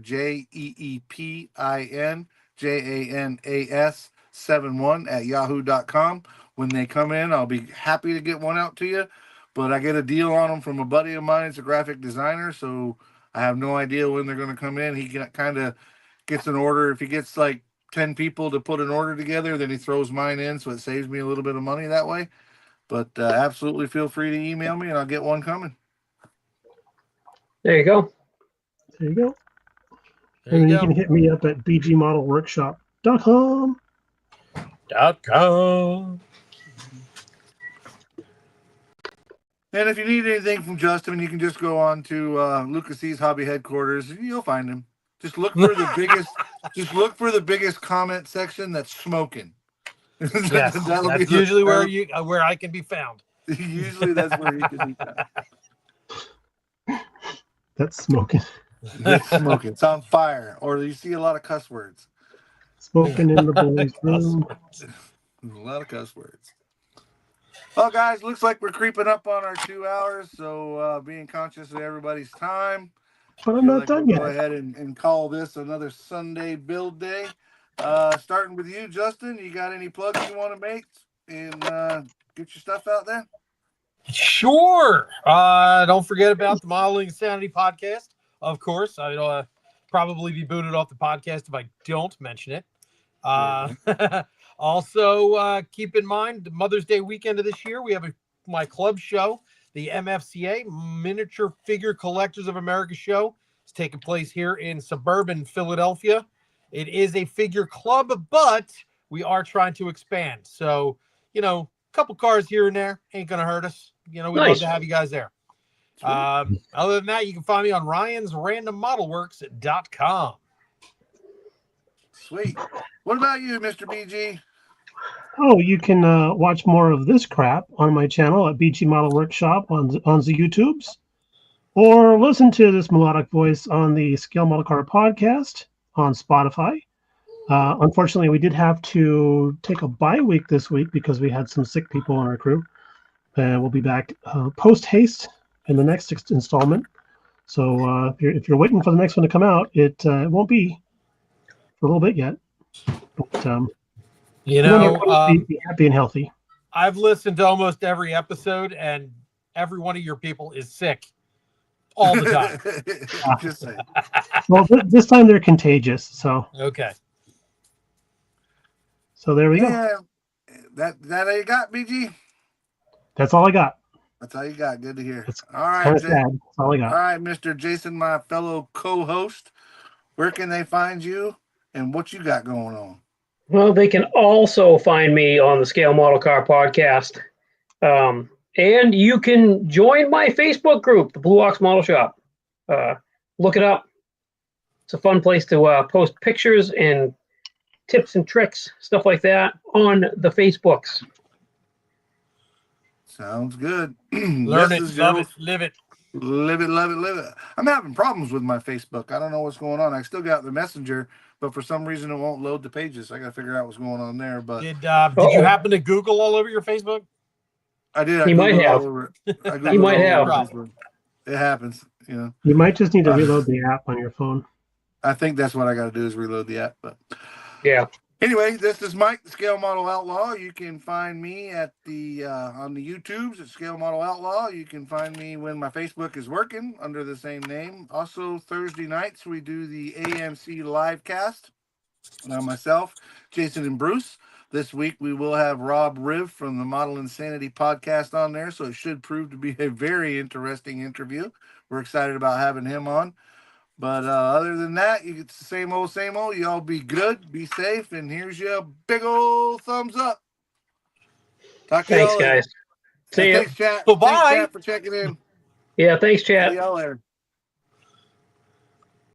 S1: JeepinJanas71 at yahoo.com. When they come in, I'll be happy to get one out to you. But I get a deal on them from a buddy of mine. It's a graphic designer, so I have no idea when they're going to come in. He kind of gets an order. If he gets like 10 people to put an order together, then he throws mine in, so it saves me a little bit of money that way. But absolutely feel free to email me, and I'll get one coming.
S2: There you go.
S3: There you go.
S4: There
S3: And
S4: you
S3: you
S4: go.
S3: can hit me up at bgmodelworkshop.com.
S4: .com.
S1: And if you need anything from Justin, you can just go on to Lucas E's hobby headquarters, and you'll find him. Just look for the biggest. Just look for the biggest comment section that's smoking.
S4: Yes,
S1: That'll
S4: that's
S1: be
S4: usually where I can be found.
S1: Usually that's where he can be found.
S3: That's smoking.
S1: It's smoking. It's on fire, or you see a lot of cuss words.
S3: Smoking in the boys' room.
S1: A lot of cuss words. Well, guys, looks like we're creeping up on our 2 hours, so being conscious of everybody's time.
S3: But I'm not done
S1: Go
S3: yet.
S1: ahead and call this another Sunday build day. Starting with you, Justin, you got any plugs you want to make and get your stuff out there?
S4: Sure. Don't forget about the Modeling Insanity podcast. Of course, I'll probably be booted off the podcast if I don't mention it. Also, keep in mind, Mother's Day weekend of this year, we have my club show, the MFCA, Miniature Figure Collectors of America show. It's taking place here in suburban Philadelphia. It is a figure club, but we are trying to expand. So, a couple cars here and there ain't going to hurt us. We'd love to have you guys there. Other than that, you can find me on Ryan'sRandomModelWorks.com.
S1: Sweet. What about you, Mr. BG?
S3: Oh, you can watch more of this crap on my channel at BG Model Workshop on the YouTubes, or listen to this melodic voice on the Scale Model Car podcast on Spotify. Unfortunately, we did have to take a bye week this week because we had some sick people on our crew. We'll be back post haste in the next installment. So if you're waiting for the next one to come out, it won't be for a little bit yet. But be happy and healthy.
S4: I've listened to almost every episode, and every one of your people is sick all the time.
S1: Just saying.
S3: Well, this time they're contagious. So
S4: Okay.
S3: So there we go.
S1: Yeah, that all you got, BG?
S3: That's all I got.
S1: That's all you got. Good to hear.
S3: It's
S1: all right,
S3: kind of sad. That's all I got.
S1: All right, Mr. Jason, my fellow co-host, where can they find you and what you got going on?
S2: Well, they can also find me on the Scale Model Car podcast. And you can join my Facebook group, the Blue Ox Model Shop. Look it up. It's a fun place to post pictures and tips and tricks, stuff like that on the Facebooks.
S1: Sounds good.
S4: Learn it, love it, live it.
S1: Live it, love it, live it. I'm having problems with my Facebook. I don't know what's going on. I still got the Messenger, but for some reason it won't load the pages. I got to figure out what's going on there. But
S4: did you happen to Google all over your Facebook?
S1: I did.
S2: He might have.
S1: He
S2: might have.
S1: It happens. You
S3: might just need to reload the app on your phone.
S1: I think that's what I got to do is reload the app. But
S2: yeah.
S1: Anyway, this is Mike, the Scale Model Outlaw. You can find me at the on the YouTubes at Scale Model Outlaw. You can find me when my Facebook is working under the same name. Also, Thursday nights we do the AMC live cast. Myself, Jason, and Bruce. This week we will have Rob Riv from the Model Insanity podcast on there, so it should prove to be a very interesting interview. We're excited about having him on. But other than that, it's the same old, same old. Y'all be good, be safe, and here's your big old thumbs up.
S2: Thanks, guys. See ya.
S1: Thanks, chat.
S4: Bye-bye.
S1: Thanks, chat, for checking in.
S2: Yeah, thanks,
S1: See
S2: chat.
S1: y'all later.